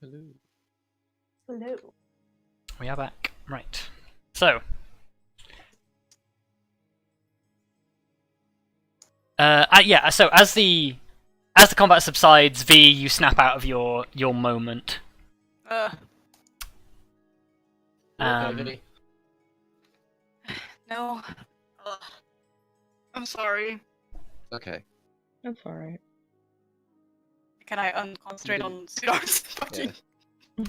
Hello. Hello. We are back. Right. So. Yeah. So as the combat subsides, V, you snap out of your moment. Okay. No. I'm sorry. Okay. That's alright. Can I concentrate on Sidar's Yeah.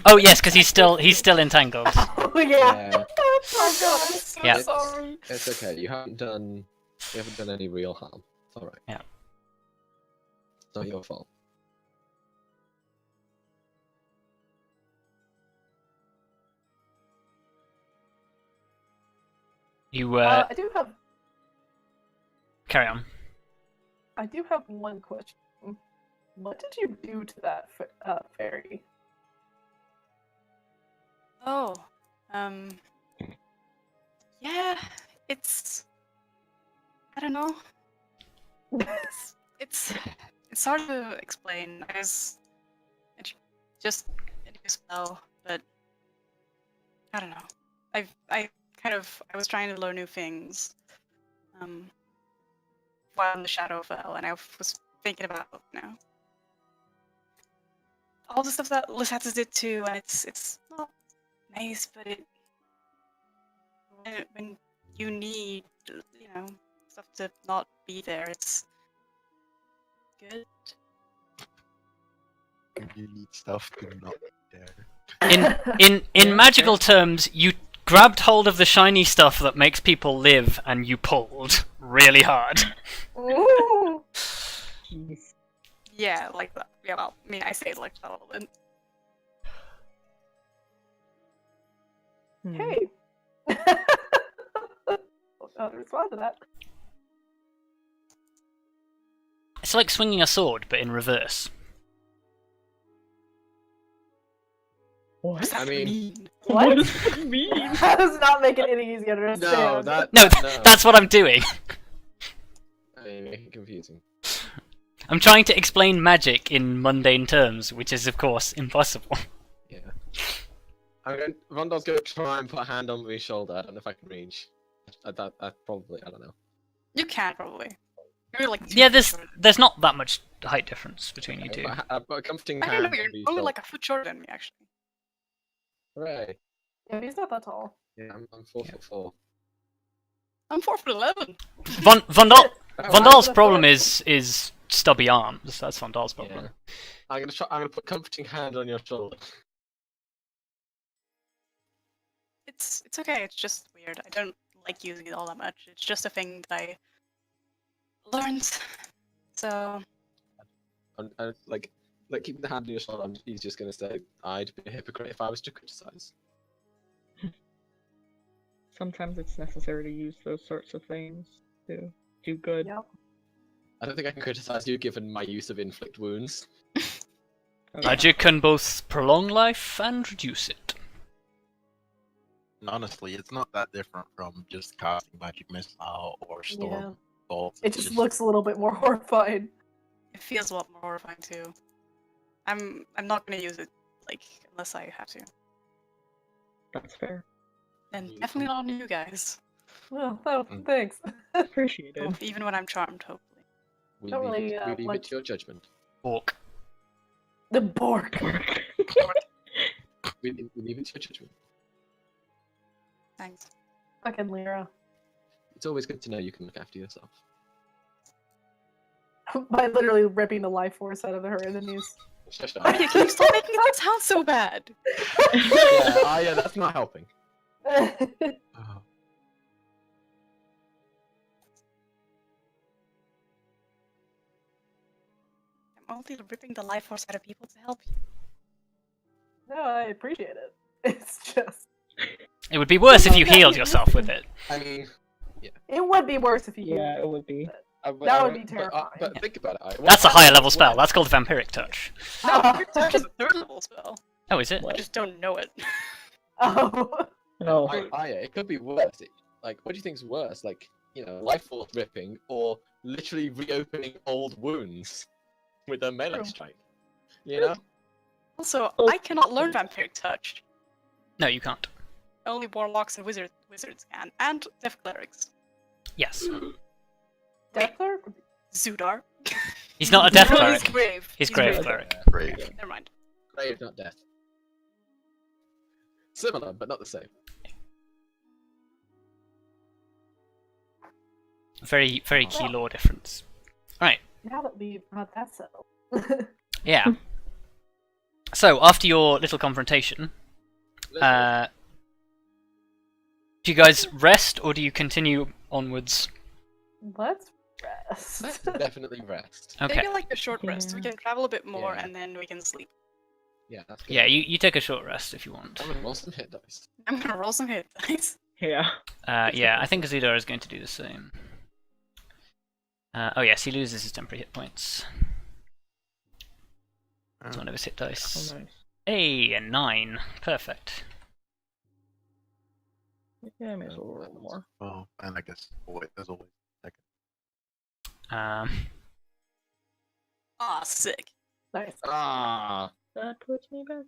Oh yes, because he's still entangled. Oh yeah. Oh god, I'm so Yeah. sorry. It's okay. You haven't done any real harm. It's alright. Yeah. It's not your fault. You I do have carry on. one question. What did you do to that fairy? Oh. Yeah, it's... I don't know. It's hard to explain. I was... It just... It was spell, but... I don't know. I was trying to learn new things. While the shadow fell, and I was thinking about, all the stuff that Lysatis did too, and it's not nice, but when you need, stuff to not be there, it's good. You need stuff to not be there. In magical terms, you grabbed hold of the shiny stuff that makes people live, and you pulled really hard. Ooh. Jeez. Yeah, like that. Yeah, well, I mean, I say it like that a little bit. Hey. I'll respond to that. It's like swinging a sword, but in reverse. What does What? that I mean- mean? What? does that mean? That does not make it any easier to No, understand. No, that's what I'm doing. I mean, make it confusing. I'm trying to explain magic in mundane terms, which is, of course, impossible. Yeah. Vondal's going to try and put a hand on my shoulder. I don't know if I can reach. I don't know. You can probably. You're like 2 Yeah, feet shorter. there's not that much height difference between you two. But a comforting I hand. don't know, you're on my only shoulder. like a foot shorter than me, actually. Hooray. Yeah, he's not that tall. Yeah, I'm 4'4". I'm 4'11". Vondal Oh, Vondal's wow. problem is stubby arms. That's Vondal's problem. Yeah. I'm gonna put comforting hand on your shoulder. It's okay, it's just weird. I don't like using it all that much. It's just a thing that I learned. So, And like keeping the hand on your shoulder. He's just gonna say, "I'd be a hypocrite if I was to criticize." Sometimes it's necessary to use those sorts of things to do good. Yep. I don't think I can criticize you given my use of inflict wounds. Okay. Magic can both prolong life and reduce it. And honestly, it's not that different from just casting magic missile or storm Yeah. bolt. It just looks a little bit more horrifying. it feels a lot more horrifying too. I'm not gonna use it, unless I have to. That's fair. And definitely not on you guys. Well, thanks. Appreciated. Even when I'm charmed, hopefully. We Don't leave, really, it, we leave like- it to your judgment. Orc. The Bork. We leave it to your judgment. Thanks. Fucking Lyra. It's always good to know you can look after yourself. By literally ripping the life force out of her enemies. Shush up. Arya, can you stop making that sound so bad? Yeah, that's not helping. Oh. I'm only ripping the life force out of people to help you. No, I appreciate it. It's just... It would be worse if you healed yourself with it. I mean, It would be worse if you... Yeah, it would be. That would be terrifying. But think about it. That's a higher level spell. That's called Vampiric Touch. No, your touch is a 3rd level spell. Oh, is it? I just don't know it. Oh. No. It could be worse. What do you think's worse? Life force ripping, or literally reopening old wounds with a melee True. strike? You know? Also, Oh. I cannot learn Vampiric Touch. No, you can't. Only warlocks and wizards can, and deaf clerics. Yes. Death Clerk? Zudar. He's not a death No, cleric. He's grave. He's grave grave. cleric. Brave. Never mind. Grave, not death. Similar, but not the same. Very, very key lore difference. Right. Now that we've got that settled. Yeah. So after your little confrontation, do you guys rest or do you continue onwards? Let's rest. Let's definitely rest. Okay. Maybe like a short rest. We Yeah. can travel a bit more Yeah. and then we can sleep. Yeah, that's good. Yeah, you take a short rest if you want. I'm gonna roll some hit dice. I'm gonna roll some hit dice. Yeah. Yeah, I think Azudar is going to do the same. Oh yes, he loses his temporary hit points. It's one of his hit dice. Oh, nice. Hey, a 9. Perfect. Yeah, may as well roll a little more. Oh, and I guess there's always second. Ah, sick. Nice. Ah, That puts me back.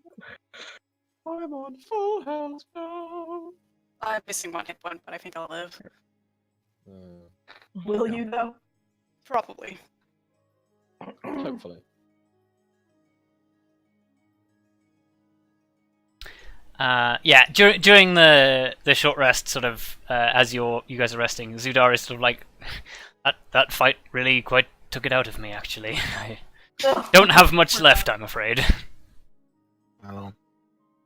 I'm on full health now. I'm missing one hit point, but I think I'll live. Will you though? Probably. Hopefully. Yeah, during the short rest, sort of as you guys are resting, Zudar is sort of like, that fight really quite took it out of me. Actually, I don't have much left, I'm afraid. Well,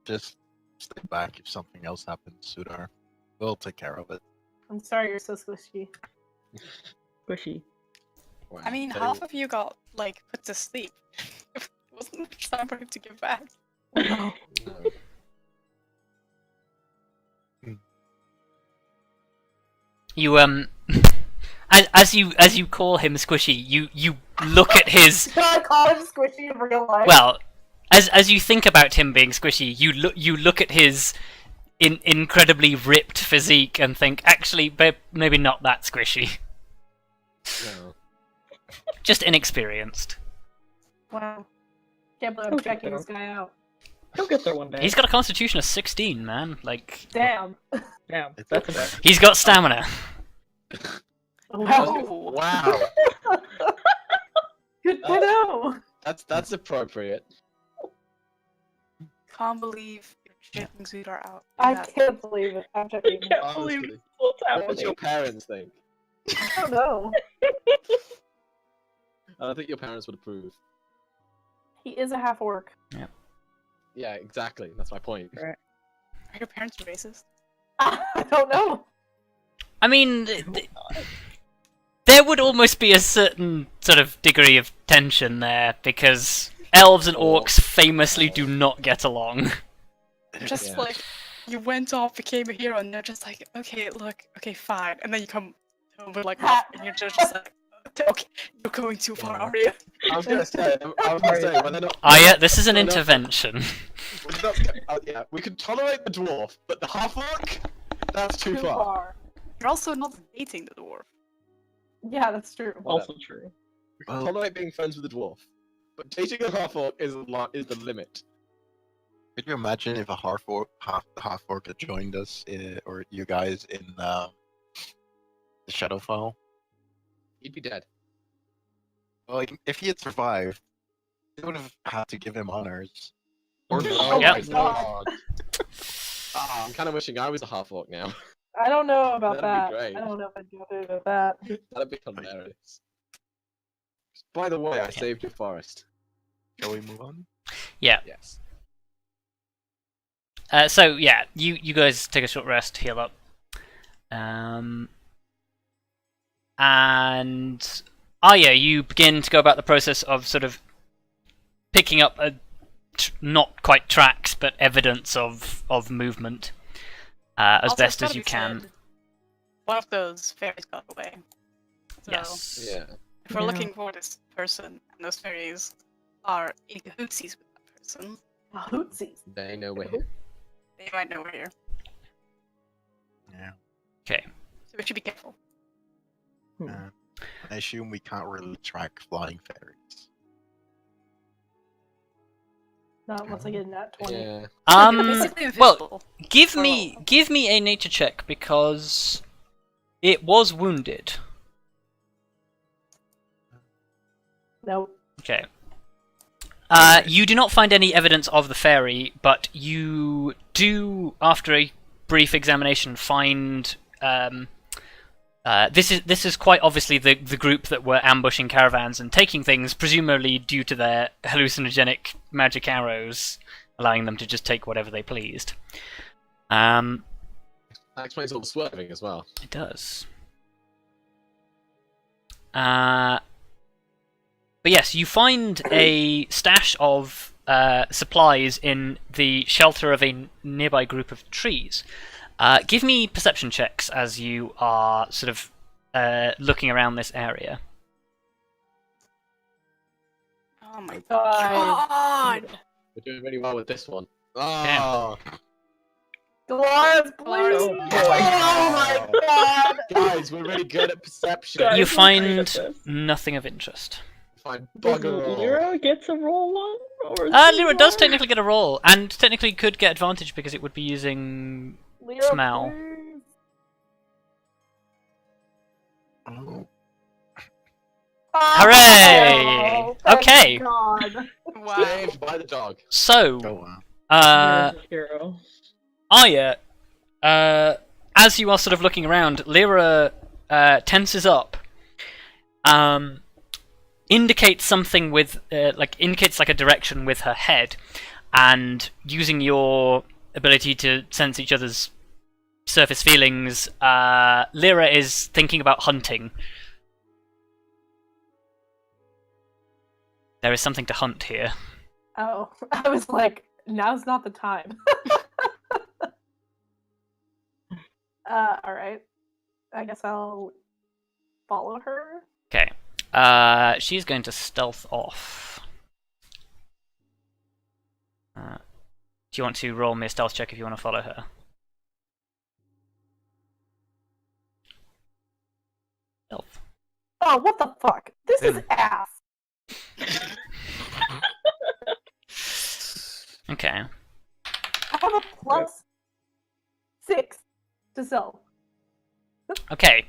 just stay back if something else happens, Sudar. We'll take care of it. I'm sorry you're so squishy. Squishy. Wow, I mean, they half were- of you got, like, put to sleep. It wasn't much time for him to get back. No. You as you call him Squishy, you look at his Can I call him squishy in real life? well, as you think about him being Squishy, you look at his incredibly ripped physique and think, actually, maybe not that squishy. No. Just inexperienced. Wow. Can't believe I'm Okay, checking though. this guy out. He'll get there one day. He's got a constitution of 16, man. Like, Damn. Damn, It's that's okay. enough. he's got stamina. Wow. Wow, Good to know. that's appropriate. Can't believe you're checking Zudar out. I Yeah. can't believe it. I'm checking. I can't believe Honestly. what's What would your happening. parents think? I don't know. I don't think your parents would approve. He is a half orc. Yeah, exactly. That's my point. Are your parents racist? I don't know. I mean, there would almost be a certain sort of degree of tension there, because elves and orcs famously do not get along. Just Yeah. like, you went off, became a hero, and they're just like, okay, look, okay, fine. And then you come home with like, Ha. and you're just like, okay, you're going too far, Yeah. Arya. I was gonna say, when they're not. Arya, this is an when they're not- intervention. we're not- yeah, we could tolerate the dwarf, but the half orc, that's too far. You're also not dating the dwarf. Yeah, that's true. Also true. We can Well- tolerate being friends with the dwarf, but dating a half orc is the limit. Could you imagine if a half orc had joined us, or you guys in the Shadowfell? He'd be dead. Well, if he had survived, they would have had to give him honors. Or Oh Yep. my god. I'm kind of wishing I was a half orc now. I don't know about That'd be that. great. I don't know if I'd go through with that. That'd be hilarious. By the way, I saved your forest. Shall we move on? Yes. So yeah, you guys take a short rest, heal up, and Arya, you begin to go about the process of sort of picking up not quite tracks, but evidence of movement as Also, best it's as you gotta be can. said, one of those fairies got away. So, Yes. Yeah. if we're Yeah. looking for this person, and those fairies are in cahootsies with that person, Hootsies. They know we're here. they might know we're here. Yeah. Okay. So we should be careful. I assume we can't really track flying fairies. Not once I get in that 20. Yeah. Basically Well, invisible. give me a nature check because it was wounded. Nope. Okay. You do not find any evidence of the fairy, but you do, after a brief examination, find this is quite obviously the group that were ambushing caravans and taking things, presumably due to their hallucinogenic magic arrows, allowing them to just take whatever they pleased. That explains all the swerving as well. It does. But yes, you find a stash of supplies in the shelter of a nearby group of trees. Give me perception checks as you are sort of looking around this area. Oh my God. We're doing really well with this one. Oh, Dolores, please! Oh, boy. Oh my god! Guys, we're really good at perception. Guys, You we're great find at this. nothing of interest. Fine, Does bugger all. Lyra get to roll one? Or Lyra does technically get a roll, and technically could get advantage because it would be using Lyra, smell. please. oh. Hooray! Oh, thank Okay. God. Wow. Saved by the dog. So, wow. uh, Lyra's a hero. Arya, as you are sort of looking around, Lyra tenses up, indicates something with, indicates like a direction with her head, and using your ability to sense each other's surface feelings, Lyra is thinking about hunting. There is something to hunt here. Oh, I was like, now's not the time. Alright. I guess I'll follow her. Okay. She's going to stealth off. Do you want to roll me a stealth check if you want to follow her? Stealth. Oh, what the fuck? This is ass. Okay. I have a plus 6 to stealth. Okay.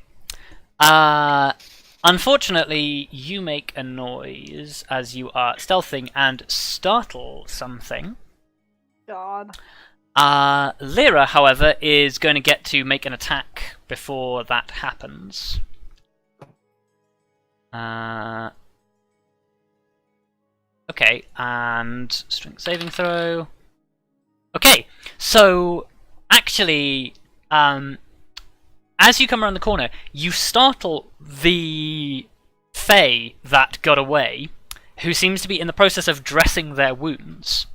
Unfortunately, you make a noise as you are stealthing and startle something. God. Lyra, however, is going to get to make an attack before that happens. Okay, and strength saving throw. Okay, so actually, as you come around the corner, you startle the Fae that got away, who seems to be in the process of dressing their wounds.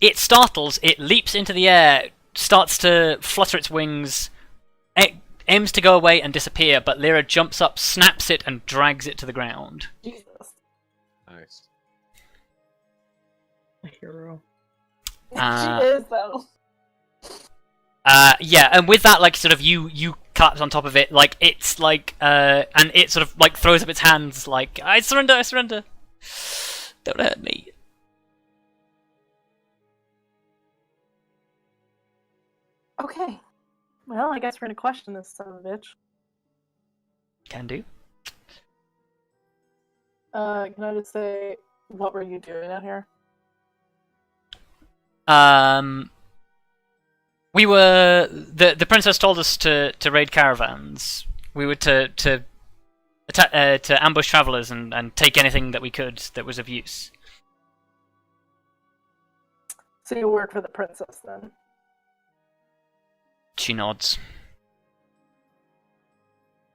It startles, it leaps into the air, starts to flutter its wings, it aims to go away and disappear, but Lyra jumps up, snaps it, and drags it to the ground. Jesus. Nice. A hero. She is, though. Yeah, and with that, like, sort of, you collapse on top of it, like, it's like, and it sort of, like, throws up its hands, like, I surrender! Don't hurt me. Okay. Well, I guess we're gonna question this son of a bitch. Can do. Can I just say, what were you doing out here? We were the princess told us to raid caravans. We were to ambush travelers and take anything that we could that was of use. So you work for the princess, then? She nods.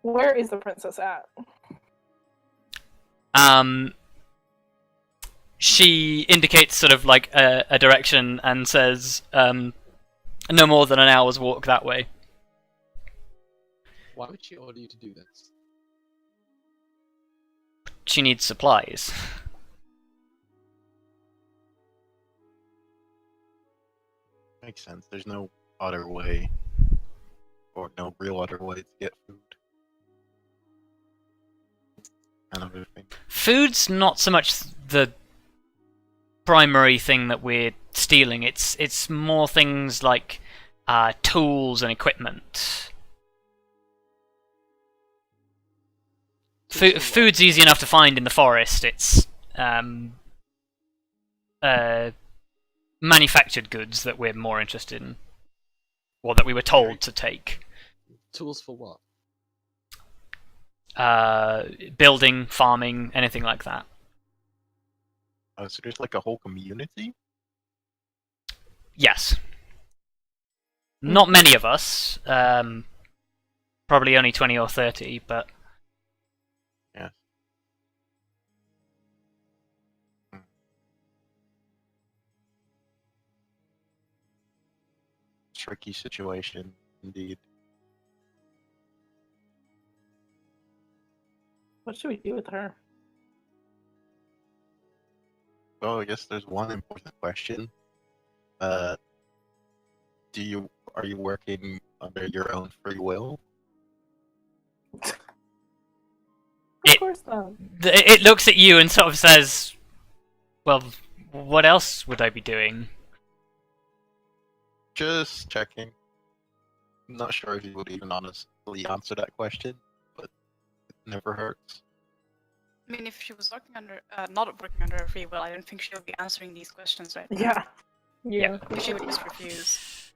Where is the princess at? She indicates sort of like a direction and says, no more than an hour's walk that way. Why would she order you to do this? She needs supplies. Makes sense. There's no other way, or no real other way to get food. Kind of a thing. Food's not so much the primary thing that we're stealing. It's more things like tools and equipment. Food's easy enough to find in the forest. It's manufactured goods that we're more interested in, or that we were told to take. Tools for what? Building, farming, anything like that. So there's like a whole community? Yes. Not many of us. Probably only 20 or 30, but... Yeah. Tricky situation, indeed. What should we do with her? Well, I guess there's one important question. Are you working under your own free will? Of It- course not. It looks at you and sort of says, well, what else would I be doing? Just checking. I'm not sure if you would even honestly answer that question, but it never hurts. I mean, if she was working under, not working under her free will, I don't think she would be answering these questions right now. Yeah. Yeah. She would just refuse.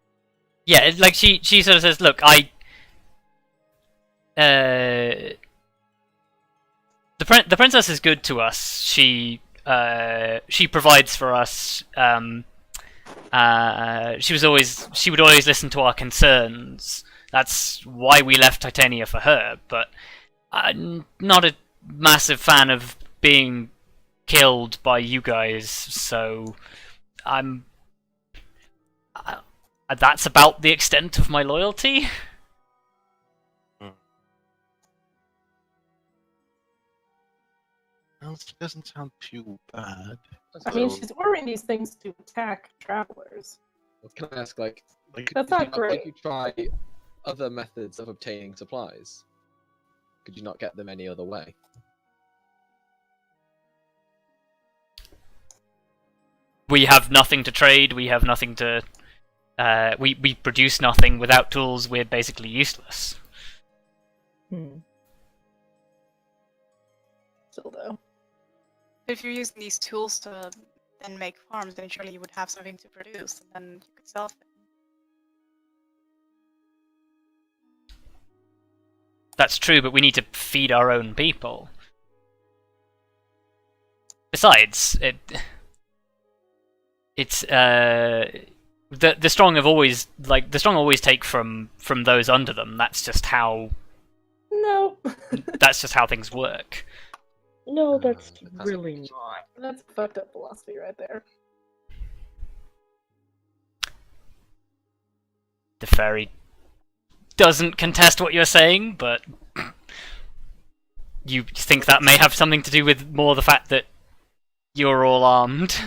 Yeah, like she sort of says, look, the princess is good to us. She provides for us. She would always listen to our concerns. That's why we left Titania for her. But I'm not a massive fan of being killed by you guys, so that's about the extent of my loyalty. Well, it doesn't sound too bad. I mean, So, she's ordering these things to attack travelers. can I ask, like That's did not you great. Did you try other methods of obtaining supplies? Could you not get them any other way? We have nothing to trade. We have nothing to. We produce nothing without tools. We're basically useless. Still, though. If you're using these tools to then make farms, then surely you would have something to produce, and then you could sell them. That's true, but we need to feed our own people. Besides, it's the strong have always the strong always take from those under them. That's just how No. that's just how things work. No, that's That's- really not. That's a fucked up philosophy right there. The fairy doesn't contest what you're saying, but you think that may have something to do with more the fact that you're all armed.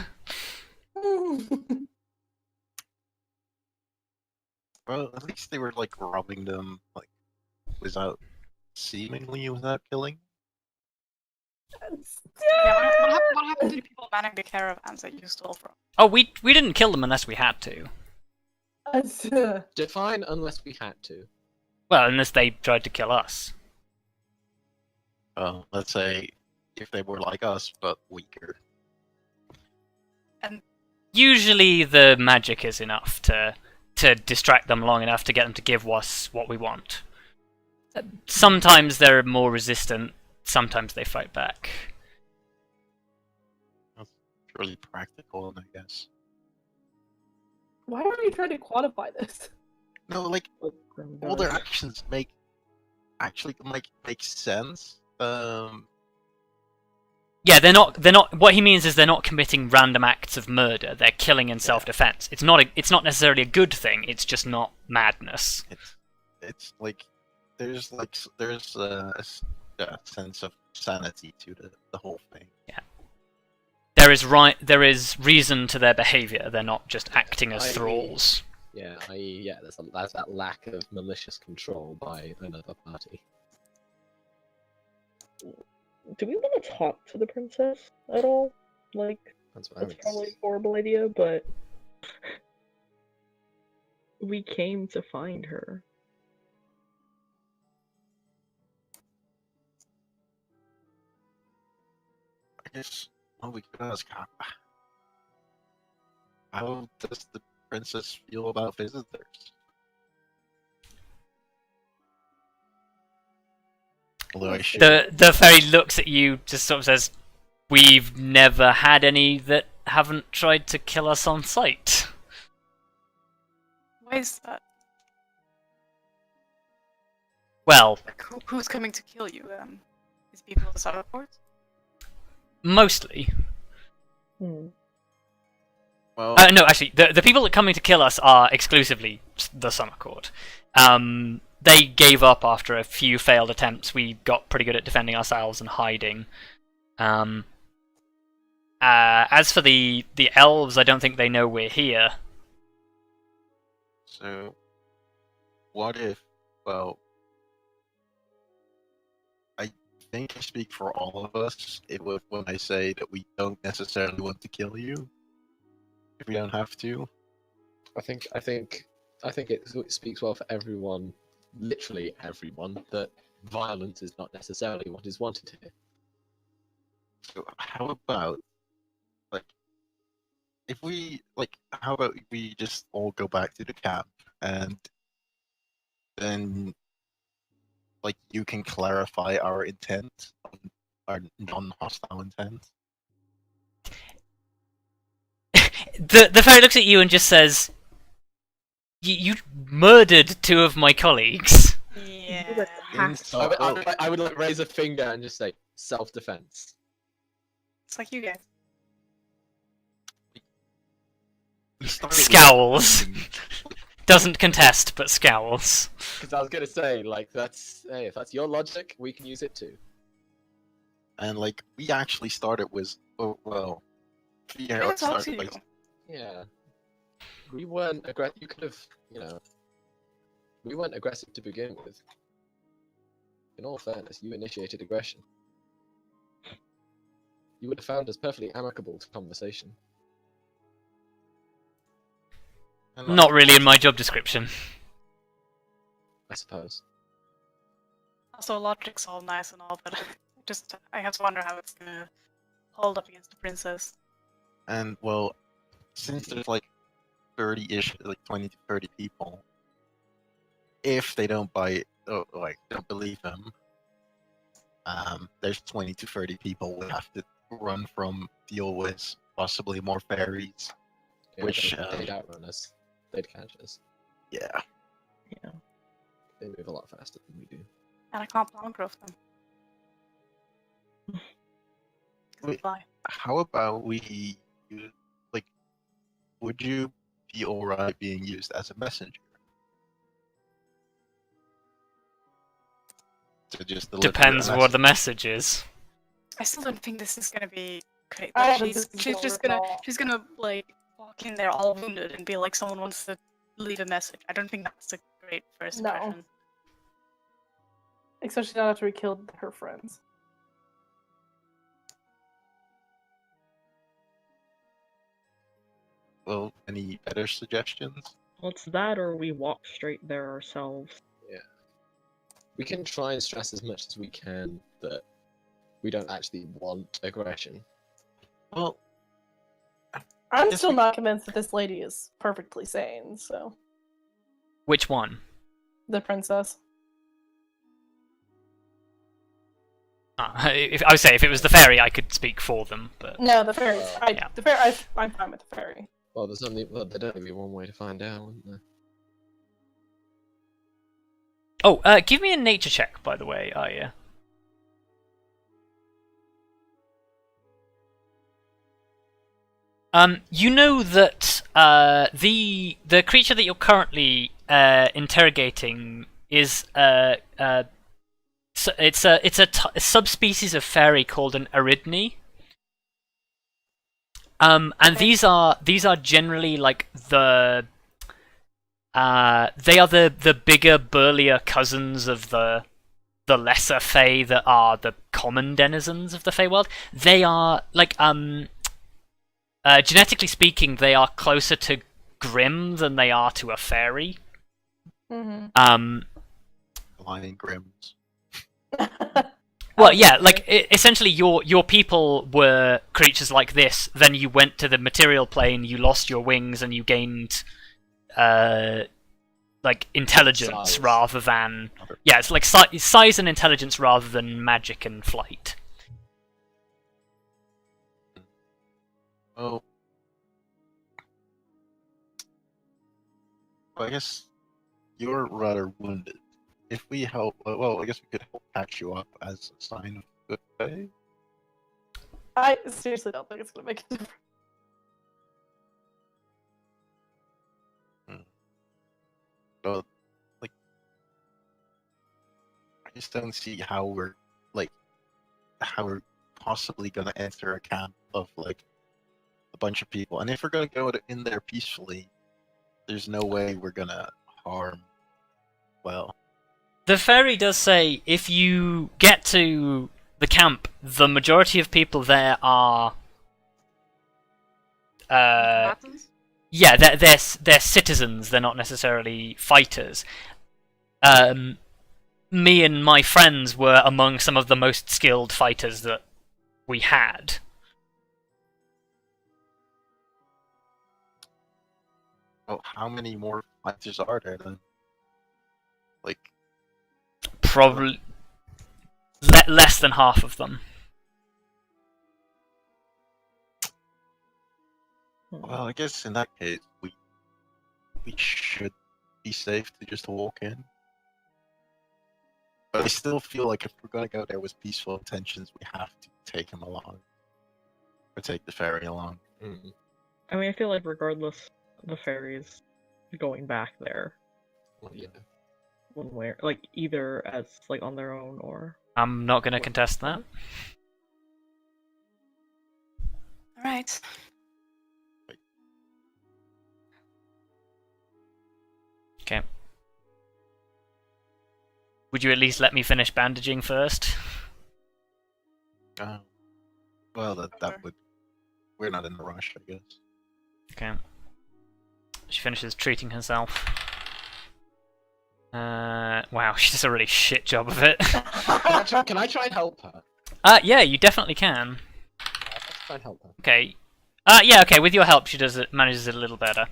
Well, at least they were like robbing them without killing. Yeah, what happened to the people manning the caravans that you stole from? Oh, we didn't kill them unless we had to. Define unless we had to. Well, unless they tried to kill us. Let's say if they were like us but weaker. Usually the magic is enough to distract them long enough to get them to give us what we want. Sometimes they're more resistant, sometimes they fight back. That's really practical, I guess. Why are you trying to quantify this? No, like all their actions make sense. Yeah, they're not. What he means is they're not committing random acts of murder. They're killing in self-defense. It's not necessarily a good thing. It's just not madness. It's like there's a sense of sanity to the whole thing. Yeah. There is reason to their behavior. They're not just acting as thralls. Yeah, there's that lack of malicious control by another party. Do we want to talk to the princess at all? Like, That's what I That's would probably say. a horrible idea, but we came to find her. I guess what we could ask, how does the princess feel about visitors? Although I should. The fairy looks at you, just sort of says, "We've never had any that haven't tried to kill us on sight." Why is that? Well, Like, who's coming to kill you? These people at the Summer Court? mostly. Well, No, actually, the people that are coming to kill us are exclusively the Summer Court. They gave up after a few failed attempts. We got pretty good at defending ourselves and hiding. As for the elves, I don't think they know we're here. so what if? Well, I think I speak for all of us when I say that we don't necessarily want to kill you if we don't have to. I think it speaks well for everyone, literally everyone, that violence is not necessarily what is wanted here. So how about how about we just all go back to the camp and then you can clarify our intent, our non-hostile intent. The fairy looks at you and just says, "You murdered two of my colleagues." Yeah. I would like raise a finger and just say self-defense. It's like you guys. We started with Scowls. something- Doesn't contest, but scowls. Because I was gonna say, like, if that's your logic, we can use it too. And we actually started with well, Yeah, Ferrous it's up to started, you. Yeah. We weren't aggressive. You could have, we weren't aggressive to begin with. In all fairness, you initiated aggression. You would have found us perfectly amicable to conversation. and, Not really in my job description. I suppose. Also, logic's all nice and all, but I have to wonder how it's gonna hold up against the princess. And since there's 30-ish, 20 to 30 people, if they don't buy it, don't believe them, there's 20 to 30 people we have to run from, deal with possibly more fairies. Yeah, Which, they'd outrun us. They'd catch us. Yeah. They move a lot faster than we do. And I can't plant growth them. Wait. Fly. How about we use, would you be alright being used as a messenger? To just deliver Depends a what the message is. I still don't think this is gonna be great. I Like, haven't she's been just told at gonna all. walk in there all wounded and be like someone wants to leave a message. I don't think that's a great first No. impression. Especially not after we killed her friends. Well, any better suggestions? Well, it's that or we walk straight there ourselves. We can try and stress as much as we can that we don't actually want aggression. Well, I'm Yes, still we- not convinced that this lady is perfectly sane, so. Which one? The princess. If I would say if it was the fairy, I could speak for them, but No, the fairy. Yeah. I'm fine with the fairy. Well, there's there'd only be one way to find out, wouldn't there? give me a nature check, by the way, Arya. You know that the creature that you're currently interrogating is it's a subspecies of fairy called an Aridni. And these are generally the they are the bigger, burlier cousins of the lesser fae that are the common denizens of the Feywild. They are genetically speaking, they are closer to Grim than they are to a fairy. Mm-hmm. Lion Grims. Well, yeah, like essentially, your people were creatures like this. Then you went to the material plane, you lost your wings, and you gained, like intelligence Size. rather than it's like size and intelligence rather than magic and flight. Oh. Well, I guess you're rather wounded. If we help, well, I guess we could help patch you up as a sign of good faith. I seriously don't think it's gonna make a difference. So, like, I just don't see how we're possibly gonna enter a camp of like a bunch of people, and if we're gonna go in there peacefully, there's no way we're gonna harm. Well, The fairy does say if you get to the camp, the majority of people there are. Combatants? Yeah, they're citizens. They're not necessarily fighters. Me and my friends were among some of the most skilled fighters that we had. oh, how many more fighters are there then? Like, Probably less than half of them. well, I guess in that case, we should be safe to just walk in. But I still feel like if we're gonna go there with peaceful intentions, we have to take him along, or take the ferry along. Mm. I mean, I feel like regardless, the fairies going back there Well, yeah. one way, like either as like on their own or. I'm not going to contest that. All right. Okay. Would you at least let me finish bandaging first? Well, that would. We're not in a rush, I guess. Okay. She finishes treating herself. Wow, she does a really shit job of it. Can I try and help her? Yeah, you definitely can. Yeah, let's try and help her. Okay. Yeah, okay, with your help she manages it a little better.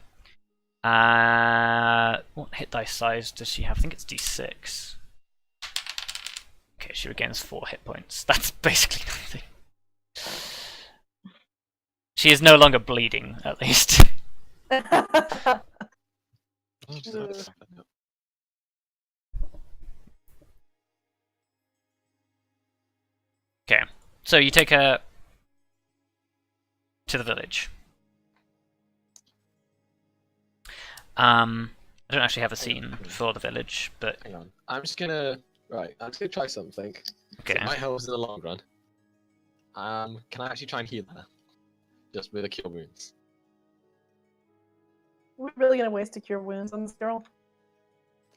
What hit dice size does she have? I think it's D6. Okay, she regains 4 hit points. That's basically nothing. She is no longer bleeding, at least. Okay, so you take her to the village. I don't actually have a scene for the village, but Hang on. I'm just gonna try something. okay. It might help us in the long run. Can I actually try and heal her? Just with a cure wounds. We're really gonna waste a cure wounds on this girl.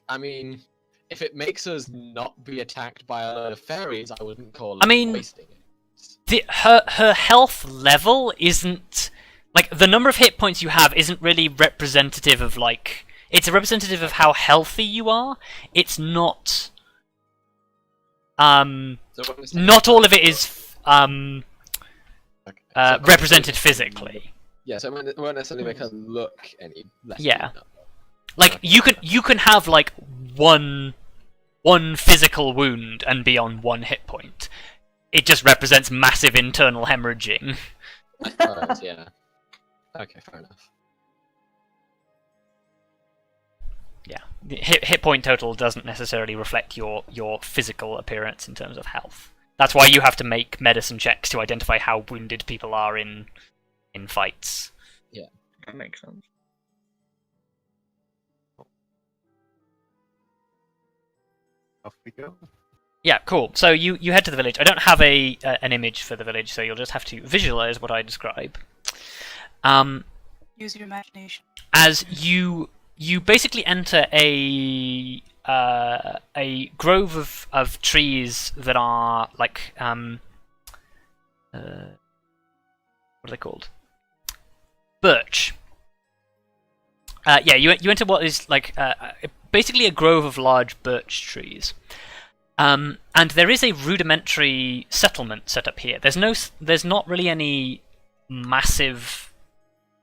I mean, if it makes us not be attacked by a load of fairies, I wouldn't call it I mean, wasting it. Her health level isn't like the number of hit points you have isn't really representative of like it's a representative of how healthy you are. It's not. So when it's Not all of it is Okay. So- represented physically. Yeah, so it won't necessarily make her look any less. Yeah. beaten up. Like you can have like one physical wound and be on 1 hit point. It just represents massive internal hemorrhaging. Alright, yeah. Okay, fair enough. Yeah, the hit point total doesn't necessarily reflect your physical appearance in terms of health. That's why you have to make medicine checks to identify how wounded people are in fights. That makes sense. Off we go. Yeah, cool. So you head to the village. I don't have an image for the village, so you'll just have to visualize what I describe. Use your imagination. As you basically enter a grove of trees that are like what are they called? birch. Yeah, you enter what is like basically a grove of large birch trees. And there is a rudimentary settlement set up here. There's not really any massive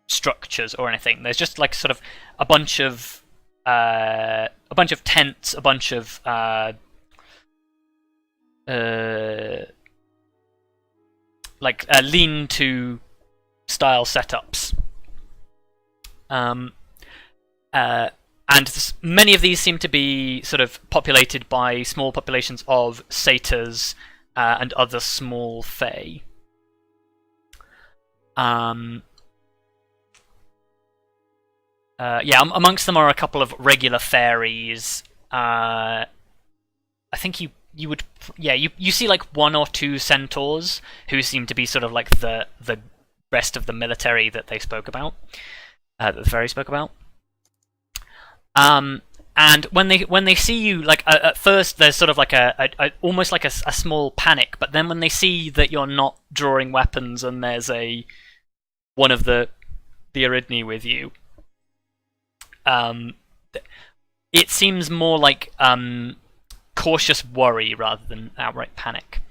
structures or anything. There's just like sort of a bunch of tents, a bunch of lean-to style setups. And many of these seem to be sort of populated by small populations of satyrs and other small fae. Amongst them are a couple of regular fairies. I think you see like one or two centaurs who seem to be sort of like the rest of the military that they spoke about, that the fairy spoke about. And when they see you, like at first there's sort of like a almost like a small panic, but then when they see that you're not drawing weapons and there's one of the Aridni with you, it seems more like cautious worry rather than outright panic.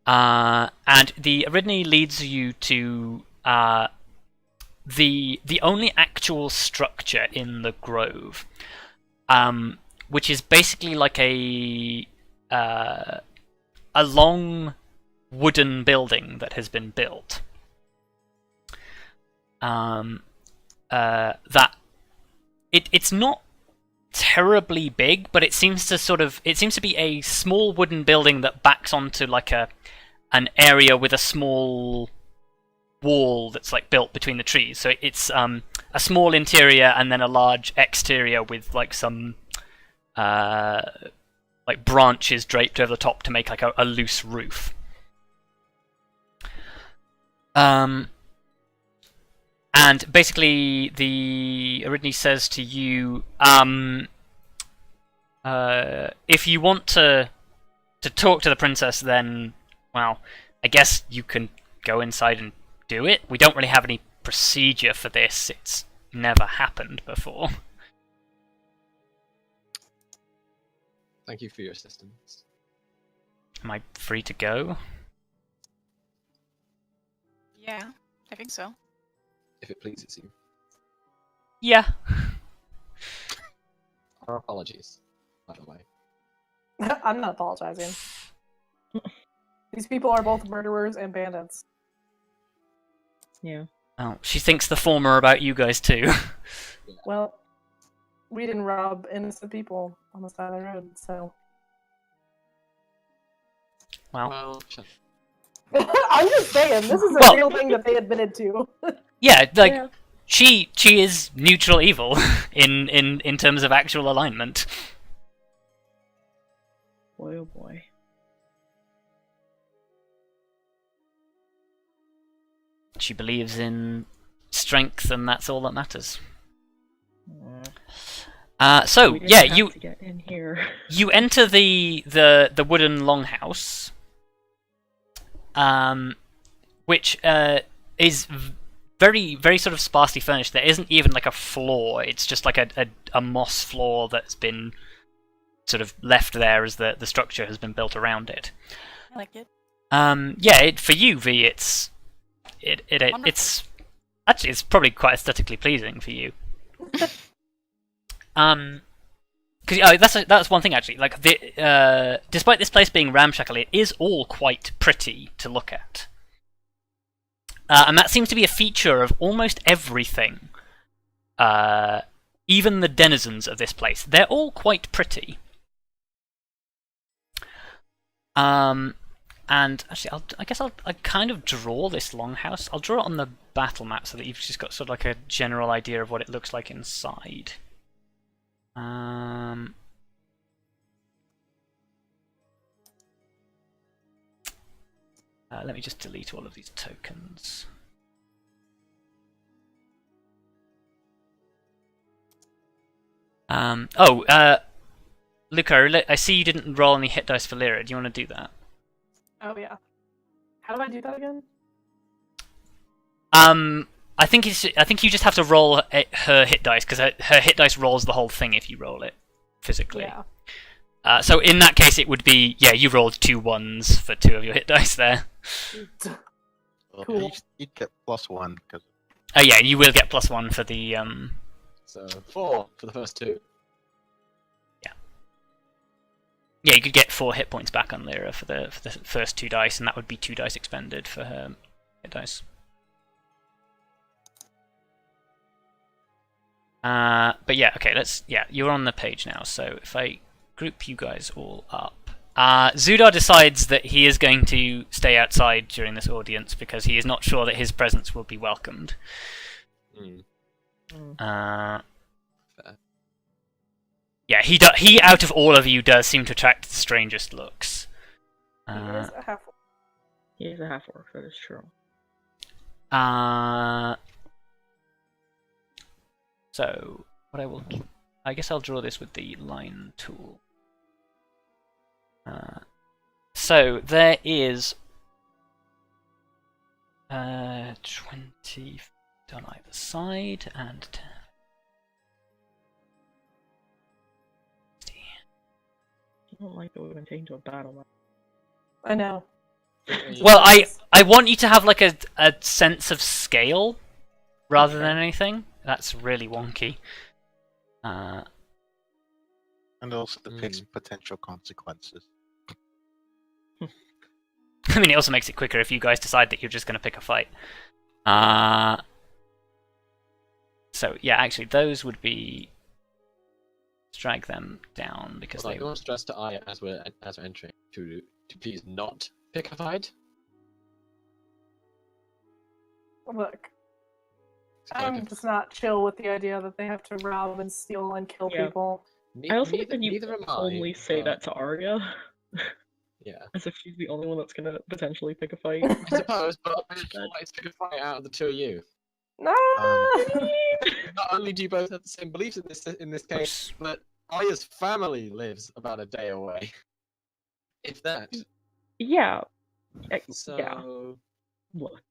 And the Aridni leads you to the only actual structure in the grove, which is basically like a long wooden building that has been built. That it's not terribly big, but it seems to be a small wooden building that backs onto like an area with a small wall that's like built between the trees. So it's a small interior and then a large exterior with like some like branches draped over the top to make like a loose roof. And basically, the Aridni says to you, if you want to talk to the princess, then, well, I guess you can go inside and do it. We don't really have any procedure for this. It's never happened before. Thank you for your assistance. Am I free to go? Yeah, I think so. If it pleases you. Yeah. Our apologies, by the way. I'm not apologizing. These people are both murderers and bandits. Yeah. Oh, she thinks the former about you guys too. Well, we didn't rob innocent people on the side of the road, so... Well, I'm just saying, this is a real thing that they admitted to. yeah, like, yeah. She is neutral evil in terms of actual alignment. Boy, oh boy. She believes in strength, and that's all that matters. So yeah, you get in here. You enter the wooden longhouse, which is very very sort of sparsely furnished. There isn't even like a floor. It's just like a moss floor that's been sort of left there as the structure has been built around it. I like it. Yeah, for you, V, it's actually it's probably quite aesthetically pleasing for you. Because that's one thing actually. Like despite this place being ramshackle, it is all quite pretty to look at, and that seems to be a feature of almost everything. Even the denizens of this place, they're all quite pretty. And actually, I guess I'll kind of draw this longhouse. I'll draw it on the battle map so that you've just got sort of like a general idea of what it looks like inside. Let me just delete all of these tokens. Luka, I see you didn't roll any hit dice for Lyra. Do you want to do that? Oh yeah. How do I do that again? I think you just have to roll her hit dice because her hit dice rolls the whole thing if you roll it physically. Yeah. So in that case, it would be you rolled 2 1s for 2 of your hit dice there. Well, Cool. you'd get +1 because Oh yeah, you will get +1 for the So 4 for the first 2. Yeah, you could get 4 hit points back on Lyra for the first 2 dice, and that would be 2 dice expended for her hit dice. But yeah, okay, you're on the page now, so if I group you guys all up. Zudar decides that he is going to stay outside during this audience because he is not sure that his presence will be welcomed. Fair. Yeah, he out of all of you does seem to attract the strangest looks. He is a half. He is a half-orc, that is true. So I guess I'll draw this with the line tool. So there is 20 on either side and 10. I don't like that we've been taken to a battle map. I know. Well, I want you to have like a sense of scale rather than anything. That's really wonky. and also depicts potential consequences. I mean, it also makes it quicker if you guys decide that you're just going to pick a fight. So yeah, actually, those would be. Drag them down because Well, I want to stress to Arya as we're entering to please not pick a fight. Look, So, like, I'm just not chill with the idea that they have to rob and steal and kill Yeah. people. I also think neither, that you neither am I, only say but- that to Arya, Yeah, as if she's the only one that's gonna potentially pick a fight. I suppose, but I just like to pick a fight out of the 2 of you. No. Not only do you both have the same beliefs in this case, but Arya's family lives about a day away. If that. Yeah. So Yeah. Look.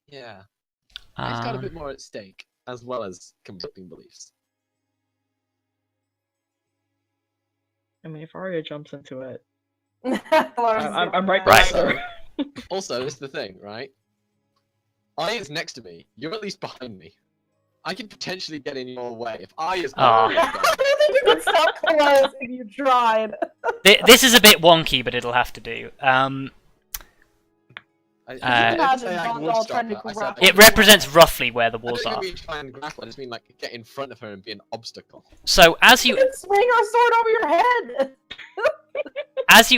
yeah. I've got a Um, bit more at stake, as well as conflicting beliefs. I mean, if Arya jumps into it, Lars is I'm right Right. behind her. Also, this is the thing, right? Arya's next to me. You're at least behind me. I could potentially get in your way if Arya's Aw. not. I think you could stop close if you tried. this is a bit wonky, but it'll have to do. I Uh, didn't say I Vondal would stop trying to her, I said grapple. It represents roughly where the I walls don't are. mean try and grapple, I just mean like get in front of her and be an obstacle. So as You you can swing our sword over your head.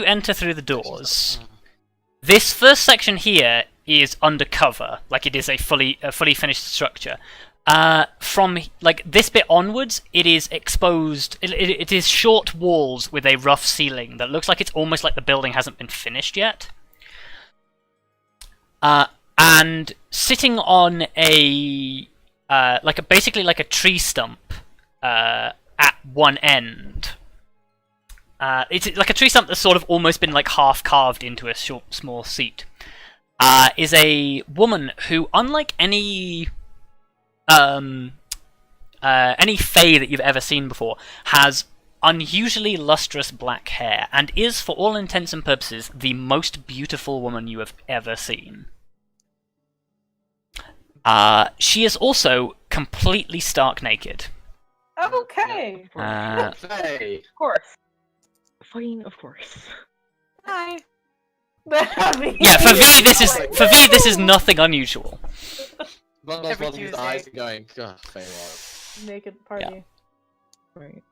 enter through the doors, this first section here is undercover, like it is a fully finished structure. From like this bit onwards, it is exposed. It is short walls with a rough ceiling that looks like it's almost like the building hasn't been finished yet. And sitting on a basically like a tree stump at one end. It's like a tree stump that's sort of almost been like half carved into a small seat. Is a woman who, unlike any fae that you've ever seen before, has unusually lustrous black hair and is, for all intents and purposes, the most beautiful woman you have ever seen. She is also completely stark naked. Okay. Hey! Of course. Fine, of course. Hi. Yeah, for V this is nothing unusual. Vondal's Every rolling his Tuesday. eyes and going, God, Ferrous. Naked party. Right.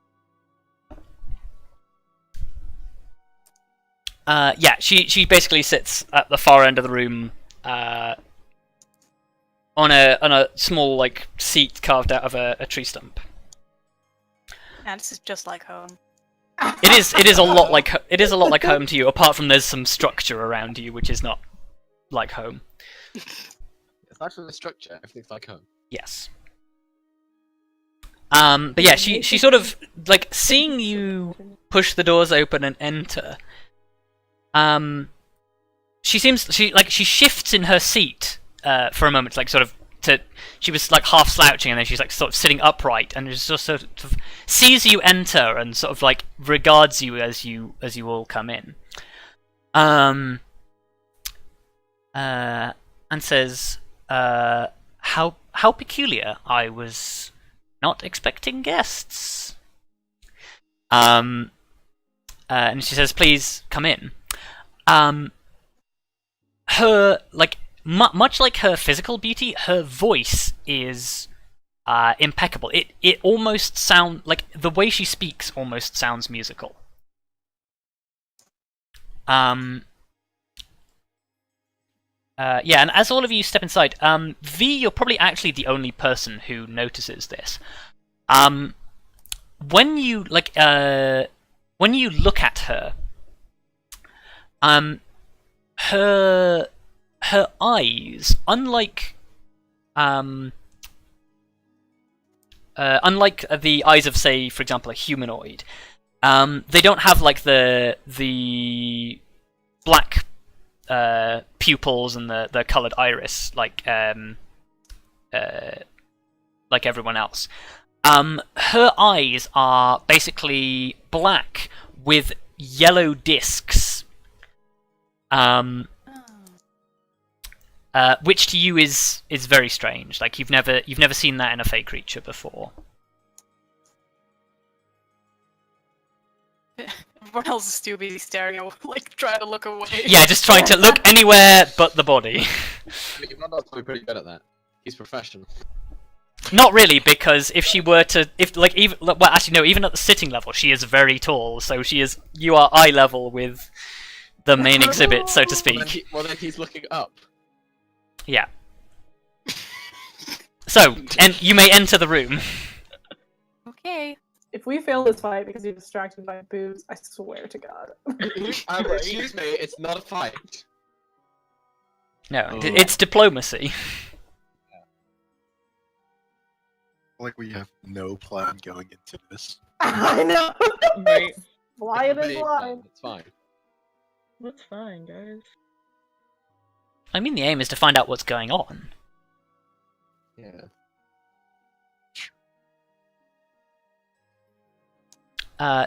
Yeah, she basically sits at the far end of the room, on a small like seat carved out of a tree stump. Yeah, this is just like home. It is a lot like home to you, apart from there's some structure around you which is not like home. Aside from the structure, everything's like home. Yes. But yeah, she sort of like seeing you push the doors open and enter. She shifts in her seat for a moment, like sort of she was like half slouching, and then she's like sort of sitting upright, and just sort of sees you enter and sort of like regards you as you all come in, and says, how peculiar! I was not expecting guests. And she says, "Please come in." Her much like her physical beauty, her voice is impeccable. It almost sounds like the way she speaks almost sounds musical. Yeah, and as all of you step inside, V, you're probably actually the only person who notices this. When you look at her, her eyes, unlike the eyes of, say, for example, a humanoid, they don't have like the black pupils and the coloured iris like everyone else. Her eyes are basically black with yellow discs, which to you is very strange. Like you've never seen that in a fey creature before. Everyone else is still busy staring at, like, trying to look away. Yeah, just trying to look anywhere but the body. Vondal's probably pretty good at that. He's professional. Not really, because if she were to, even at the sitting level, she is very tall. So you are eye level with the main exhibit, so to speak. Well, then he's looking up. Yeah. So, and you may enter the room. Okay. If we fail this fight because you're distracted by boobs, I swear to God. Excuse me, it's not a fight. No, Oh. it's diplomacy. Like we have no plan going into this. I know! Right. Blind is blind. It's fine. That's fine, guys. I mean, the aim is to find out what's going on. Yeah.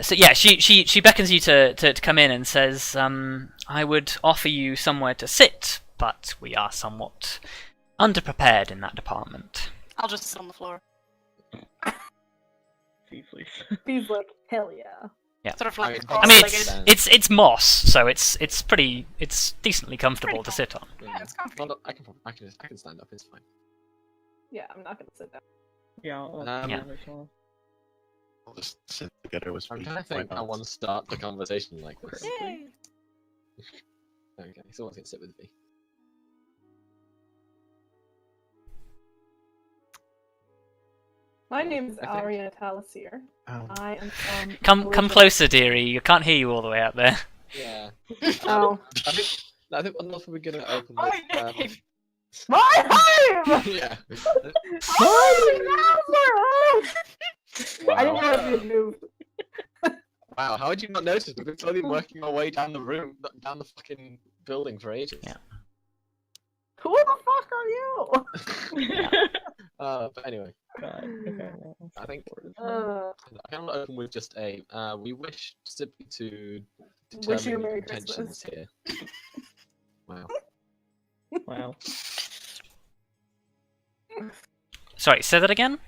So yeah, she beckons you to come in and says, I would offer you somewhere to sit, but we are somewhat underprepared in that department. I'll just sit on the floor. Please. He's like, hell yeah. Yeah. Sort of like I mean, cross-legged. it's moss, so it's decently comfortable to sit on. Yeah, it's comfy. I can stand up. It's fine. Yeah, I'm not gonna sit down. Yeah, I'll Yeah. as well. We'll just sit together with I'm speech. trying to think how one start the conversation like this. Yay. Okay, someone's gonna sit with me. My name is I think- Arya Tallithsyr. I am from... Come Elizabeth- closer, dearie. I can't hear you all the way out there. Yeah. Oh. I think one else we're gonna open My with. name. My name! Yeah. I didn't know if you moved. Wow, how did you not notice? We've been slowly working our way down the room, down the fucking building for ages. Yeah. Who the fuck are you? But anyway, God, okay, I think Uh, I can open with just a. We wish simply to Wish you a determine Merry intentions Christmas. here. Wow. Wow. Sorry, say that again?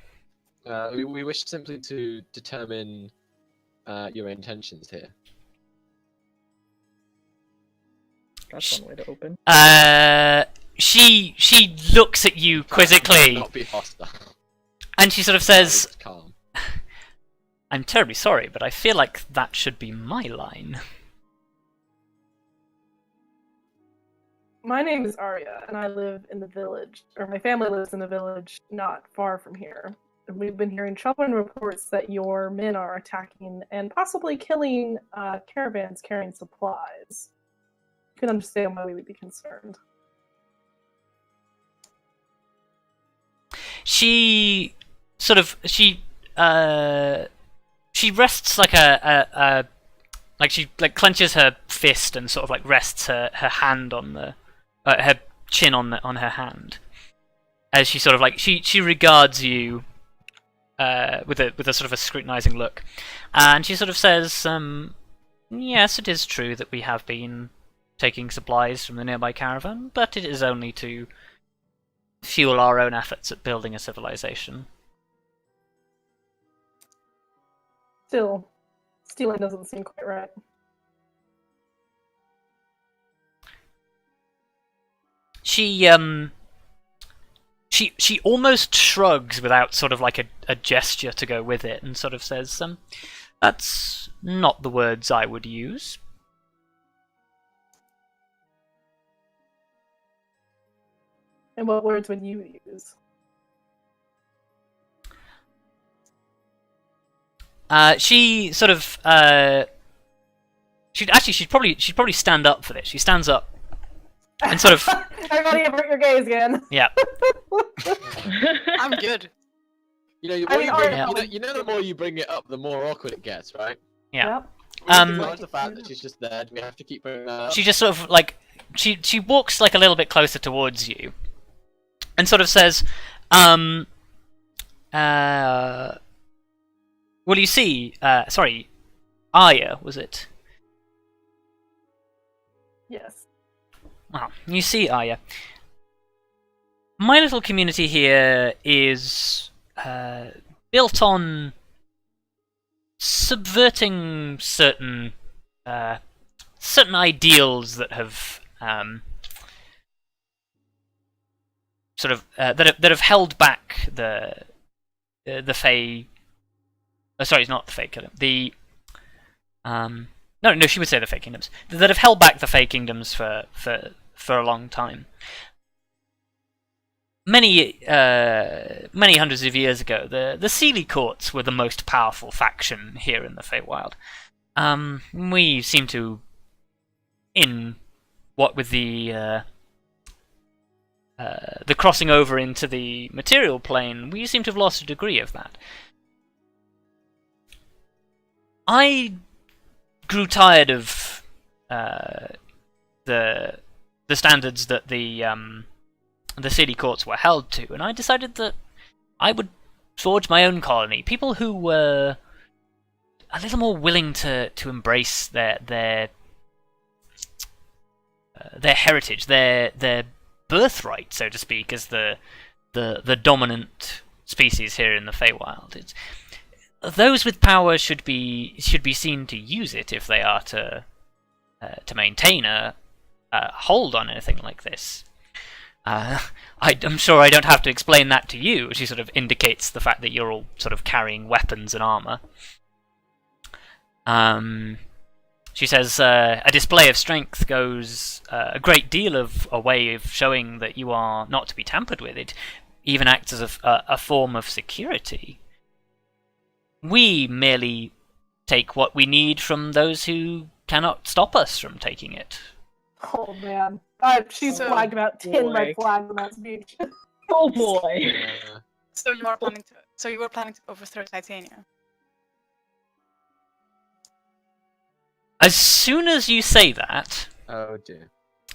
We wish simply to determine your intentions here. That's one way to open. She looks at you quizzically, Not be hostile. and she sort of says, Just calm. I'm terribly sorry, but I feel like that should be my line. my name is Arya, and I live in the village, or my family lives in the village not far from here. And we've been hearing troubling reports that your men are attacking and possibly killing caravans carrying supplies. You can understand why we would be concerned. She sort of she rests like she clenches her fist and sort of like rests her hand on the her chin on her hand, as she sort of like she regards you with a sort of a scrutinizing look, and she sort of says, "Yes, it is true that we have been taking supplies from the nearby caravan, but it is only to fuel our own efforts at building a civilization." Still, stealing doesn't seem quite right. She almost shrugs without sort of like a gesture to go with it, and sort of says, "That's not the words I would use." And what words would you use? She sort of she'd probably stand up for this. She stands up and sort of Everybody avert your gaze again. yeah. I'm good. The more you bring it up, the more awkward it gets, right? Yeah. Yep. Besides the fact that she's just there, we have to keep bringing that up. She just sort of like she walks like a little bit closer towards you, and sort of says, "Well, you see, sorry, Arya, was it?" Yes. Well, you see, Arya, my little community here is built on subverting certain ideals that have that have held back the Fae. Sorry, it's not the Fae Kingdom. No, she would say the Fae Kingdoms that have held back the Fae Kingdoms for a long time. Many hundreds of years ago, the Sealy Courts were the most powerful faction here in the Feywild. We seem to, in what with the crossing over into the material plane, we seem to have lost a degree of that. I grew tired of the standards that the city courts were held to, and I decided that I would forge my own colony. People who were a little more willing to embrace their heritage, their birthright, so to speak, as the dominant species here in the Feywild. Those with power should be seen to use it if they are to maintain a hold on anything like this. I'm sure I don't have to explain that to you. She sort of indicates the fact that you're all sort of carrying weapons and armor. She says a display of strength goes a great deal of a way of showing that you are not to be tampered with. It even acts as a form of security. We merely take what we need from those who cannot stop us from taking it. Oh man, she's flagged about 10 red flags in that speech. Oh boy. So you were planning to overthrow Titania. As soon as you say that, oh dear,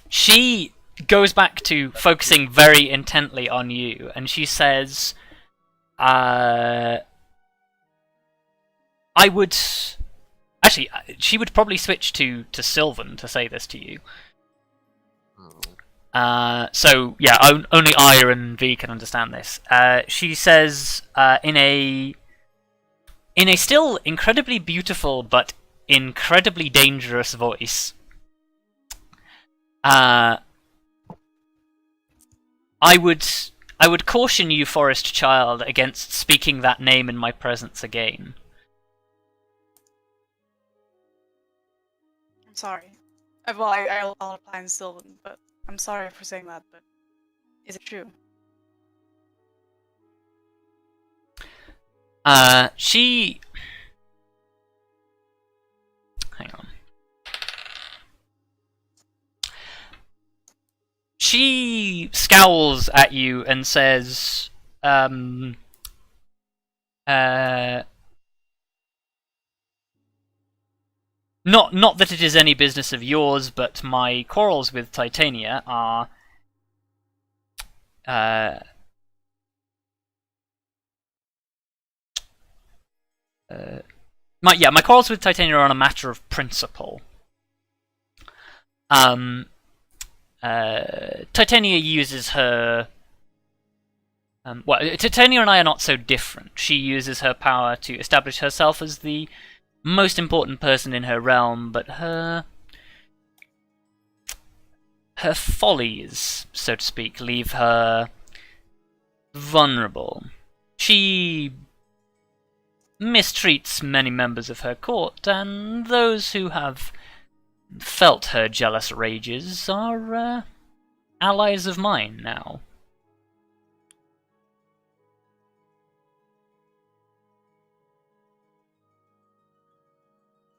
she goes back to focusing very intently on you, and she says, I would... Actually, she would probably switch to Sylvan to say this to you. So, yeah, only Arya and V can understand this. She says, in a still incredibly beautiful but incredibly dangerous voice, I would caution you, Forest Child, against speaking that name in my presence again. I'm sorry. Well, I'll reply in Sylvan, but I'm sorry for saying that, but is it true? She... Hang on. She scowls at you and says, Not that it is any business of yours, but my quarrels with Titania are my quarrels with Titania are on a matter of principle. Titania uses her. Titania and I are not so different. She uses her power to establish herself as the most important person in her realm, but her follies, so to speak, leave her vulnerable. She mistreats many members of her court, and those who have felt her jealous rages are allies of mine now.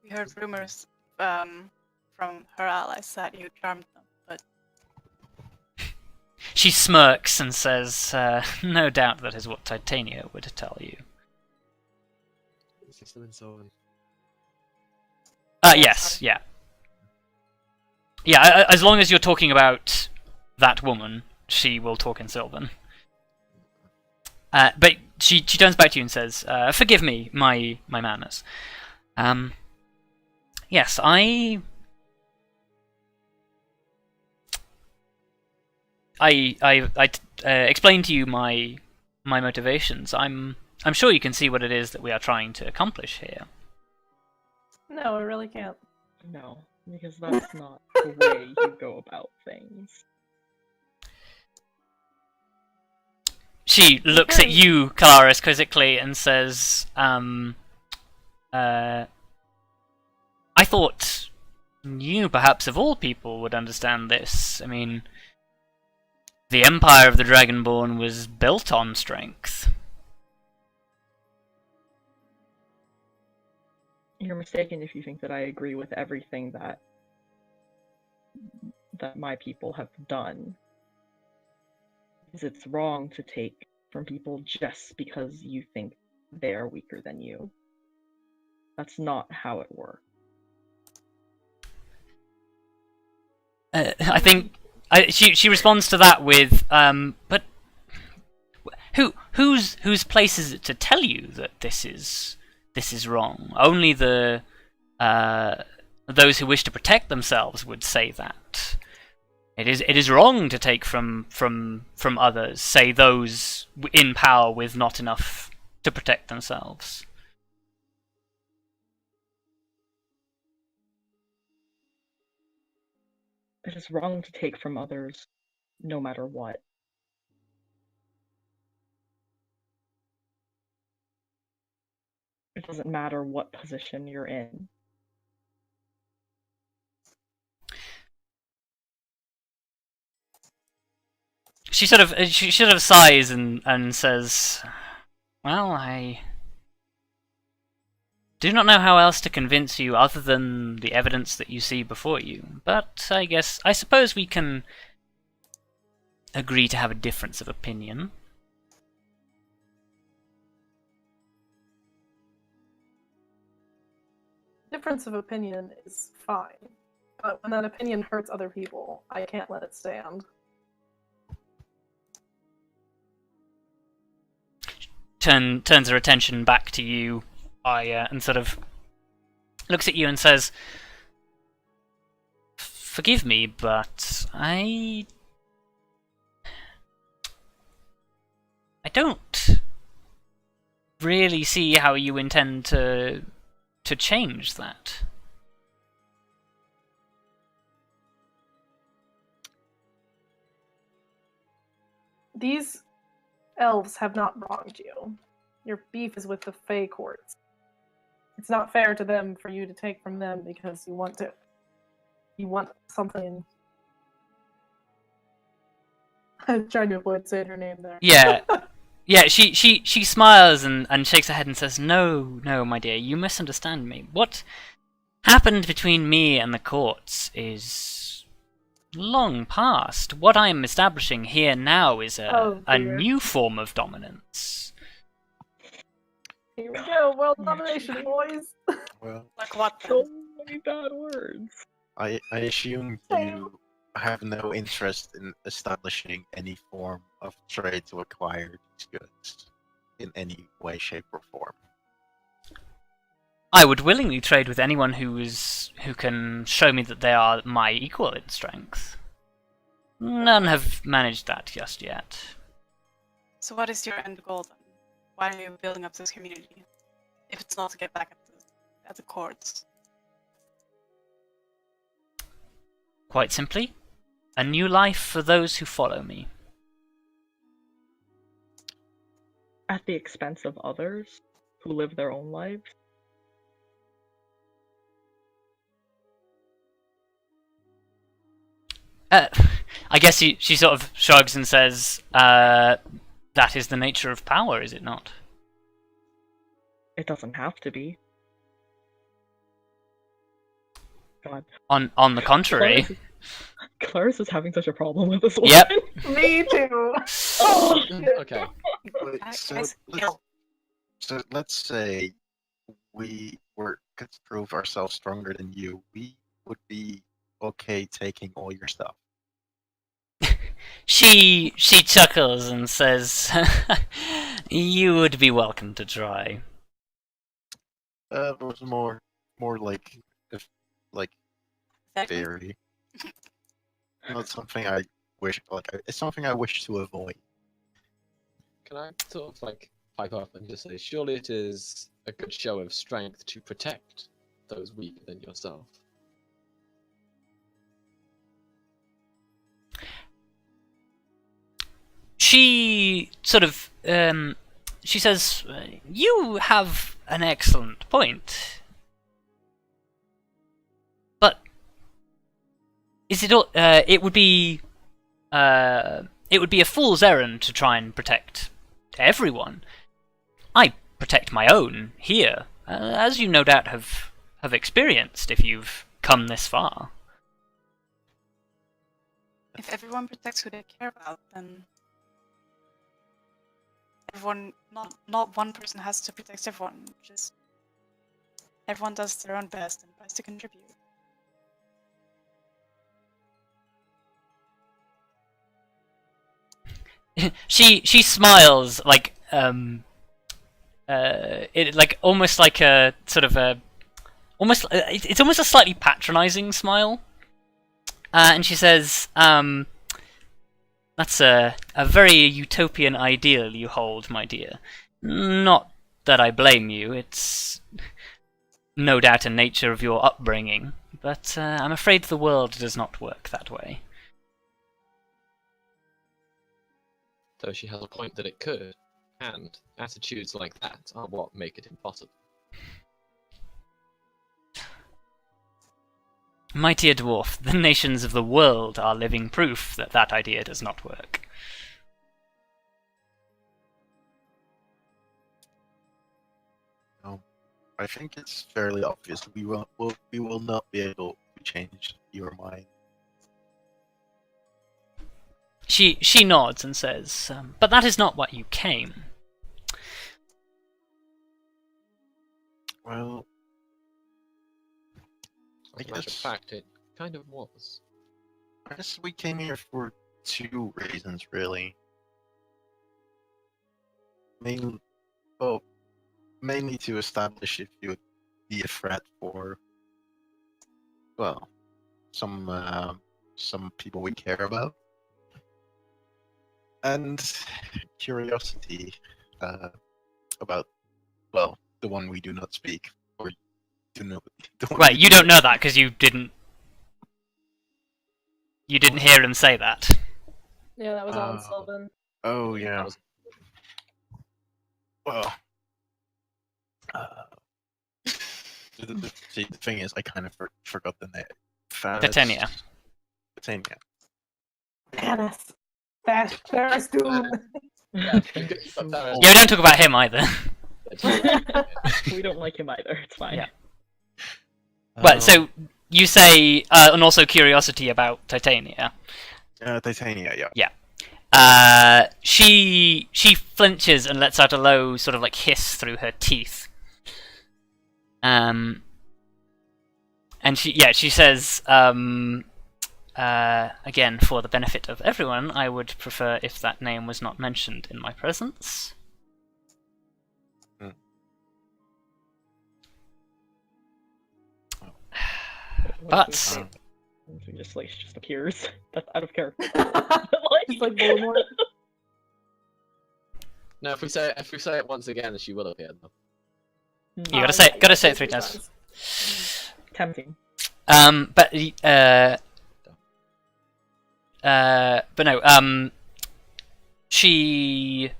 We heard rumors from her allies that you charmed them, but She smirks and says, no doubt that is what Titania would tell you. Yes, yeah. Yeah, as long as you're talking about that woman, she will talk in Sylvan. But she turns back to you and says, forgive me, my manners. Yes, I explained to you my motivations. I'm sure you can see what it is that we are trying to accomplish here. No, I really can't. No, because that's not the way you go about things. She looks at you, Kelariis, quizzically, and says, I thought you, perhaps of all people, would understand this. I mean, the Empire of the Dragonborn was built on strength. You're mistaken if you think that I agree with everything that my people have done. Because it's wrong to take from people just because you think they are weaker than you. That's not how it works. I think she responds to that with, but whose place is it to tell you that this is wrong? Only the those who wish to protect themselves would say that. It is wrong to take from others, say those in power with not enough to protect themselves. It is wrong to take from others, no matter what. It doesn't matter what position you're in. She sort of sighs and says, "Well, I do not know how else to convince you other than the evidence that you see before you. But I suppose we can agree to have a difference of opinion." Difference of opinion is fine, but when that opinion hurts other people, I can't let it stand. Turns her attention back to you, Arya, and sort of looks at you and says, "Forgive me, but I don't really see how you intend to change that." These elves have not wronged you. Your beef is with the Fae courts. It's not fair to them for you to take from them because you want something. I'm trying to avoid saying her name there. Yeah. Yeah, she smiles and shakes her head and says, No, my dear, you misunderstand me. What happened between me and the courts is long past. What I am establishing here now is a new form of dominance. Here we go, world domination, boys! Well, like what? So many bad words. I assume you have no interest in establishing any form of trade to acquire these goods in any way, shape, or form. I would willingly trade with anyone who can show me that they are my equal in strength. None have managed that just yet. So what is your end goal then? Why are you building up this community? If it's not to get back at the courts. Quite simply, a new life for those who follow me. At the expense of others who live their own lives? I guess she sort of shrugs and says, that is the nature of power, is it not? It doesn't have to be. God. On the contrary. Kelariis is having such a problem with this one. Yep. Me too. Oh, Okay. Wait, so let's say we could prove ourselves stronger than you. We would be okay taking all your stuff. She chuckles and says, "You would be welcome to try." It was more like theory. Not something I wish. It's something I wish to avoid. Can I sort of like pipe up and just say, surely it is a good show of strength to protect those weaker than yourself? She sort of she says, "You have an excellent point, but is it all? It would be a fool's errand to try and protect everyone. I protect my own here, as you no doubt have experienced if you've come this far." If everyone protects who they care about, then everyone, not one person has to protect everyone. Just everyone does their own best and tries to contribute. She smiles like it like almost like a sort of a almost it's almost a slightly patronizing smile, and she says, "That's a very utopian ideal you hold, my dear. Not that I blame you. It's no doubt a nature of your upbringing, but I'm afraid the world does not work that way." Though she has a point that it could, and attitudes like that are what make it impossible. My dear dwarf, the nations of the world are living proof that that idea does not work. No, I think it's fairly obvious. We will not be able to change your mind. She nods and says, "But that is not what you came." Well, As a matter of fact, it kind of was. I guess we came here for two reasons, really. Mainly to establish if you would be a threat for, well, some people we care about, and curiosity about, well, the one we do not speak, or do not. Right, you don't know that because you didn't hear him say that. Yeah, that was on Sylvan. Oh yeah. Well, the thing is, I kind of forgot the name. Titania. Titania. Ferrous. Ferrous dude. Yeah, Yeah, we don't talk about him either. We don't like him either, it's fine. Yeah. But so you say, and also curiosity about Titania. Titania, yeah. She flinches and lets out a low sort of like hiss through her teeth. And she says, again, for the benefit of everyone, I would prefer if that name was not mentioned in my presence. But He just appears. That's out of character. It's like Voldemort. No, if we say it once again, she will appear though. you gotta say it 3 times. Tempting. But no. She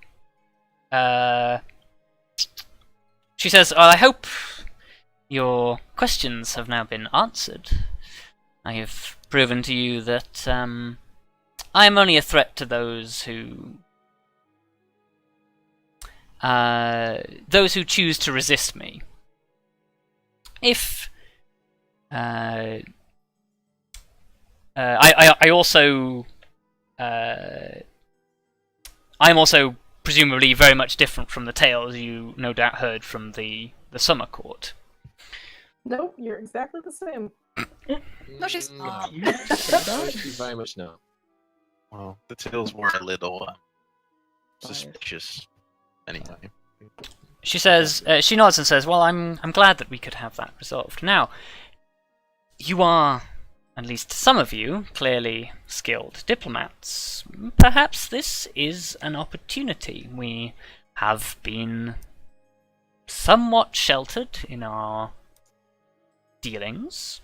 says, "I hope your questions have now been answered. I have proven to you that I am only a threat to those who choose to resist me. If I also I'm also presumably very much different from the tales you no doubt heard from the summer court." Nope, you're exactly the same. No, she's not. She's very much no. Well, the tales were a little suspicious. Anyway. She says, she nods and says, "Well, I'm glad that we could have that resolved. Now, you are, at least some of you, clearly skilled diplomats. Perhaps this is an opportunity. We have been somewhat sheltered in our dealings.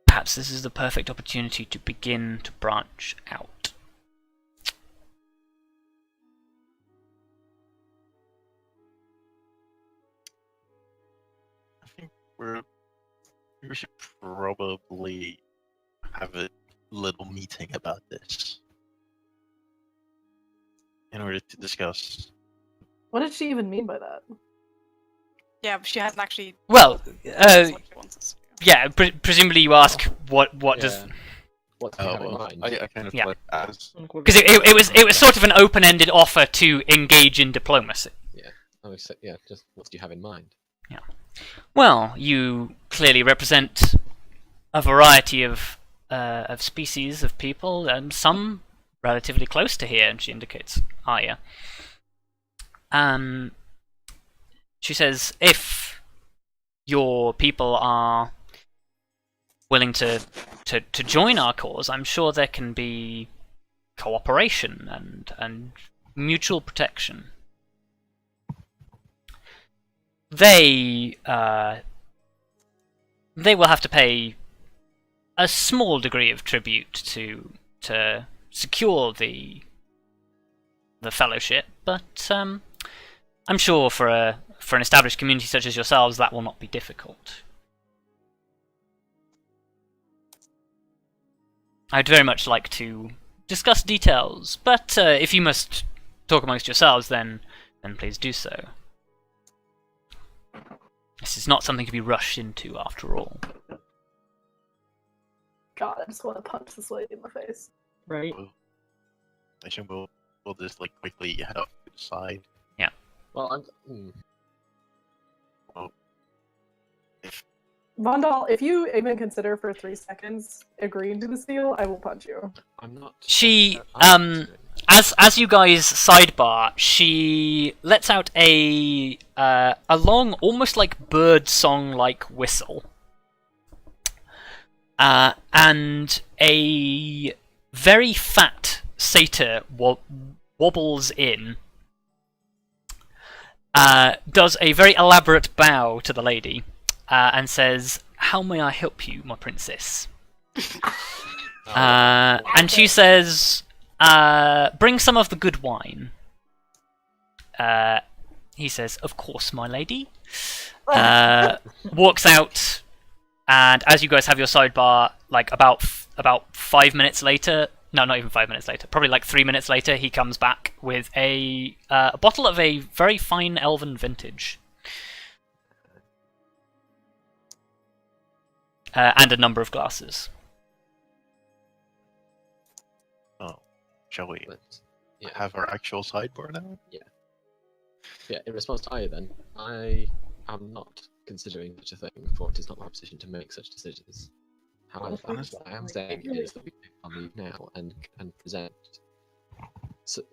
Perhaps this is the perfect opportunity to begin to branch out." I think we should probably have a little meeting about this in order to discuss. What did she even mean by that? Yeah, but she hasn't actually. Well, what she wants us to do. yeah, presumably you ask what does... What do you have in mind? I kind of Yeah. like as Because it was sort of an open-ended offer to engage in diplomacy. Just what do you have in mind? Well, you clearly represent a variety of species of people, and some relatively close to here, and she indicates Arya. She says, if your people are willing to join our cause, I'm sure there can be cooperation and mutual protection. They will have to pay a small degree of tribute to secure the fellowship, but I'm sure for an established community such as yourselves, that will not be difficult. I'd very much like to discuss details, but if you must talk amongst yourselves, then please do so. This is not something to be rushed into, after all. God, I just want to punch this lady in the face. Right? I think we'll just like quickly head off to the side. Well, Vondal, if you even consider for 3 seconds agreeing to this deal, I will punch you. I'm not. She, I'm as you guys sidebar, she lets out a long, almost like bird song like whistle, and a very fat satyr wobbles in, does a very elaborate bow to the lady, and says, "How may I help you, my princess?" And she says, "Bring some of the good wine." He says, "Of course, my lady." Walks out, and as you guys have your sidebar, like about 5 minutes later, no, not even 5 minutes later, probably like 3 minutes later, he comes back with a bottle of a very fine elven vintage. And a number of glasses. Shall we Yeah. have our actual sidebar now? Yeah, in response to Arya then, I am not considering such a thing, for it is not my position to make such decisions. However, what I am saying is that we can leave now and present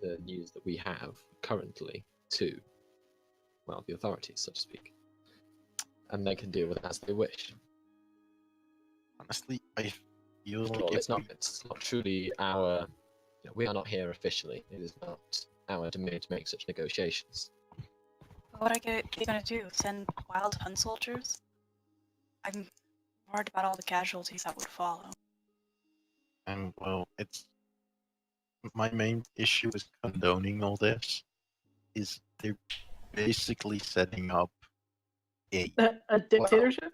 the news that we have currently to, well, the authorities, so to speak. And they can deal with it as they wish. Honestly, I feel After like all, if it's not truly our. We are not here officially. It is not our domain to make such negotiations. What are you gonna do? Send wild hunt soldiers? I'm worried about all the casualties that would follow. well, it's my main issue is condoning all this. Is they're basically setting up A dictatorship?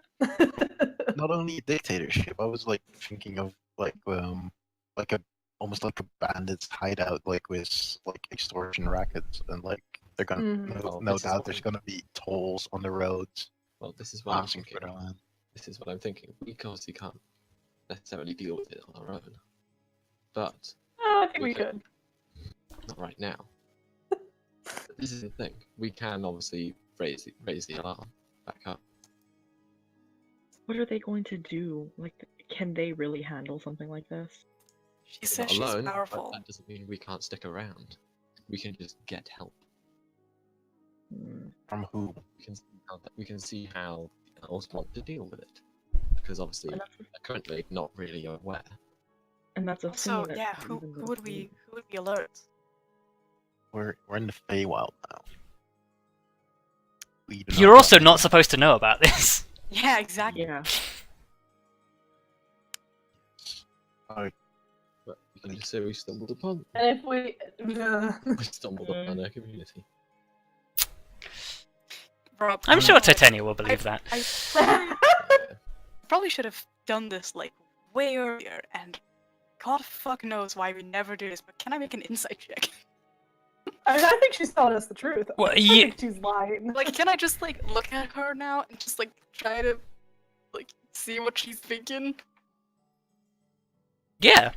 not only a dictatorship. I was like thinking of like a almost like a bandit's hideout, like with like extortion rackets, and like they're gonna Well, no this is doubt what there's I'm- gonna be tolls on the roads Well, this is what I'm passing thinking. through their land. This is what I'm thinking. We obviously can't necessarily deal with it on our own, but I think we could. not right now. But this is the thing. We can obviously raise the alarm back up. What are they going to do? Like, can they really handle something like this? She We're says not she's alone, but powerful. that doesn't mean we can't stick around. We can just get help. Hmm. From who? We can see how the elves want to deal with it, because obviously And they're that's, currently not really aware. and that's a Also, thing. yeah, who would we alert? We're in the Feywild now. We do You're not also know. not supposed to know about this. Yeah, exactly. Yeah. Alright, But we can just say we stumbled upon And if we. we stumbled upon our community. Rob, I'm sure no, Titania will believe that. I probably should have done this like way earlier, and God fuck knows why we never do this. But can I make an insight check? I mean, I think she's telling us the truth. Well, I ye- think she's lying. Like, can I just like look at her now and just like try to like see what she's thinking? Yeah.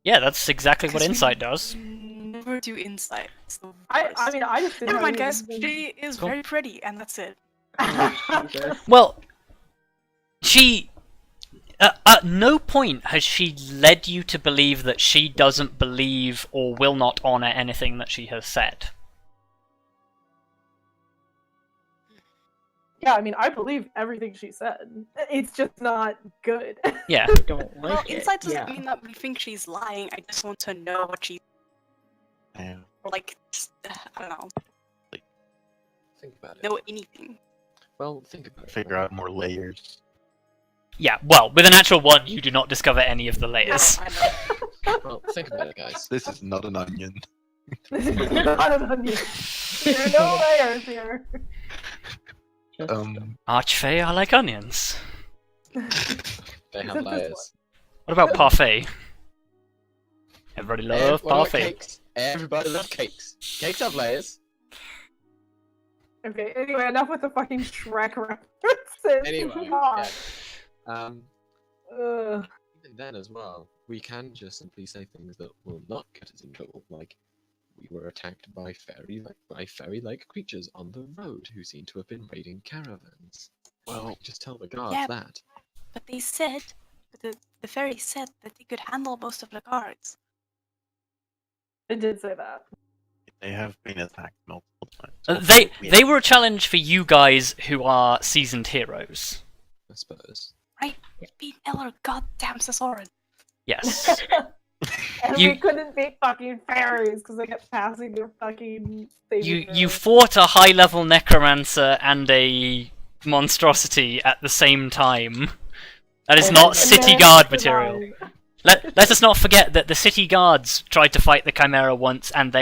Yeah, that's exactly what 'Cause we insight does. Never do insight. It's the I worst. mean, I just didn't Never know mind, you guys. even- She is Cool. very pretty, and that's it. Jesus. Well, she. At no point has she led you to believe that she doesn't believe or will not honor anything that she has said. Yeah, I mean, I believe everything she said. It's just not good. Yeah. I don't like Well, it. insight doesn't Yeah. mean that we think she's lying. I just want to know what she, Yeah. or like, just, I don't know, Think about it. know anything. Well, think about it. Figure out more layers. Yeah, well, with a natural one, you do not discover any of the layers. I know. Well, think about it, guys. This is not an onion. This is not an onion. There are no layers here. Just, Archfey are like onions. They Except have this layers. What about parfait? Everybody loves What about parfait. cakes? Everybody loves cakes. Cakes have layers. Okay, anyway, enough with the fucking Shrek references. Anyway, God. Ugh. even then as well, we can just simply say things that will not get us in trouble, like we were attacked by fairy-like creatures on the road who seem to have been raiding caravans. Well, just tell the guards Yeah. that. But they said, the fairy said that they could handle most of the guards. I did say that. They have been attacked multiple times. They were a challenge for you guys who are seasoned heroes. I suppose. Right? Beat Eller, goddamn Sasoran. Yes. And You- we couldn't beat fucking fairies because they kept passing their fucking. You fought a high-level necromancer and a monstrosity at the same time. That is not city guard material. Let us not forget that the city guards tried to fight the Chimera once, and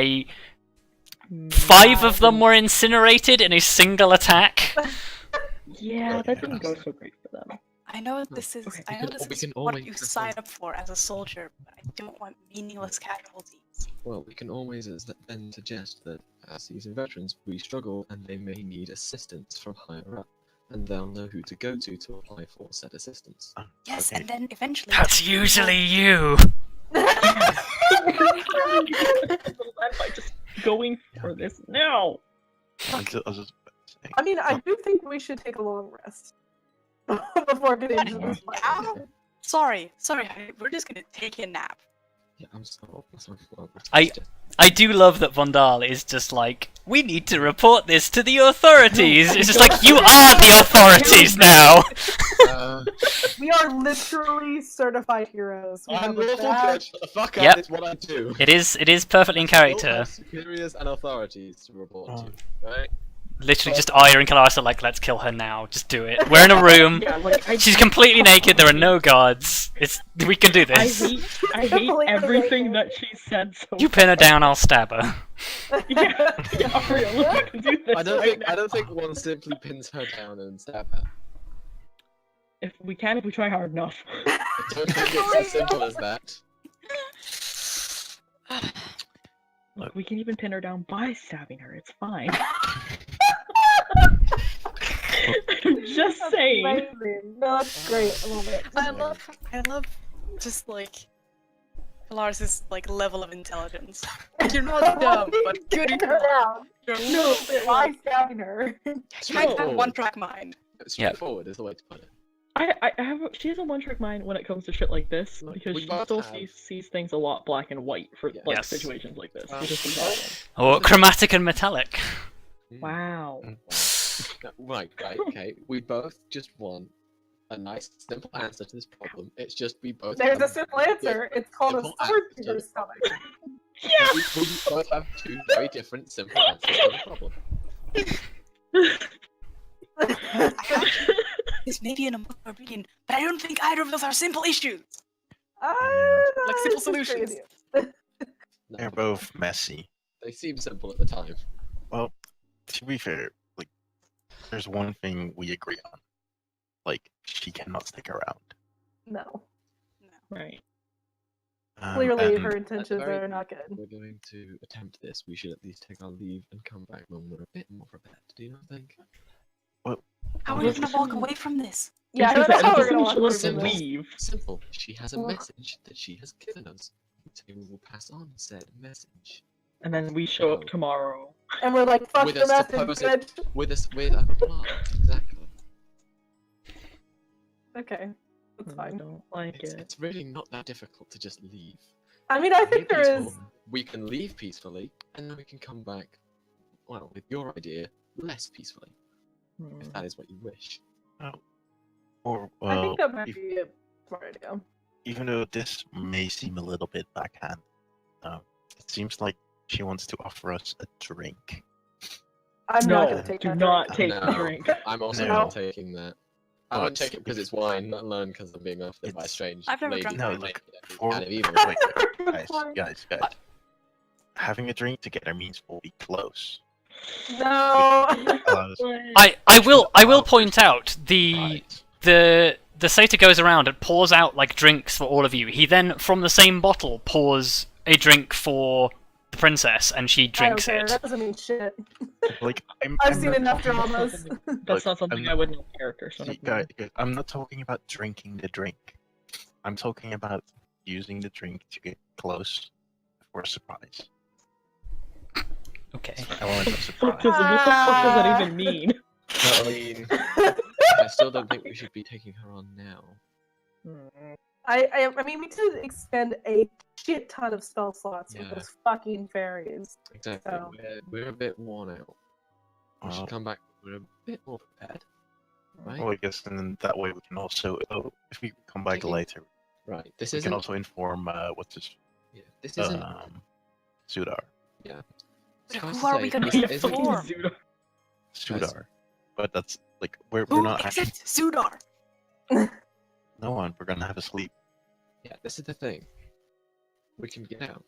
5 of them were incinerated in a single attack. Yeah, that didn't go so great for them. I know this is, Okay, I know we this can is what always you just sign like- up for as a soldier, but I don't want meaningless casualties. Well, we can always then suggest that as seasoned veterans, we struggle and they may need assistance from higher up, and they'll know who to go to apply for said assistance. Yes, Okay. and then eventually. That's usually you. By just going for this now. I was just saying. I mean, I do think we should take a long rest before getting into this fight. Sorry, we're just gonna take a nap. Yeah, I'm sorry. I do love that Vondal is just like, we need to report this to the authorities. It's just like, you are the authorities now. We are literally certified heroes. We I'm have a lawful badge. good. Shut the fuck Yep. up. It's what I do. It is perfectly in I still character. have superiors and authorities to report to. Right? Literally, just Arya and Kelariis are like, let's kill her now. Just do it. We're in a room. Yeah, like, She's completely naked. There are no guards. We can do I this. hate everything that she said so You pin her down, I'll stab her. Yeah, Arya, look, I can do this I don't right think now. I don't think one simply pins her down and stab her. If we try hard enough. I don't think it's as simple as that. Look, we can even pin her down by stabbing her. It's fine. I'm just That's saying. amazing. No, that's great. I love it. I love just like Kelariis' like level of intelligence. You're not dumb, but good Pin her down. You're No, why stabbing her? You might have Straightforward. one-track mind. Straightforward is the way to put it. She has a one-trick mind when it comes to shit like this, Look, because we she both still have- sees things a lot black and white for Yeah. like Yes. situations like this. Well, Which is the problem. Or chromatic and metallic. Wow. Right, okay. We both just want a nice, simple answer to this problem. It's just we both. There's a have simple answer. It's called a simple sword answer. to your stomach. Yeah. We both have two very different, simple answers to the problem. This may be an emotional opinion, but I don't think either of those are simple issues. Like simple solutions. They're both messy. They seem simple at the time. Well, to be fair, like, there's one thing we agree on. Like, she cannot stick around. No. Right. Clearly, and her intentions very- are not good. If we're going to attempt this, we should at least take our leave and come back when we're a bit more prepared. Do you not think? How are Well, we gonna walk assuming- away from this? Yeah, I Because don't know how we're assuming gonna she walk lets away us from this. leave. Simple. She has a Well- message that she has given us. So we will pass on said message. And then we show up Oh. tomorrow. And we're like, fuck With your a message, supposed- bitch. With a reply. Exactly. Okay, that's I fine. don't like it. It's really not that difficult to just leave. I mean, I think Very there is. peaceful. We can leave peacefully, and then we can come back, well, with your idea, less peacefully, Hmm. if that is what you wish. Or, I well, think that might be a smart idea. even though this may seem a little bit backhand, it seems like she wants to offer us a drink. I'm not No, gonna take do that not drink. take No. the drink. I'm also No. not taking that. I But won't take it because it's wine, let alone because I'm being offered by a It's- strange I've never lady. drunk No, wine. look, Who's for- kind of evil. Wait, guys. Having a drink together means we'll be close. No. Allows I will allow point for out the surprise. the satyr goes around and pours out like drinks for all of you. He then from the same bottle pours a drink for the princess and she I don't drinks care. it. That doesn't mean shit. Like, I've I'm seen not enough talking about- dramas. That's Look, not something I'm I would know in character. So See, never mind. guys, I'm not talking about drinking the drink. I'm talking about using the drink to get close for a surprise. Okay. Element of What surprise. does that even mean? I mean, I still don't think we should be taking her on now. I mean, we did expend a shit ton of spell slots with Yeah. those fucking fairies. Exactly. So- We're a bit worn out. We should Well, come back. We're a bit more prepared. Right? well, I guess, and then that way we can also, if we come back Taking- later, Right. This we isn't. can also inform what's his Yeah, this isn't. Sudar. But Suffice who to are say, we gonna this get isn't- for? Sudar. But that's like we're Who not actually except Sudar? no one. We're gonna have a sleep. Yeah, this is the thing. We can get out.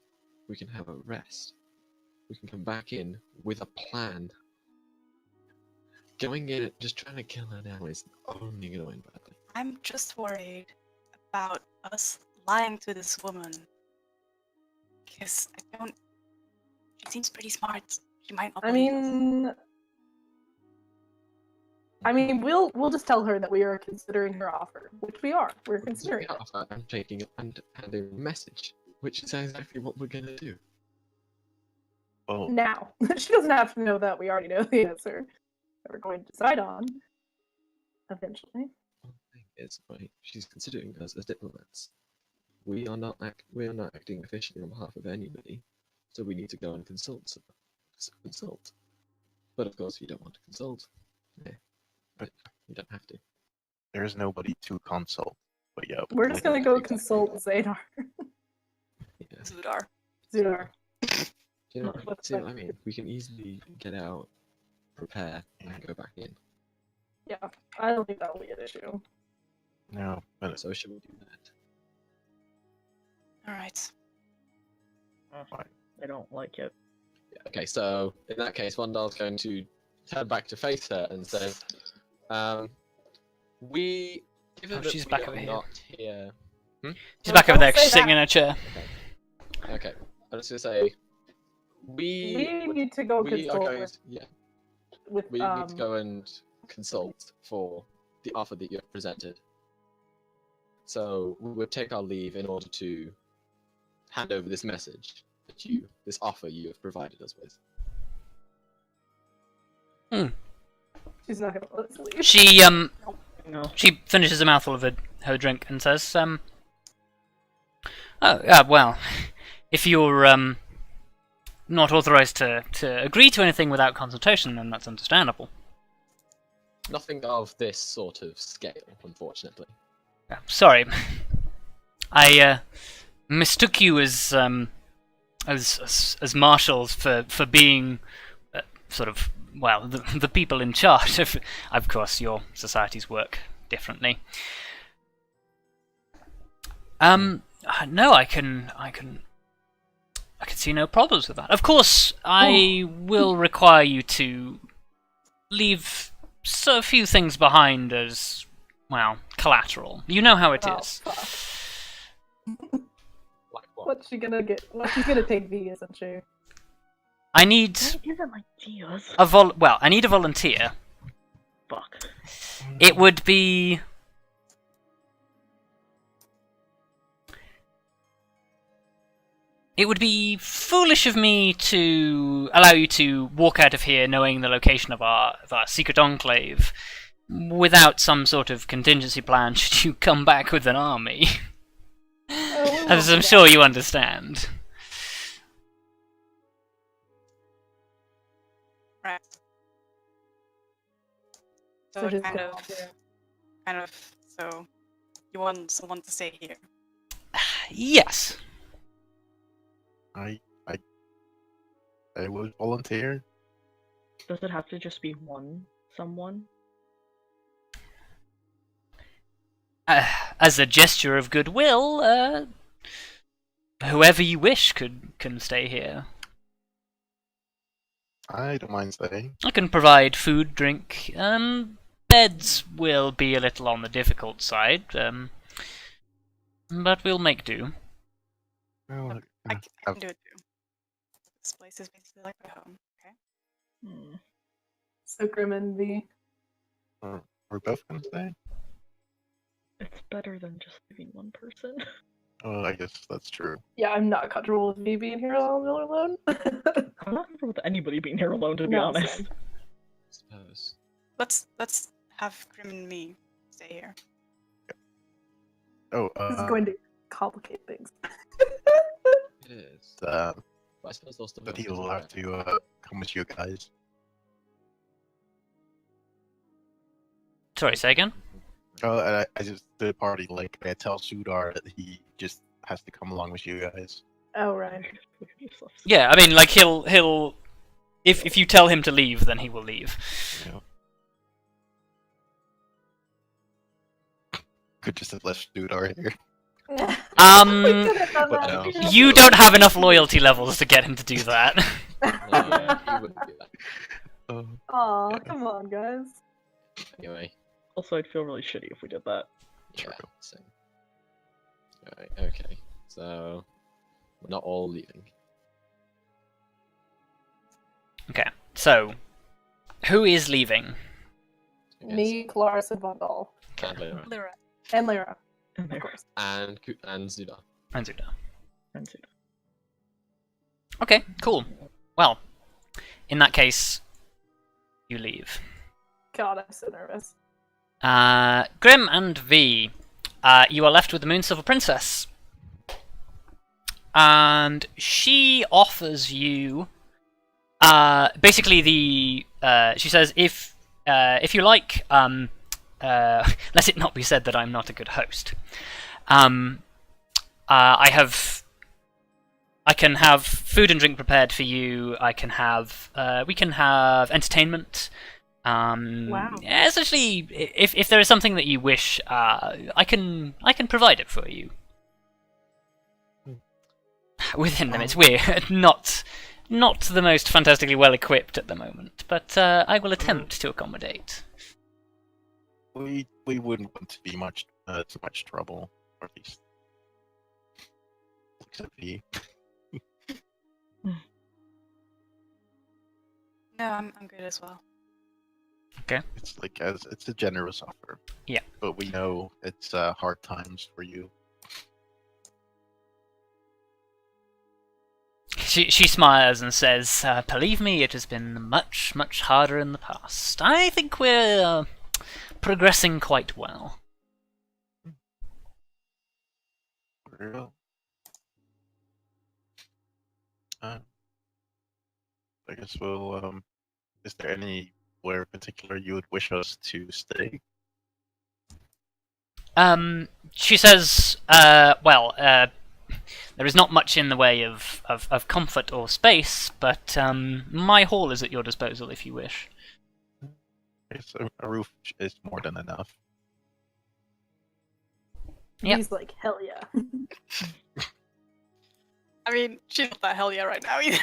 We can have a rest. We can come back in with a plan. Going in, just trying to kill her now is only going to end badly. I'm just worried about us lying to this woman. Because I don't. She seems pretty smart. She might not. I believe us. mean, we'll just tell her that we are considering her offer, which we are. We're considering it. I'm taking it and handing a message, which is exactly what we're going to do. Oh, Now. She doesn't have to know that. We already know the answer that we're going to decide on. Eventually. The thing is, right, she's considering us as diplomats. We are not acting officially on behalf of anybody, so we need to go and consult. Consult. But of course, you don't want to consult. Yeah. But you don't have to. There's nobody to consult. But yeah, We're just gonna go Exactly. consult Zadar. Yeah. Zudar. Zadar. You know, What's see that? what I mean? We can easily get out, prepare, and go back in. Yeah, I don't think that will be an issue. no, but So should we do that? All right. I don't like it. Yeah, okay, so in that case, Vondal's going to turn back to face her and say, "We, given Oh, that she's we back are over here. not here." She's back over there, Don't she's say sitting that. in a chair. Okay, I'm just gonna say, we need to go we are consult going. with, To, yeah, with we need to go and consult for the offer that you have presented. So we will take our leave in order to hand over this message that this offer you have provided us with. She's not gonna let us leave. No. She finishes a mouthful of her drink and says, well, if you're not authorized to agree to anything without consultation, then that's understandable. Nothing of this sort of scale, unfortunately. Sorry, I mistook you as marshals for being sort of, well, the people in charge. Of course, your societies work differently. No, I can see no problems with that. Of course, I will require you to leave so few things behind as, well, collateral. You know how it Oh, is. fuck. Like what? What's she gonna get? Well, she's gonna take V, isn't she? I need What isn't ideas? I need a volunteer. Fuck. It would be foolish of me to allow you to walk out of here knowing the location of our secret enclave without some sort of contingency plan should you come back with an army. Oh, As I'm sure you understand. Right. So So just kind go of. So you want someone to stay here? Yes. I would volunteer. Does it have to just be someone? As a gesture of goodwill, whoever you wish can stay here. I don't mind staying. I can provide food, drink. Beds will be a little on the difficult side, but we'll make do. Well, I can do it too. This place is basically like my home. Okay. So Grim and V. we're both gonna stay. It's better than just leaving one person. Oh, I guess that's true. Yeah, I'm not comfortable with V being here all alone. I'm not comfortable with anybody being here alone, to be No, honest. same. Suppose. Let's have Grim and me stay here. Oh, This is going to complicate things. It is. uh, But I suppose they'll still but be able he'll to have do to come with you guys. Sorry, say again? Oh, and I just the party like I tell Sudar that he just has to come along with you guys. Oh, right. Yeah, I mean, like he'll if you tell him to leave, then he will leave. You know. Could just have left Sudar here. Um, But no. You don't have enough loyalty levels to get him to do that. that. No, you wouldn't do that. Oh, Aw, come on, guys. Anyway, Also, I'd feel really shitty if we did that. yeah, True. same. Alright, okay. So we're not all leaving. Okay, so who is leaving? I guess. Me, Kelariis, and Vondal. And Lyra. Lyra. And Lyra, And of there. course. And Zuda. And Zuda. And Zuda. Okay, cool. Well, in that case, you leave. God, I'm so nervous. Grim and V, you are left with the Moonsilver Princess. And she offers you Basically, she says if you like, let it not be said that I'm not a good host. I can have food and drink prepared for you. I can have we can have entertainment. Wow. Yeah, essentially, if there is something that you wish, I can provide it for you. Within them, it's weird. Not the most fantastically well equipped at the moment, but I will attempt to accommodate. We wouldn't want to be too much trouble, or at least looks at me. No, I'm good as well. Okay. It's a generous offer. Yeah. But we know it's hard times for you. She smiles and says, "Believe me, it has been much harder in the past. I think we're progressing quite well." Real. I guess we'll. Is there anywhere in particular you would wish us to stay? She says, "Well, there is not much in the way of comfort or space, but my hall is at your disposal if you wish." I guess a roof is more than enough. Yep. He's like, hell yeah. I mean, she's not that hell yeah right now either.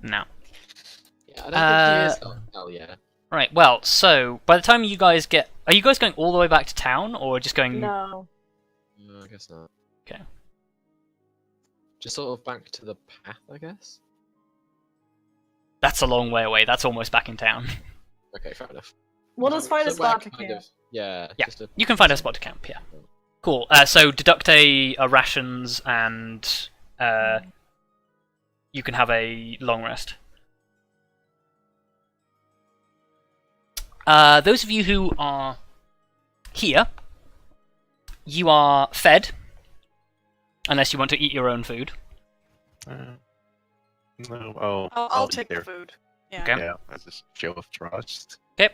No. Yeah, I don't think he is. Hell yeah. Right, well, so, by the time you guys get... Are you guys going all the way back to town, or just going... No. No, I guess not. Okay. Just sort of back to the path, I guess? That's a long way away, that's almost back in town. Okay, fair enough. We'll just find a So we're spot to kind camp. of- yeah. Yeah, Just you can find a spot to camp, yeah. Cool, so deduct a rations, and you can have a long rest. Those of you who are here, you are fed, unless you want to eat your own food. No, I'll eat take the there. food. Yeah. Okay. Yeah, as a show of trust. Okay.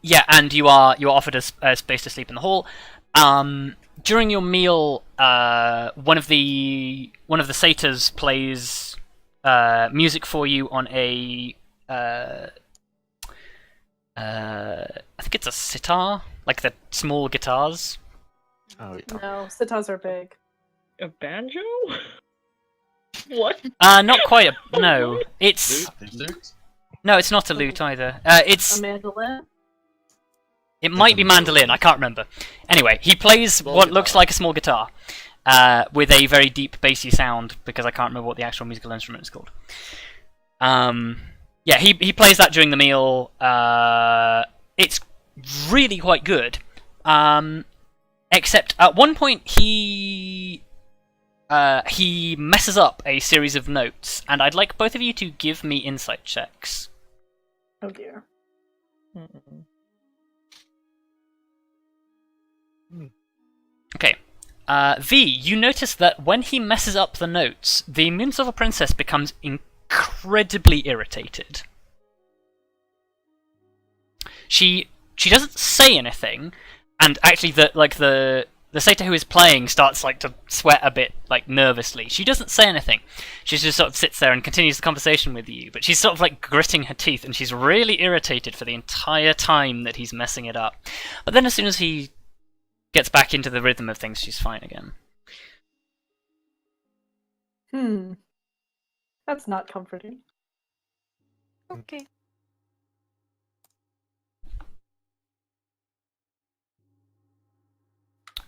Yeah, and you are offered a space to sleep in the hall. During your meal, one of the satyrs plays music for you on a I think it's a sitar, like the small guitars. Oh, yeah. No, sitars are big. A banjo? What? Not quite a no. It's Loot? no, it's not a lute either. A It's mandolin? it might be mandolin. I can't remember. Anyway, he plays Small what looks guitar. like a small guitar, with a very deep bassy sound because I can't remember what the actual musical instrument is called. Yeah, he plays that during the meal. It's really quite good. Except at one point he messes up a series of notes, and I'd like both of you to give me insight checks. Oh dear. Mm-mm. Okay. V, you notice that when he messes up the notes, the Moonsilver Princess becomes incredibly irritated. She doesn't say anything, and actually the satyr who is playing starts to sweat a bit, nervously. She doesn't say anything. She just sort of sits there and continues the conversation with you, but she's sort of gritting her teeth, and she's really irritated for the entire time that he's messing it up. But then as soon as he gets back into the rhythm of things, she's fine again. That's not comforting. Okay.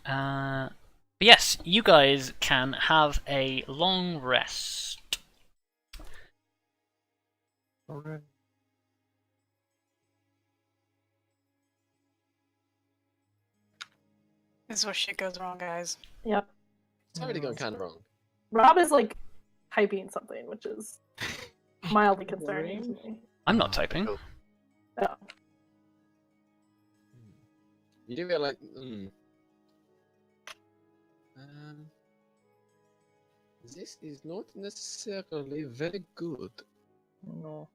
But yes, you guys can have a long rest. Alright. This is where shit goes wrong, guys. Yep. It's already gone kind of wrong. Rob is typing something, which is mildly concerning to me. I'm not typing. Oh. You do feel This is not necessarily very good. No.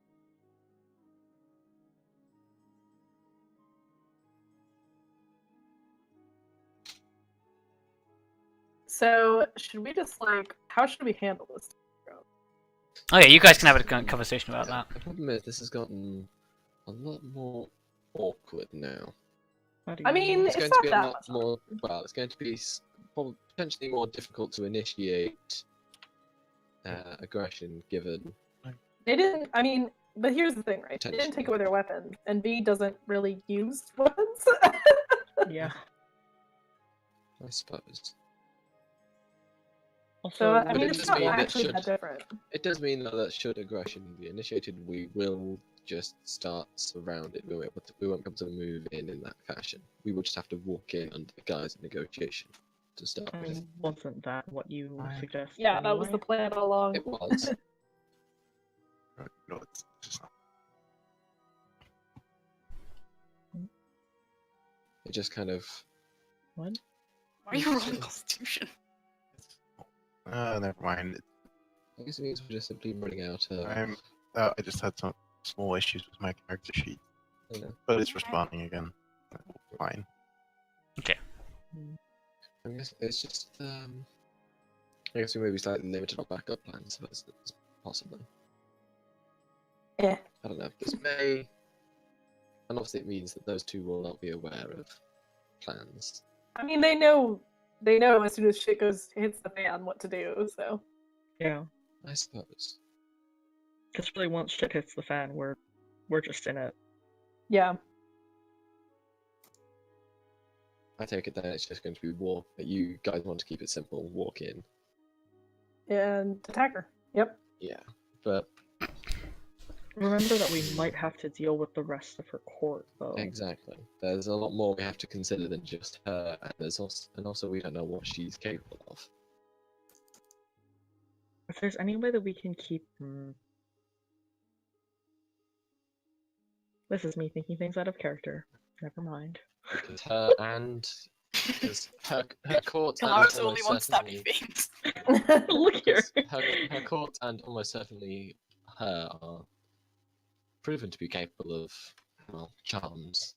So, should we just how should we handle this? Oh yeah, you guys can have a conversation about that. The problem is this has gotten a lot more awkward now. I mean, It's it's going to not be a that lot much. more. Well, it's going to be potentially more difficult to initiate aggression, given. They didn't. I mean, but here's the thing, right? They didn't take away their weapons, and V doesn't really use weapons. Yeah. I suppose. Also, I But mean, it it's does not mean that actually should- that different. It does mean that should aggression be initiated, we will just start surrounded. We won't be able to move in that fashion. We will just have to walk in under the guise of negotiation to start I with. mean, wasn't that what you Right. suggested? Yeah, that was the anyway? plan all along. It was. No, it's just not. It just kind of. What? Why are you rolling Constitution? Never mind. I guess it means we're just simply running out of. I just had some small issues with my character sheet, You know, but it's responding again. Fine. I guess it's just. I guess we may be slightly limited on backup plans, but it's possibly. Yeah. I don't know. This may. And obviously, it means that those two will not be aware of plans. I mean, they know as soon as shit hits the fan what to do. So Yeah. I suppose. Because really, once shit hits the fan, we're just in it. yeah, I take it that it's just going to be walk. That you guys want to keep it simple. Walk in. and attack her. Yep. Yeah, but Remember that we might have to deal with the rest of her court, though. exactly. There's a lot more we have to consider than just her, and also we don't know what she's capable of. If there's any way that we can keep... This is me thinking things out of character. Never mind. Because her and because her court and Kelariis only almost wants stabby certainly things. Look here! her court and almost certainly her are proven to be capable of, well, charms.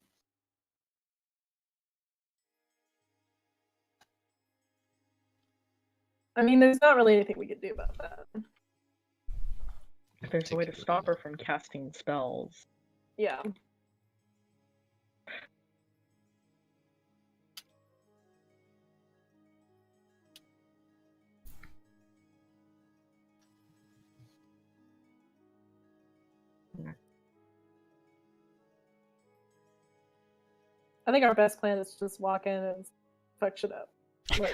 I mean, there's not really anything we can do about that. If there's a way to stop her from casting spells. Yeah. I think our best plan is to just walk in and fuck shit up.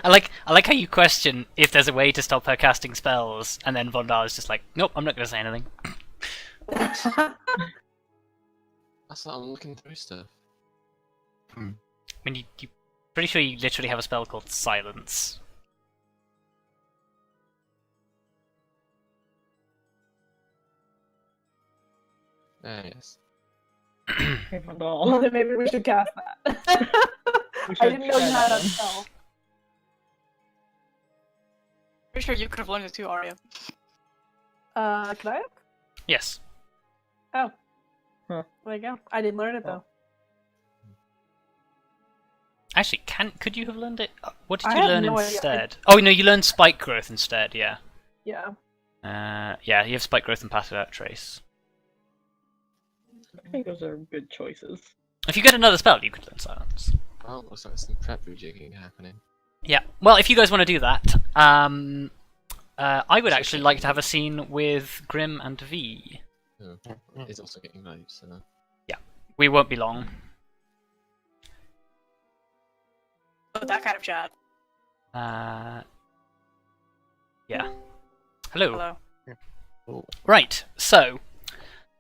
I like how you question if there's a way to stop her casting spells, and then Vondal is just like, nope, I'm not going to say anything. That's what I'm looking through stuff. I mean, you pretty sure you literally have a spell called Silence. Ah, yes. Hey, Well, Vondal. then maybe we should cast that. I didn't know you had that spell. Pretty sure you could have learned it too, Arya. Can I have? Yes. Oh. Huh. There you go. I didn't learn it though. Actually, could you have learned it? What did I you have learn no idea. instead? Oh no, you learned Spike Growth instead. Yeah. Yeah. Yeah, you have Spike Growth and Pass Without Trace. I think those are good choices. If you get another spell, you could learn Silence. Well, looks like some prep rejigging happening. Yeah. Well, if you guys want to do that, I would actually like to have a scene with Grim and V. Oh, he's also getting notes. So. We won't be long. Oh, that kind of chat. Yeah. Hello. Hello. Right. So,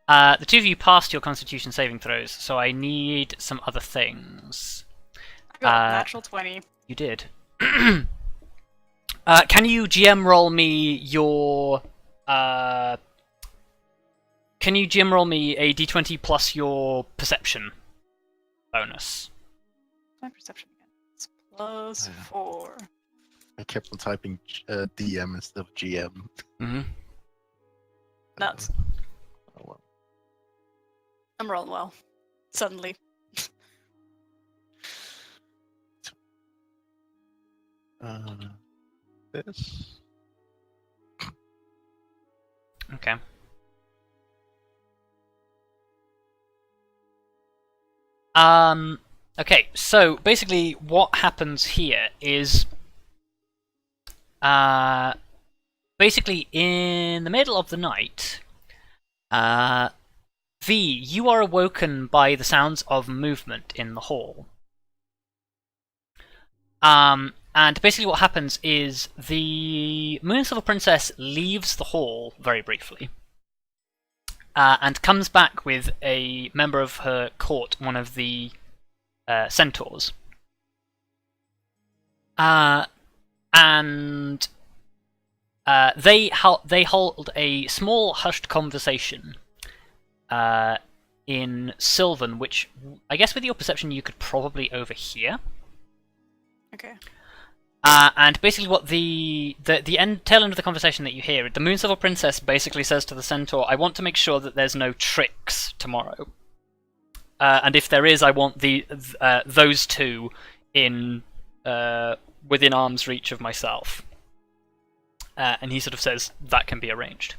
the two of you passed your Constitution saving throws, so I need some other things. I got natural 20. You did. Can you GM roll me your? Can you GM roll me a D20 plus your perception bonus? My perception again. It's +4. I kept on typing DM instead of GM. Mm-hmm. Nuts. Oh well. I'm rolling well. Suddenly. This. Okay. Okay, so basically what happens here is basically in the middle of the night, V, you are awoken by the sounds of movement in the hall. And basically what happens is the Moonsilver Princess leaves the hall very briefly. And comes back with a member of her court, one of the centaurs. And they hold a small, hushed conversation in Sylvan, which I guess with your perception you could probably overhear. Okay. And basically what the tail end of the conversation that you hear, the Moonsilver Princess basically says to the centaur, I want to make sure that there's no tricks tomorrow. And if there is, I want those two in within arm's reach of myself. And he sort of says, that can be arranged.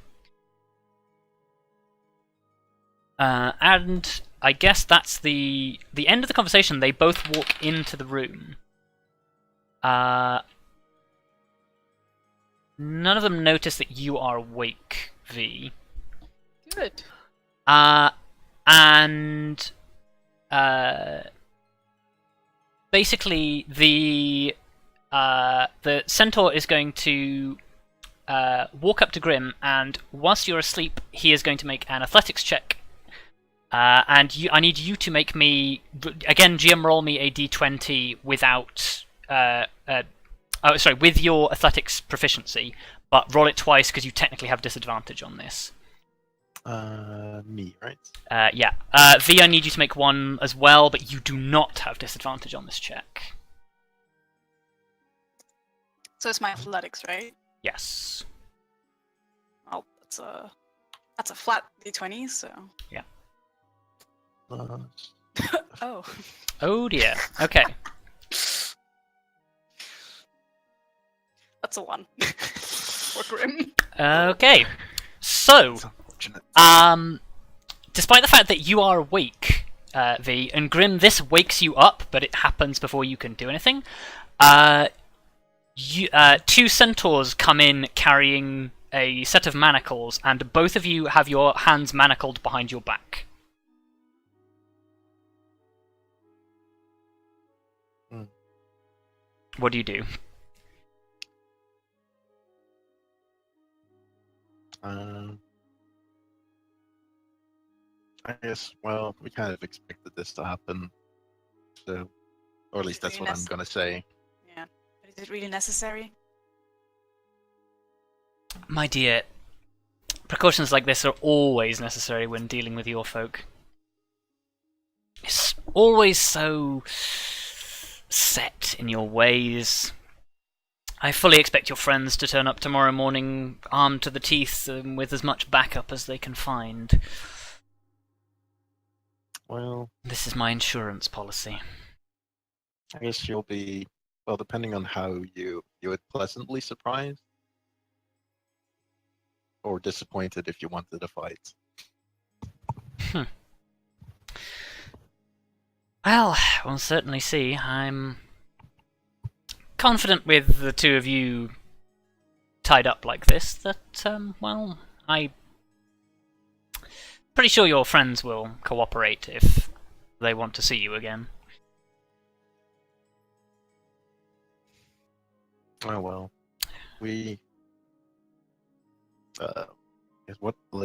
And I guess that's the end of the conversation. They both walk into the room. None of them notice that you are awake, V. Good. And basically the centaur is going to walk up to Grim, and whilst you're asleep, he is going to make an athletics check. And I need you to make me again. GM roll me a d20 without. With your athletics proficiency, but roll it twice because you technically have disadvantage on this. Me, right? Yeah. V, I need you to make one as well, but you do not have disadvantage on this check. So it's my athletics, right? Yes. Well, that's a flat d20, so. Yeah. Oh. Oh dear. Okay. That's a 1. For Grim. Okay. So, despite the fact that you are awake, V, and Grim, this wakes you up, but it happens before you can do anything. Two centaurs come in carrying a set of manacles, and both of you have your hands manacled behind your back. What do you do? I guess, well, we kind of expected this to happen, so, or at least that's what I'm gonna say. Yeah, but is it really necessary? My dear, precautions like this are always necessary when dealing with your folk. It's always so set in your ways. I fully expect your friends to turn up tomorrow morning armed to the teeth with as much backup as they can find. Well, this is my insurance policy. I guess you'll be, well, depending on how you would pleasantly surprised or disappointed if you wanted a fight. Well, we'll certainly see. I'm confident with the two of you tied up like this that, well, I'm pretty sure your friends will cooperate if they want to see you again. Oh well, we.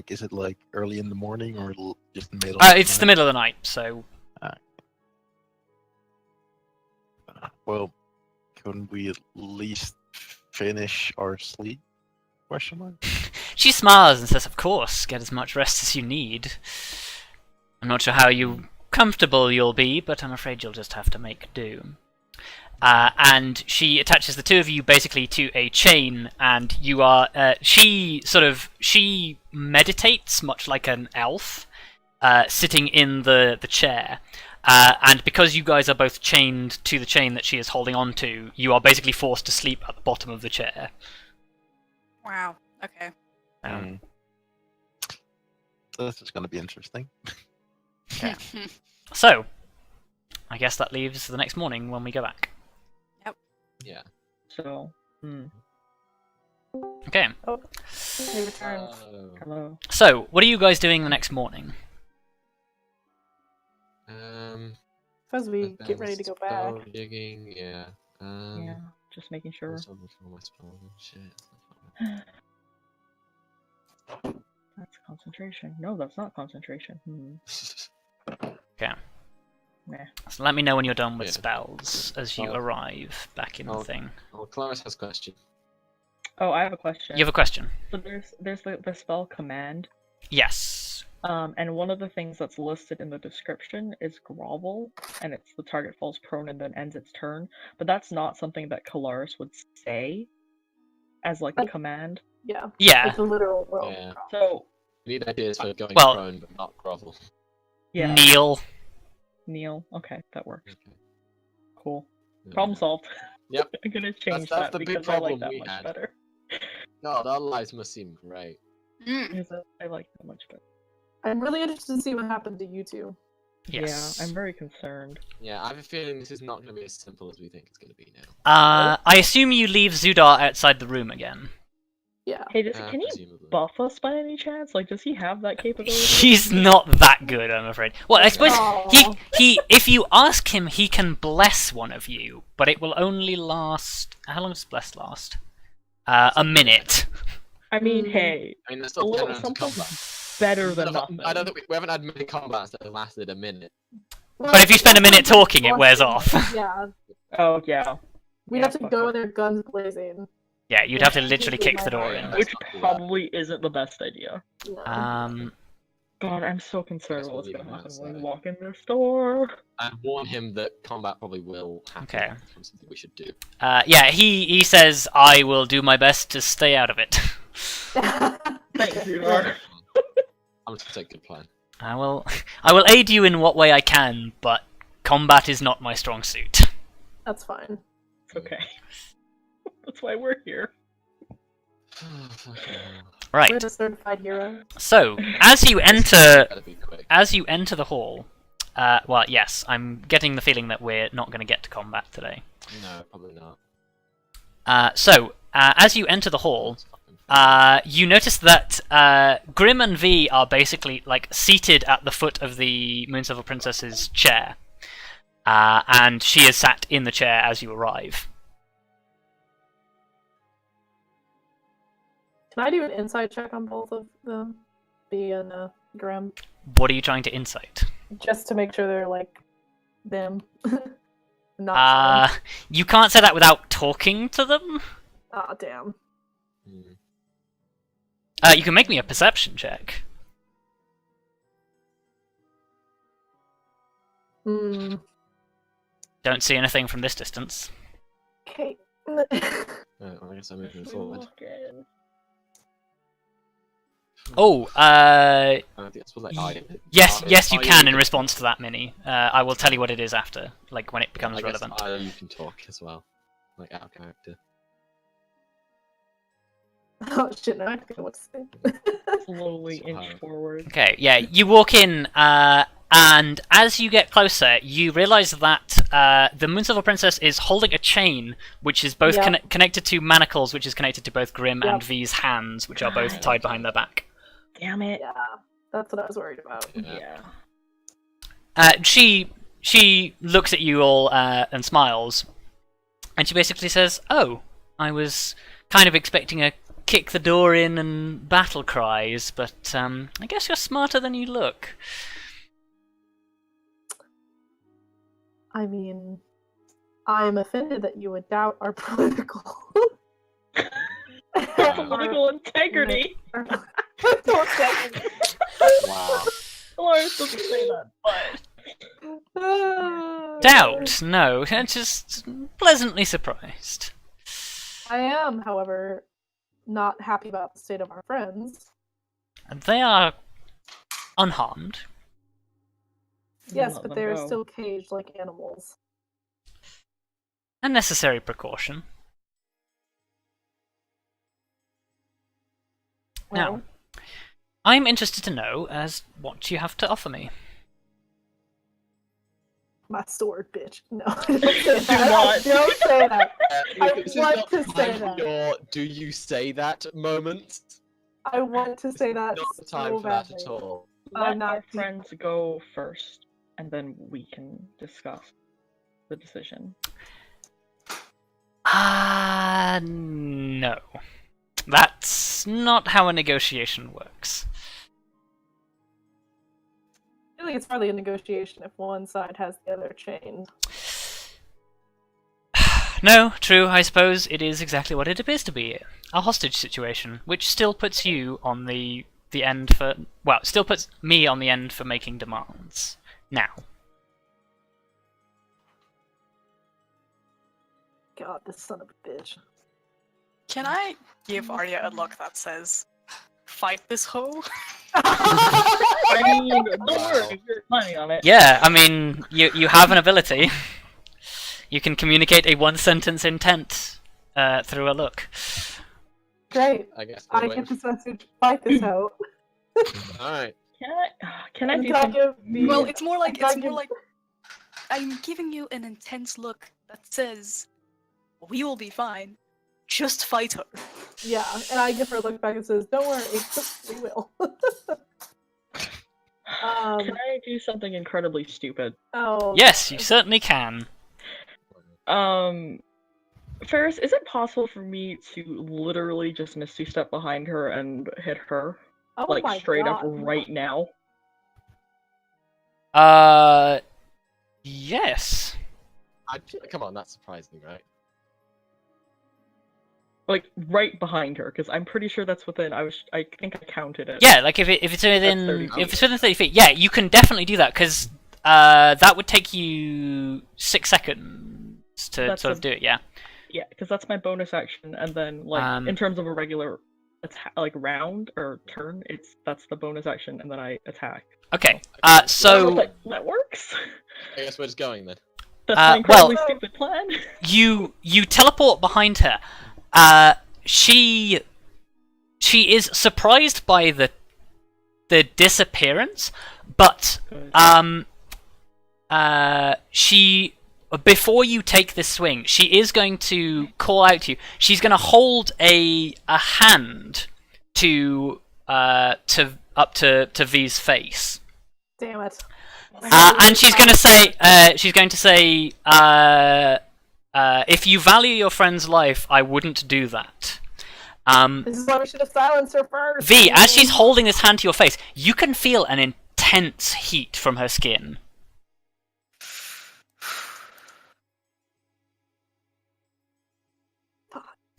Is it like early in the morning or just the middle? It's the middle of the night, so. Well, can we at least finish our sleep? Question mark. She smiles and says, "Of course, get as much rest as you need. I'm not sure how comfortable you'll be, but I'm afraid you'll just have to make do." and she attaches the two of you basically to a chain, and you are. She meditates much like an elf, sitting in the chair. And because you guys are both chained to the chain that she is holding on to, you are basically forced to sleep at the bottom of the chair. Wow. Okay. So this is going to be interesting. Okay. So, I guess that leaves the next morning when we go back. Yeah. So, Okay. Oh, he returns. hello. So, what are you guys doing the next morning? Suppose we get ready to go back. Stone digging, yeah. Yeah, just making sure. what's over for my spell and shit. That's concentration. No, that's not concentration. Okay. Nah. So let me know when you're done with Yeah. spells as you Oh. arrive back in the Oh. thing. Well, Kelariis has a question. Oh, I have a question. You have a question? So there's the spell command. Yes. And one of the things that's listed in the description is grovel, and it's the target falls prone and then ends its turn. But that's not something that Kelariis would say as like a command. Yeah. Yeah. It's a literal roll. Yeah. So We need ideas for going Well- prone, but not grovel. yeah, Kneel. kneel. Okay, that works. Okay. Cool. Yeah. Problem solved. Yep. I'm gonna change that's that the big because I like problem that we much had. better. God, our lives must seem great. Because I like that much better. I'm really interested to see what happened to you two. Yes. Yeah, I'm very concerned. Yeah, I have a feeling this is not going to be as simple as we think it's going to be now. I assume you leave Zudar outside the room again. Yeah. Hey, can he Presumably. buff us by any chance? Like, does he have that capability? He's not that good, I'm afraid. Well, I suppose Aw. he if you ask him, he can bless one of you, but it will only last. How long does bless last? A minute. I mean, Mm. hey, I mean, there's a still 10 little rounds of something combat. better than nothing. I don't think we haven't had many combats that have lasted a minute. But if you spend a minute talking, it wears off. Yeah. Oh yeah, We'd Yeah, have to fuck go it. in there guns blazing. Yeah, you'd have to literally kick the door in. which probably isn't the best idea. No. God, I'm so concerned Guess about what's we'll gonna leave him happen when we outside. walk in this door. And warn him that combat probably will happen. Okay. From something we should do. Yeah, he says, I will do my best to stay out of it. Thanks, Zudar. I'm just gonna take good plan. I will aid you in what way I can, but combat is not my strong suit. That's fine. It's okay. That's why we're here. Right. We're the certified hero. So, as you enter Gotta be quick. the hall, well, yes, I'm getting the feeling that we're not going to get to combat today. No, probably not. As you enter the hall, you notice that Grim and V are basically like seated at the foot of the Moonsilver Princess's chair, and she is sat in the chair as you arrive. Can I do an insight check on both of them? B and Grim? What are you trying to insight? Just to make sure they're like them. Not them. You can't say that without talking to them. Aw, damn. You can make me a perception check. Hmm. Don't see anything from this distance. Okay. Well, I guess I'm moving forward. Oh, I think that's what, yes, Arya- yes, you Arya can in response to that mini. I will tell you what it is after, like when it becomes I guess relevant. Arya, you can talk as well, like out of character. Oh shit, now I don't know what to say. Slowly So inch hard. forward. Okay, yeah, you walk in, and as you get closer, you realize that the Moonsilver Princess is holding a chain, which is both Yep. connected to manacles, which is connected to both Grim and Yep. V's hands, which are both tied behind their back. Damn it. Yeah, that's what I was worried about. Yeah. She looks at you all and smiles, and she basically says, "Oh, I was kind of expecting a kick the door in and battle cries, but I guess you're smarter than you look." I mean, I'm offended that you would doubt our political. Political integrity. Wow. Kelariis doesn't say that, but Doubt? No, just pleasantly surprised. I am, however, not happy about the state of our friends. And they are unharmed. Yes, Let but them they're go. still caged like animals. A necessary precaution. Well, Now, I'm interested to know as what you have to offer me. my sword, bitch. No, don't say that. Don't say that. This is want not to say time for that. your "do you say that" moment. I want to say that Not the time so for that badly. at all. I'm Let not our friends go first, and then we can discuss the decision. No. That's not how a negotiation works. I feel like it's hardly a negotiation if one side has the other chained. No, true, I suppose it is exactly what it appears to be. A hostage situation, which still puts you on the end for... Well, still puts me on the end for making demands. Now. God, this son of a bitch. Can I give Arya a look that says, "Fight this hoe"? I mean, don't worry, you're planning on it. Yeah, I mean, you have an ability. You can communicate a one-sentence intent through a look. Great. I guess. I get this message. Fight this hoe. Alright. Can I do Can I something? give me? Well, it's more like Can I give- I'm giving you an intense look that says, "We will be fine. Just fight her." Yeah, and I give her a look back and says, "Don't worry, we will." Can I do something incredibly stupid? Oh. Yes, you certainly can. Ferrous, is it possible for me to literally just Misty step behind her and hit her? Oh Like, my straight God. up right now? Yes. Come on, that's surprising, right? Like, right behind her, because I'm pretty sure that's within, I think I counted it. Yeah, like if it's within 30 feet. if it's within 30 feet, yeah, you can definitely do that because that would take you 6 seconds to That's sort of do it. Yeah. Yeah, because that's my bonus action, and then, like, in terms of a regular round or turn, that's the bonus action, and then I attack. Okay. I don't know So if that works. I guess we're just going then. That's my incredibly well- stupid plan. you teleport behind her. She is surprised by the disappearance, but she, before you take this swing, she is going to call out to you. She's going to hold a hand to up to V's face. Damn it. And she's going to say, if you value your friend's life, I wouldn't do that. This is why we should have silenced her first. V, as she's holding this hand to your face, you can feel an intense heat from her skin.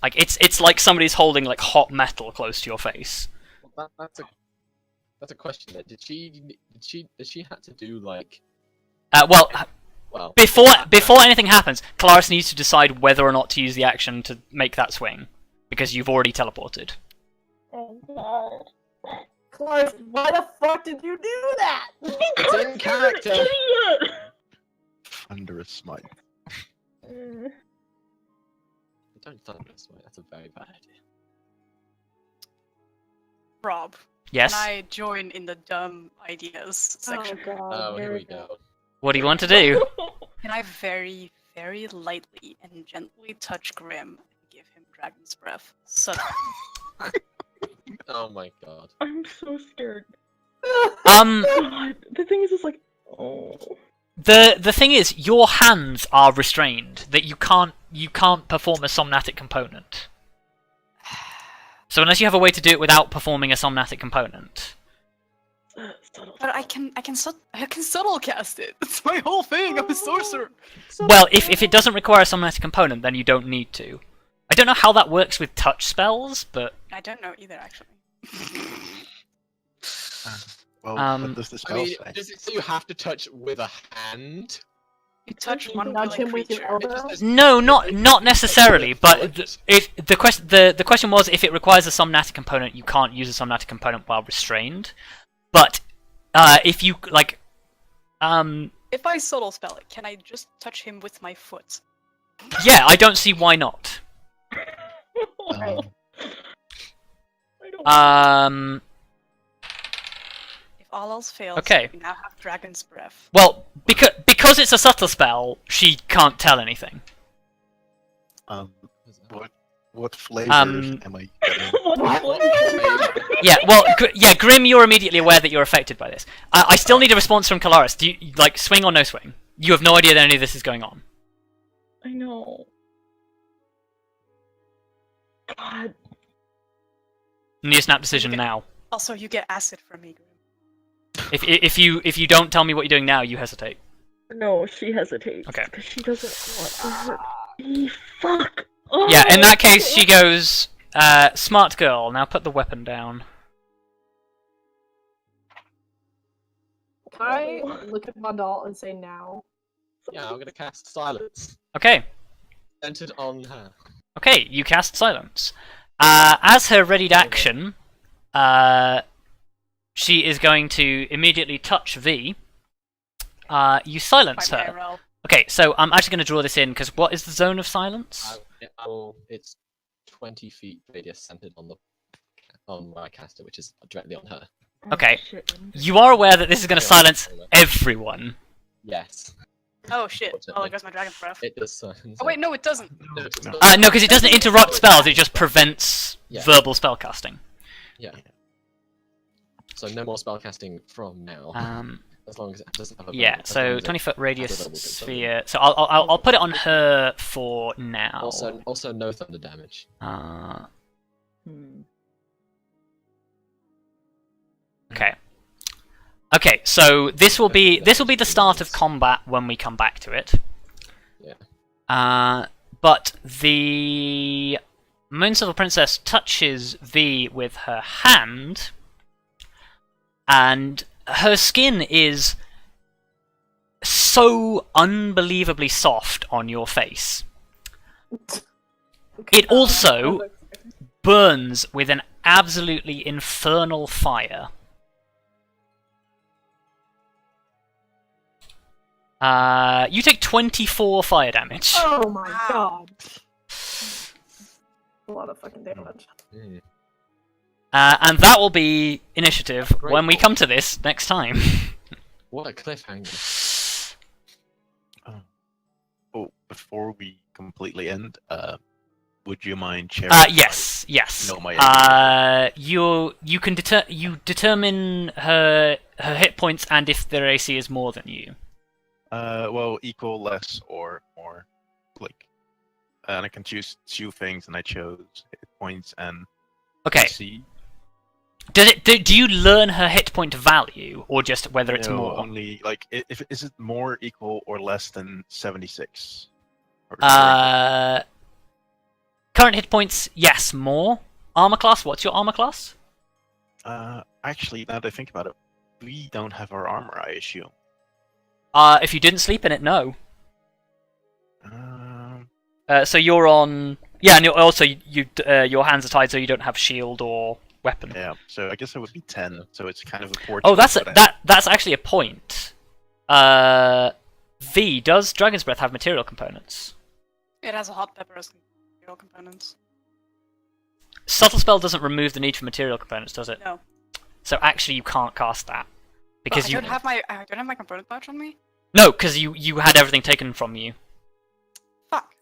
Like it's like somebody's holding like hot metal close to your face. Well, that's a question. Did she have to do like? Well, Before anything happens, Kelariis needs to decide whether or not to use the action to make that swing, because you've already teleported. Oh god. Clark, why the fuck did you do that? it's in character. Idiot! Thunderous smite. Don't thunder this way. That's a very bad idea. Rob, Yes. can I join in the dumb ideas section? Oh god. Oh, here we go. What do you want to do? Can I very, very lightly and gently touch Grim and give him Dragon's Breath? Oh my god. I'm so scared. Um, God, the thing is, like, oh. the thing is, your hands are restrained. That you can't perform a somnatic component. So unless you have a way to do it without performing a somnatic component. But I can subtle cast it. That's my whole thing. I'm a sorcerer. Well, if it doesn't require a somnatic component, then you don't need to. I don't know how that works with touch spells, but I don't know either, actually. Well, what does the I spell mean, say? does it say you have to touch with a hand? You touch one nudge him with your creature. elbow? No, not necessarily. But the question was if it requires a somnatic component, you can't use a somnatic component while restrained. But if you like, If I subtle spell it, can I just touch him with my foot? yeah, I don't see why not. Right. If all else fails, Okay. we now have Dragon's Breath. Well, because it's a subtle spell, she can't tell anything. What flavors Um, am I getting? Yeah, well, yeah, Grim, you're immediately aware that you're affected by this. I still need a response from Kelariis. Do you like swing or no swing? You have no idea that any of this is going on. I know. God. Need a snap decision now. Also, you get acid from me, Grim. If you don't tell me what you're doing now, you hesitate. No, she hesitates. Okay. Because she doesn't want to hurt me. Fuck! Oh, Yeah, in that case, she goes, smart girl, now put the weapon down. Can I look at Vondal and say now? Yeah, I'm gonna cast silence. Okay, Centered on her. okay, you cast silence. As her readied action, she is going to immediately touch V. You silence By her. Aeverelle. Okay, so I'm actually going to draw this in, because what is the zone of silence? It's 20 feet radius centered on where I cast it, which is directly on her. Okay. Shit. You are aware that this is going to silence everyone. Yes. Oh shit! Oh, there goes my Dragon's Breath. It does silence. Oh wait, no, it doesn't. No, it does No. not. No, because it doesn't interrupt spells, it just prevents Yeah. verbal spellcasting. Yeah. So no more spellcasting from now. As long as it doesn't have a Yeah, as long so as it 20-foot radius has a double sphere. So I'll put it on her for now. Also no thunder damage. Okay. Okay, so this will be the start of combat when we come back to it. Yeah. But the Moonsilver Princess touches V with her hand, and her skin is so unbelievably soft on your face. Okay, It also burns with an absolutely infernal fire. You take 24 fire damage. Oh my Wow. god. A lot of fucking damage. Mm. And that will be initiative Great. when we come to this next time. What a cliffhanger. Oh, before we completely end, would you mind sharing? Yes. No, my You can determine her hit points and if their AC is more than you. Well, equal, less, or more. Like, and I can choose two things, and I chose hit points and Okay. AC. Do you learn her hit point value, or just whether it's No, more? only like if is it more, equal, or less than 76? Or Current hit points, yes, more. Armor class, what's your armor class? actually, now that I think about it, we don't have our armor, I assume. If you didn't sleep in it, no. Um, So you're on. Yeah, and also your hands are tied, so you don't have shield or weapon. yeah, so I guess it would be 10. So it's kind of a fortune. Oh, that's actually a point. V, does Dragon's Breath have material components? It has a hot pepper as material components. Subtle spell doesn't remove the need for material components, does it? No. So actually, you can't cast that because I don't have my component pouch on me. No, because you had everything taken from you. Fuck.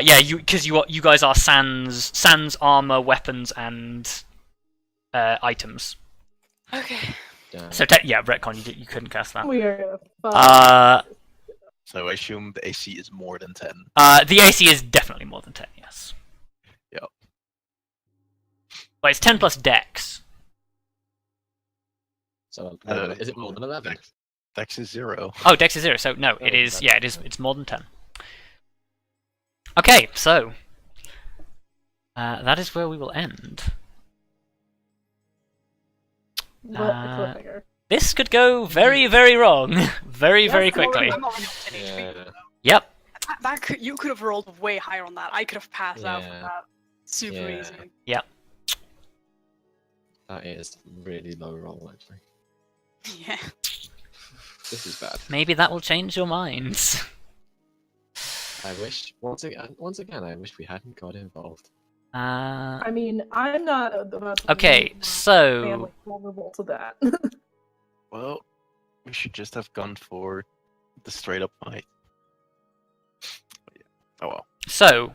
Yeah, because you guys are sans armor, weapons, and items. Okay. Damn. So yeah, retcon, you couldn't cast that. We are gonna fuck. So I assume the AC is more than 10. The AC is definitely more than 10, yes. Yep. But it's 10 plus Dex. So is it more than 11? Dex is 0. Oh, Dex is 0, so no, it is. Yeah, it's more than 10. Okay, so that is where we will end. What a cliffhanger. This could go very, very wrong. Very, very quickly. I'm already at 10 HP. Yeah. Yep. You could have rolled way higher on that. I could have passed out from Yeah. that. Super Yeah. easy. That is really low roll, actually. Yeah. This is bad. Maybe that will change your minds. I wish, once again, I wish we hadn't got involved. I mean, I'm not about to Okay, leave my so family vulnerable to that. Well, we should just have gone for the straight up fight. But yeah. Oh well. So,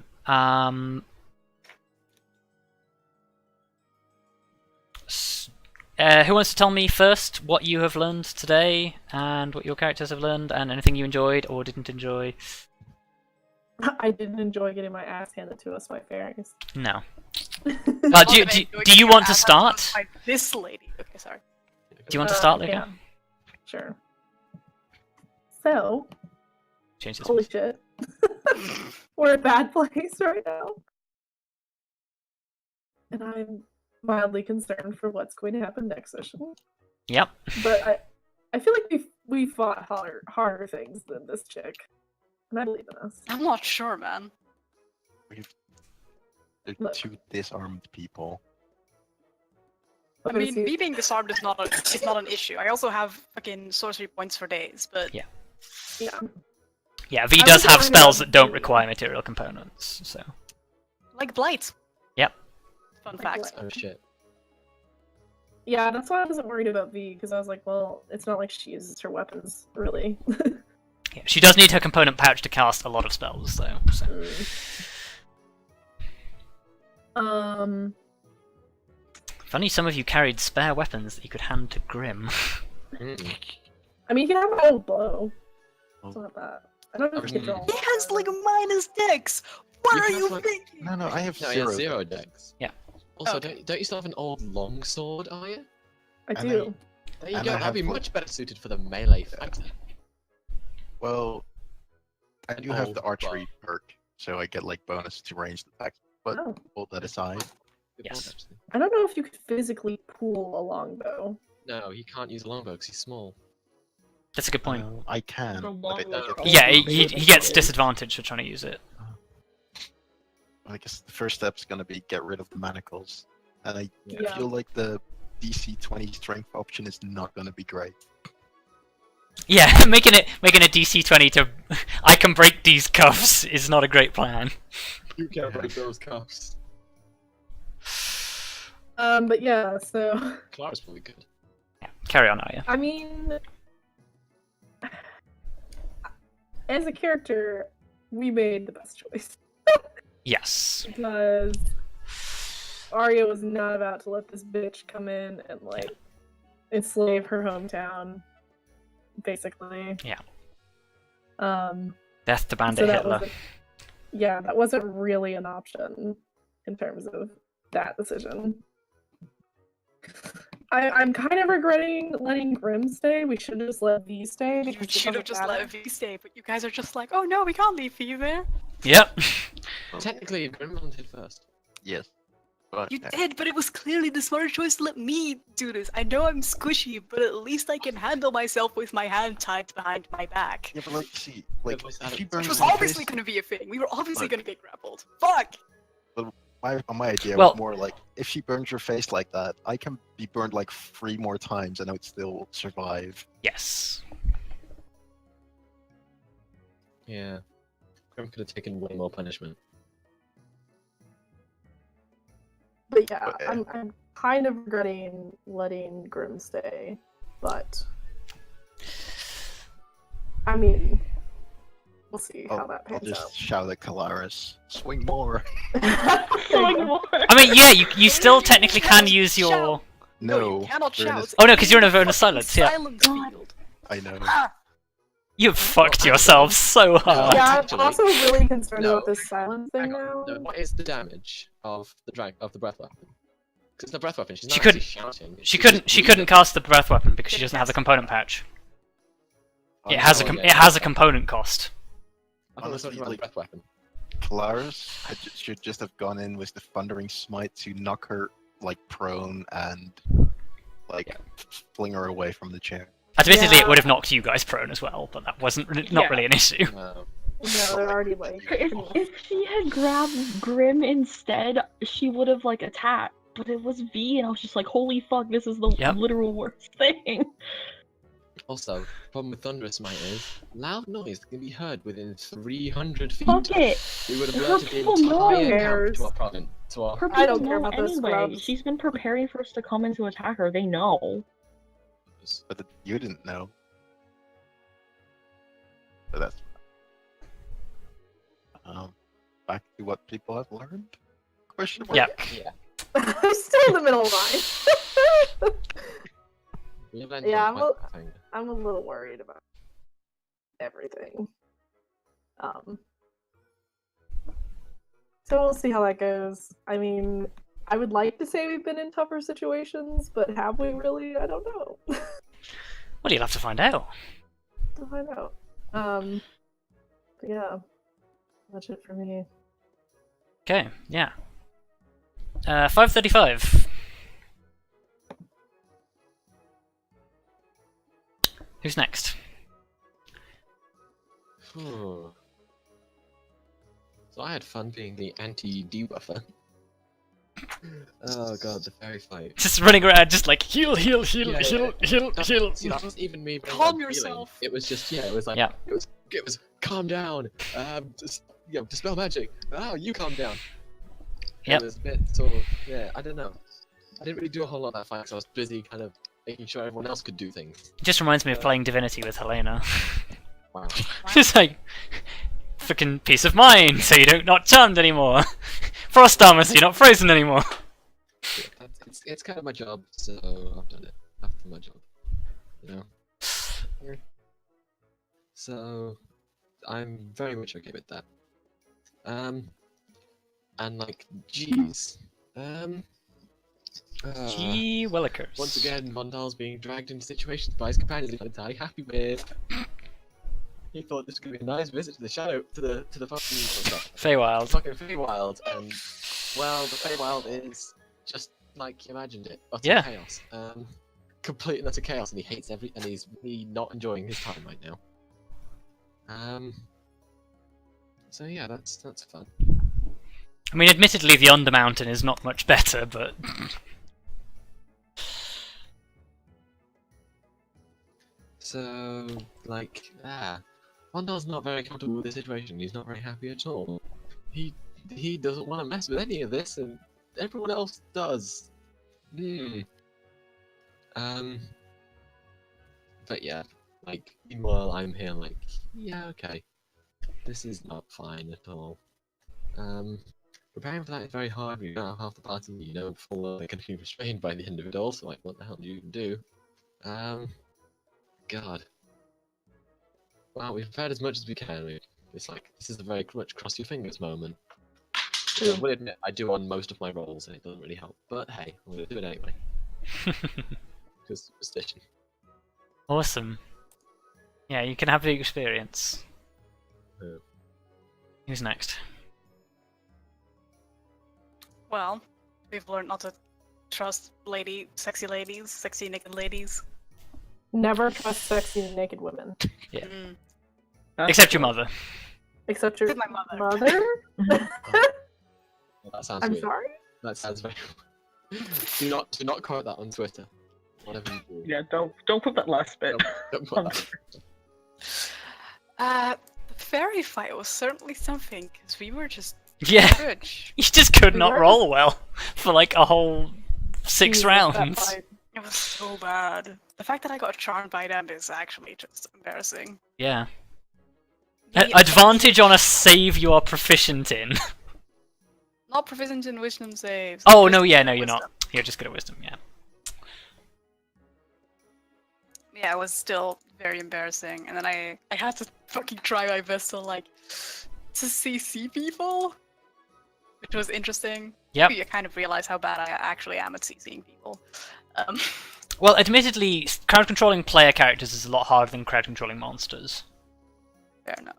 who wants to tell me first what you have learned today, and what your characters have learned, and anything you enjoyed or didn't enjoy? I didn't enjoy getting my ass handed to us by fairies. No. Uh, Do you want to start? By this lady. Okay, sorry. Do you want to start, Luka? Yeah. Sure. So, Change this. holy shit. We're in a bad place right now. And I'm mildly concerned for what's going to happen next session. Yep. But I feel like we fought harder things than this chick. And I believe in us. I'm not sure, man. They're Look. two disarmed people. I mean, me being disarmed is not an issue. I also have fucking sorcery points for days, but Yeah. Yeah. Yeah, V I does was have trying spells to- that don't require material components, so. like blight. Yep. Fun Like fact. blight. Oh shit. Yeah, that's why I wasn't worried about V, because I was like, well, it's not like she uses her weapons, really. Yeah, she does need her component pouch to cast a lot of spells, though. So. Funny, some of you carried spare weapons that you could hand to Grim. Mm. I mean, you can have my old blow. It's Oh. not that. I don't know if you can draw. He has like minus dex. What You are have, you like- thinking? No, I have No, he zero. has 0 dex. Yeah. Also, Okay. don't you still have an old longsword, Arya? I And do. There you And go. I That'd be have much better suited for the melee fighter. Well, I do have Oh, the archery perk, so I get like bonus to ranged attacks. But Oh. all that aside, Good Yes. point, actually. I don't know if you could physically pull a longbow. No, he can't use a longbow because he's small. That's a good point. I can. The But long I, way Yeah, Oh, he gets disadvantage for trying to use it. I guess the first step is going to be get rid of the manacles, and I Yeah. feel like the DC 20 strength option is not going to be great. Yeah, making a DC 20 to I can break these cuffs is not a great plan. You can't break those cuffs. But yeah, so Clara's probably good. Yeah, carry on, Arya. I mean, as a character, we made the best choice Yes. because Arya was not about to let this bitch come in and like enslave her hometown, basically. Yeah. Um. Death to Bandit So that Hitler. wasn't, yeah, that wasn't really an option in terms of that decision. I'm kind of regretting letting Grim stay. We should have just let V stay. You because it should have doesn't just matter. let V stay, but you guys are just like, oh no, we can't leave V there. Yep. Technically, Grim volunteered first. Yes. But You did, but it was clearly the smarter choice to let me do this. I know I'm squishy, but at least I can handle myself with my hand tied behind my back. yeah, but like, see, like was if that- you Which burn Which your was face, obviously going to be a thing. We were obviously Look. going to get grappled. Fuck! my idea Well- was more like if she burns your face like that, I can be burned like 3 more times and I would still survive. Yes. Yeah. Grim could have taken way more punishment. But yeah, Okay. I'm kind of regretting letting Grim stay, but I mean, we'll see how that I'll pans just shout at Kelariis, swing more. out. Going more. I mean, yeah, you still technically can use your. Shout. No, you cannot we're in a- shout. Oh no, because you're in a Fucking bonus silence. Yeah. Silence field. I know. Ah! You fucked yourself so hard. Yeah, I'm Actually- also really concerned No. about this silence thing Hang now. on. No, what is the damage of the breath weapon? Because the breath weapon, she's not She actually couldn't- shouting. She she's couldn't. just She breathing. couldn't cast the breath weapon because she doesn't have the component patch. Oh, It has a. yeah. It has a component cost. I thought it was Honestly, talking about the like- breath weapon. Kelariis should just have gone in with the Thundering Smite to knock her like prone and like fling her away from the chair. Admittedly, Yeah. it would have knocked you guys prone as well, but that wasn't not Yeah. really an issue. No. No, they're already like. If she had grabbed Grim instead, she would have like attacked. But it was V, and I was just like, "Holy fuck! This is the Yep. literal worst thing." Also, the problem with Thunderous Smite is loud noise can be heard within 300 feet. Fuck it. We would have Her alerted the people know. entire camp Cares. to our province. To our Her I don't people care know about those anyway. scrubs. She's been preparing for us to come in to attack her. They know. But you didn't know. So that's back to what people have learned. Question mark. Yeah. Yeah. I'm still in the middle of mine. We've learned Yeah, quite well- a thing. I'm a little worried about everything. So we'll see how that goes. I mean, I would like to say we've been in tougher situations, but have we really? I don't know. Well, you'll have to find out. To find out. But yeah, that's it for me. Okay, yeah. 5:35. Who's next? Phew. So I had fun being the anti-debuffer. Oh god, the fairy fight. Just running around, just like heal, heal, heal, Yeah, heal, yeah. heal, heal. See, that wasn't even me. being Calm unfeeling. yourself. It was just it was like Yeah. it was calm down. Just dispel magic. Oh, you calm down. Yep. It was a bit sort of I don't know. I didn't really do a whole lot that fight because I was busy kind of making sure everyone else could do things. It just reminds me of playing Divinity with Helena. Wow. Just like, freaking peace of mind, so you don't not charmed anymore. Frost armor, so you're not frozen anymore. Yeah, it's kind of my job, so I've done it. I've done my job. You know. So I'm very much okay with that. And like, jeez. Gee willikers. Once again, Vondal's being dragged into situations by his companions he's not entirely happy with. He thought this was gonna be a nice visit to the shadow, to the Feywild. fucking Feywild, and well, the Feywild is just like you imagined it, utter Yeah. chaos. Complete and utter chaos, and he hates and he's really not enjoying his time right now. So yeah, that's fun. I mean, admittedly, the Undermountain is not much better, but So like, Vondal's not very comfortable with the situation. He's not very happy at all. He doesn't want to mess with any of this, and everyone else does. But yeah, like, meanwhile, I'm here like, yeah, okay. This is not fine at all. Preparing for that is very hard. You don't have half the party, you know full well they're going to be restrained by the end of it all, so like, what the hell do you even do? God. Well, we've prepared as much as we can. It's like, this is a very much cross your fingers moment. I will admit, I do on most of my rolls, and it doesn't really help. But hey, I'm going to do it anyway. Because superstition. awesome. Yeah, you can have the experience. Yeah. Who's next? Well, we've learned not to trust sexy naked ladies. Never trust sexy naked women. Yeah. Mm. Except your mother. Except your My mother. mother? Well, that sounds I'm weird. sorry? That sounds very. do not quote that on Twitter. Whatever you do. Yeah, don't put that last bit. Don't put that. The fairy fight was certainly something, because we were just Yeah, average. you just could not Right. roll well for like a whole 6 Jesus, that rounds. fight. It was so bad. The fact that I got charmed by them is actually just embarrassing. Yeah. The Advantage on a save you are proficient in. Not proficient in wisdom saves. Oh, just no, yeah, no, wisdom. you're not. You're just good at wisdom, yeah. Yeah, it was still very embarrassing. And then I had to fucking try my best to CC people, which was interesting. Yep. You kind of realize how bad I actually am at CCing people. Well, admittedly, crowd controlling player characters is a lot harder than crowd controlling monsters. Fair enough.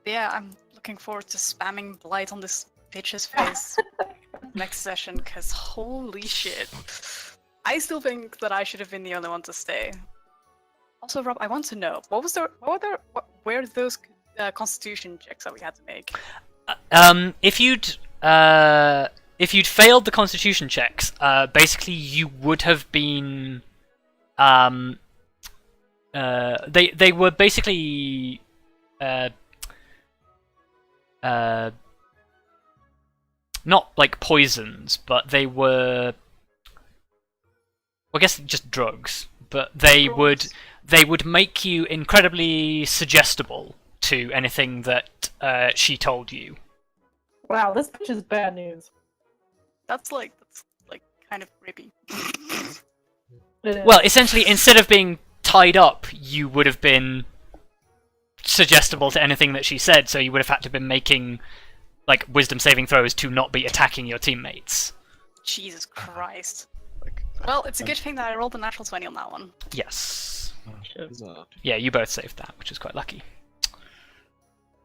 But yeah, I'm looking forward to spamming blight on this bitch's face. next session, because holy shit. I still think that I should have been the only one to stay. Also, Rob, I want to know, what were those constitution checks that we had to make? If you'd failed the constitution checks, basically you would have been they were basically not like poisons, but they were, I guess, just drugs. But they would make you incredibly suggestible to anything that she told you. Wow, this bitch is bad news. That's kind of creepy. Well, essentially, instead of being tied up, you would have been suggestible to anything that she said, so you would have had to been making like wisdom saving throws to not be attacking your teammates. Jesus Christ. Well, it's a good thing that I rolled a natural 20 on that one. Yes. Bizarre. Yeah, you both saved that, which is quite lucky.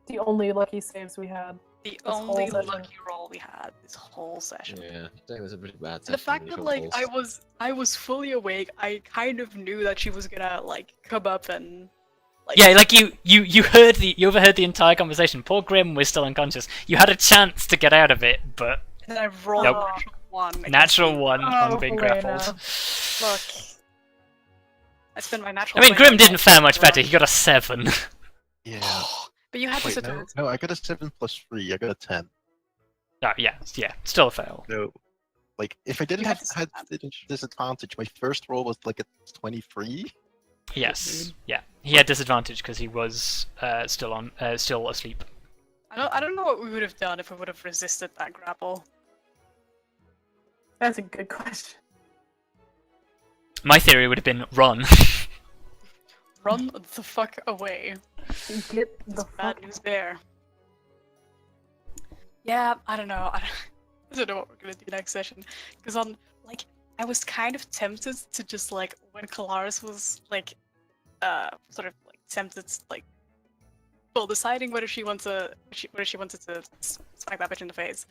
The only lucky saves we had. The This whole only session. lucky roll we had this whole session. Yeah, I think it was a pretty bad The session fact with that your like rolls. I was fully awake, I kind of knew that she was gonna like come up and like Yeah, like you overheard the entire conversation. Poor Grim was still unconscious. You had a chance to get out of it, but and then I rolled Nope. a natural one. against natural the- one on being Helena. grappled. Look. I spent my natural I mean, 20 Grim on didn't that. fare much better. He got a 7. Yeah. But you had Wait, disadvantage. no, I got a 7 plus 3. I got a 10. Oh, yeah, still a fail. No. Like, if I didn't You had have disadvantage, my first roll was like a 23. Yes, yeah, he had disadvantage because he was still asleep. I don't know what we would have done if we would have resisted that grapple. That's a good question. My theory would have been run. Run the fuck away. Get the There's bad fuck. news there. Yeah, I don't know. I don't know what we're gonna do next session. Because I was kind of tempted to just like when Kelariis was like, sort of like tempted like, well, deciding whether she wanted to smack that bitch in the face.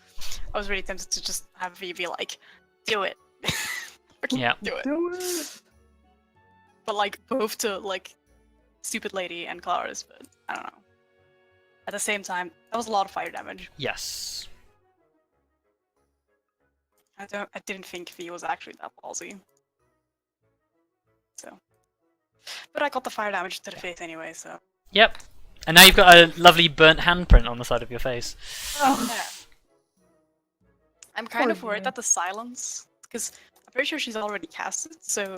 I was really tempted to just have V be like, do it. Fucking Yeah. do it. Do it. But like both to like stupid lady and Kelariis, but I don't know. At the same time, that was a lot of fire damage. Yes. I didn't think V was actually that ballsy. So, but I got the fire damage to the face anyway, so. Yep. And now you've got a lovely burnt handprint on the side of your face. Oh. Yeah. I'm kind Poor of worried V. that the silence, because I'm pretty sure she's already cast it. So,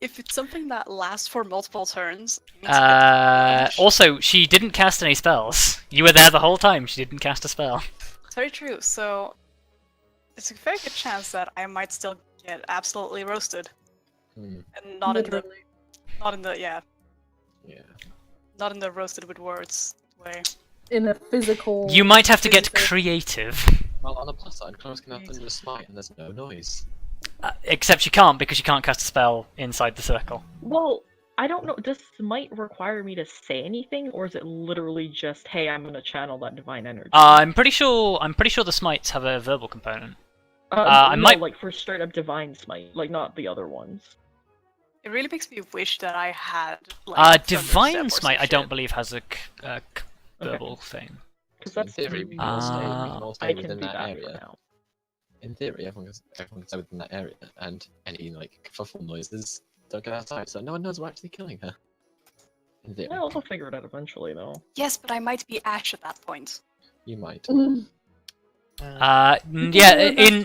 if it's something that lasts for multiple turns, it means damage. Also, she didn't cast any spells. You were there the whole time. She didn't cast a spell. It's very true. So, it's a very good chance that I might still get absolutely roasted, Hmm. and not in Literally. Yeah. not in the roasted with words way. In a physical. You might have to get physical- creative. Well, on the plus side, Clara's can have Thunderous Smite and there's no noise. Except you can't because you can't cast a spell inside the circle. Well, I don't know. Does Smite require me to say anything, or is it literally just, "Hey, I'm gonna channel that divine energy"? I'm pretty sure the smites have a verbal component. I no, might- like for straight up divine smite, like not the other ones. It really makes me wish that I had like Divine Thunderstep or smite, some I don't shit. believe has a verbal thing. Because In that's theory, we can all stay, we can all I stay can within do that that for area. now. In theory, everyone can stay within that area, and any like kerfuffle noises don't get outside, so no one knows we're actually killing her. In theory, Well, we'll figure it out eventually, though. Yes, but I might be Ash at that point. you might. Mm. Yeah,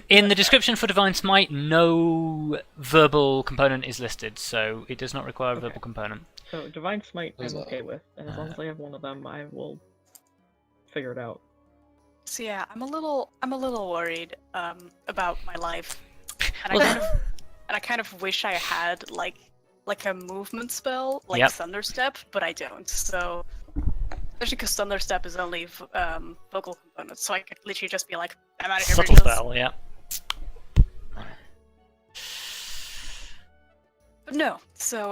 in the description for Divine Smite, no verbal component is listed, so it does not require a Okay. verbal component. So divine smite, There's I'm a- okay with, and as long as I have one of them, I will figure it out. So yeah, I'm a little worried about my life, and Well, I kind of wish I had like a movement spell like Yep. Thunderstep, but I don't. So especially because Thunderstep is only vocal component, so I could literally just be like, I'm out of here. Subtle bitches. spell, yeah. But no, so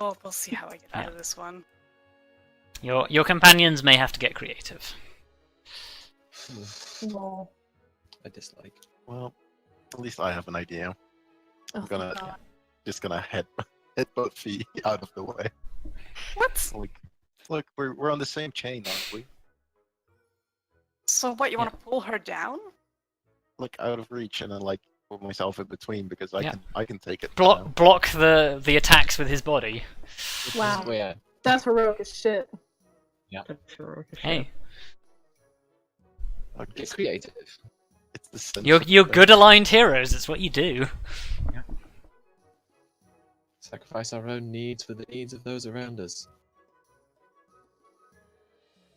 we'll see how I get out of this one. Your companions may have to get creative. Lol. a dislike. Well, at least I have an idea. Oh, gonna- thank God. Just gonna head both feet out of the way. What? Like, look, we're on the same chain, aren't we? So what? You want to pull her down? Like out of reach, and then like put myself in between because Yeah. I can take it. Block now. block the attacks with his body. Wow. Well, yeah, That's heroic as shit. That's heroic as Hey, shit. Like, it's creative. it's the sense you're of- good aligned heroes. It's what you do. Sacrifice our own needs for the needs of those around us.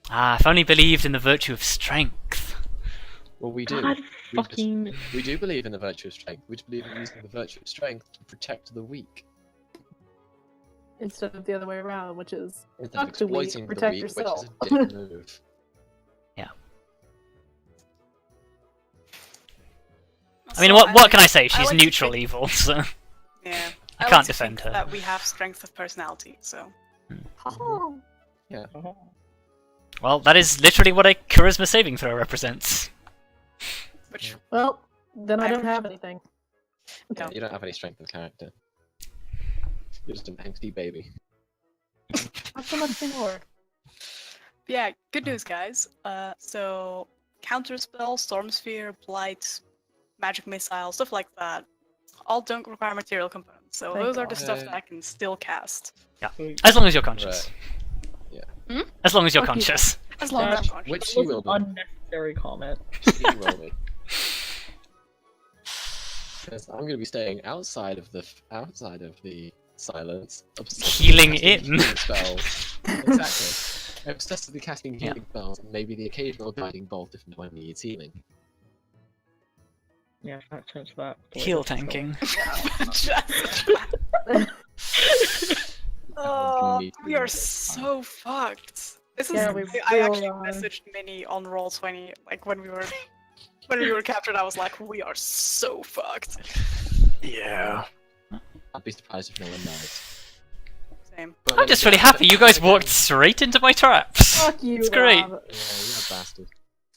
Ah, if only believed in the virtue of strength. Well, we do. God We just- fucking. We do believe in the virtue of strength. We do believe in using the virtue of strength to protect the weak. Instead of the other way around, which is Instead of fuck the weak, exploiting the protect weak, yourself. which is a dick move. I mean, So what can I say? She's like to neutral think- evil, so Yeah. I like can't to defend think her. That we have strength of personality, so. Oh. Oh. well, that is literally what a charisma saving throw represents. Which Well, then I don't have anything. No. You don't have any strength of character. You're just an angsty baby. Not so much anymore. Yeah, good news, guys. So counterspell, storm sphere, blight, magic missile, stuff like that, all don't require material components. So Thank those are the God. stuff that I can still cast, As long as you're conscious. Right. As long as you're Fuck you. conscious. as long as I'm Gosh. conscious. Which That you was will an do. unnecessary comment. You roll me. Because I'm going to be staying outside of the silence. Healing obsessively casting in. healing spells. Exactly. Obsessively casting Yeah. healing spells, and maybe the occasional guiding bolt if no one needs healing. Yeah, that change that. the way Heal this is tanking. Oh, Need to we be are more so fucked. This is Yeah, we I really actually are. messaged Minnie on Roll20 like when we were captured. I was like, we are so fucked. Yeah. I'd be surprised if no one dies. Same. But I'm then just again, really happy you guys then again- walked straight into my traps. Fuck you, It's great. Rob. Yeah, you're a bastard.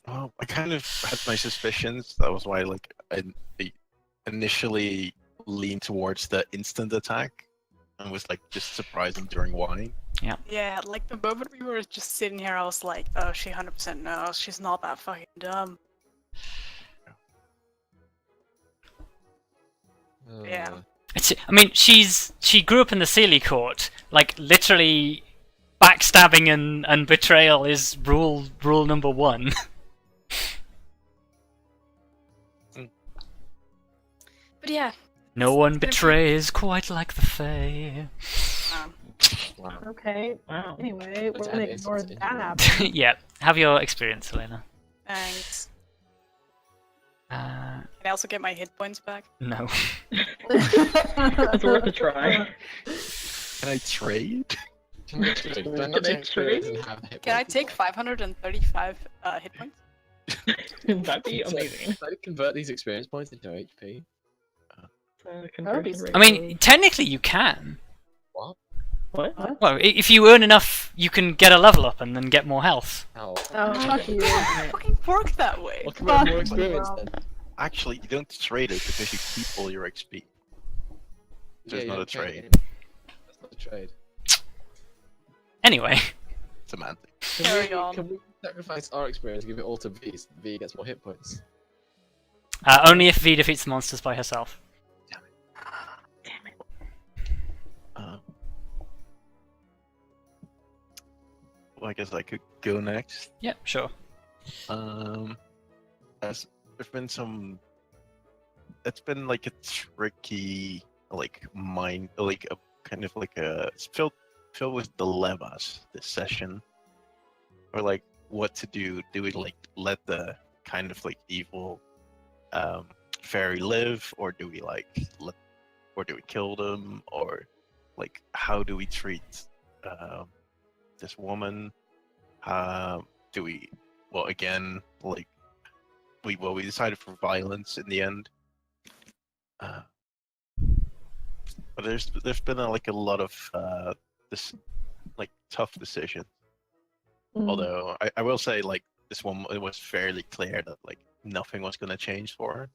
Well, I kind of had my suspicions. That was why, like, I initially leaned towards the instant attack, and was like just surprising during wine. Yeah, like the moment we were just sitting here, I was like, oh, she 100% knows. She's not that fucking dumb. Yeah. I mean, she grew up in the Sealy Court. Like, literally, backstabbing and betrayal is rule number one. But yeah, No one gonna be- betrays quite like the Fae. um, Wow. Okay. Wow. Anyway, we're Let's gonna add ignore instance that. into Yeah, have your experience, Helena. thanks. Uh, Can I also get my hit points back? no. It's worth a try. Can I trade? Can I trade? Do I not Can I take experience trade? and have the hit Can I points? take 535 hit points? That'd be So, amazing. can I convert these experience points into HP? Conversion be- rate I mean, is- technically you can. What? what? Well, if you earn enough, you can get a level up and then get more health. How? Oh, fuck you. It doesn't fucking work that way. Well, can we have more Fuck experience you, then? Actually, you don't trade it because you keep all your XP. There's you not a don't trade. it. That's not a trade. Anyway, Semantic. Carry on. Can we sacrifice our experience and give it all to V so V gets more hit points? only if V defeats the monsters by herself. Well, I guess I could go next. Yeah, sure. As there's been some. It's been like a tricky, like mind, like a kind of like a it's filled with dilemmas this session, or like what to do. Do we like let the kind of like evil fairy live, or do we like or do we kill them, or like how do we treat this woman? Do we? Well, again, like we decided for violence in the end. But there's been like a lot of this like tough decisions. Mm. Although I will say like this one, it was fairly clear that like nothing was gonna change for her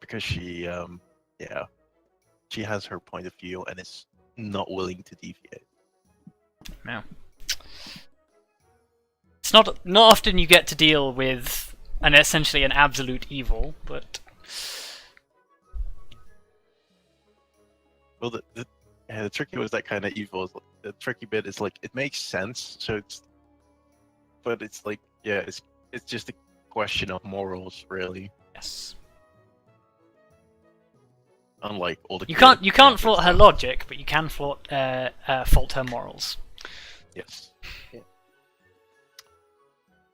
because she she has her point of view and is not willing to deviate. Yeah. It's not often you get to deal with essentially an absolute evil, but Well, the tricky was that kind of evil. The tricky bit is like it makes sense, but it's like it's just a question of morals, really. yes. Unlike all the You can't fault her logic, but you can fault her morals. Yes. Yeah.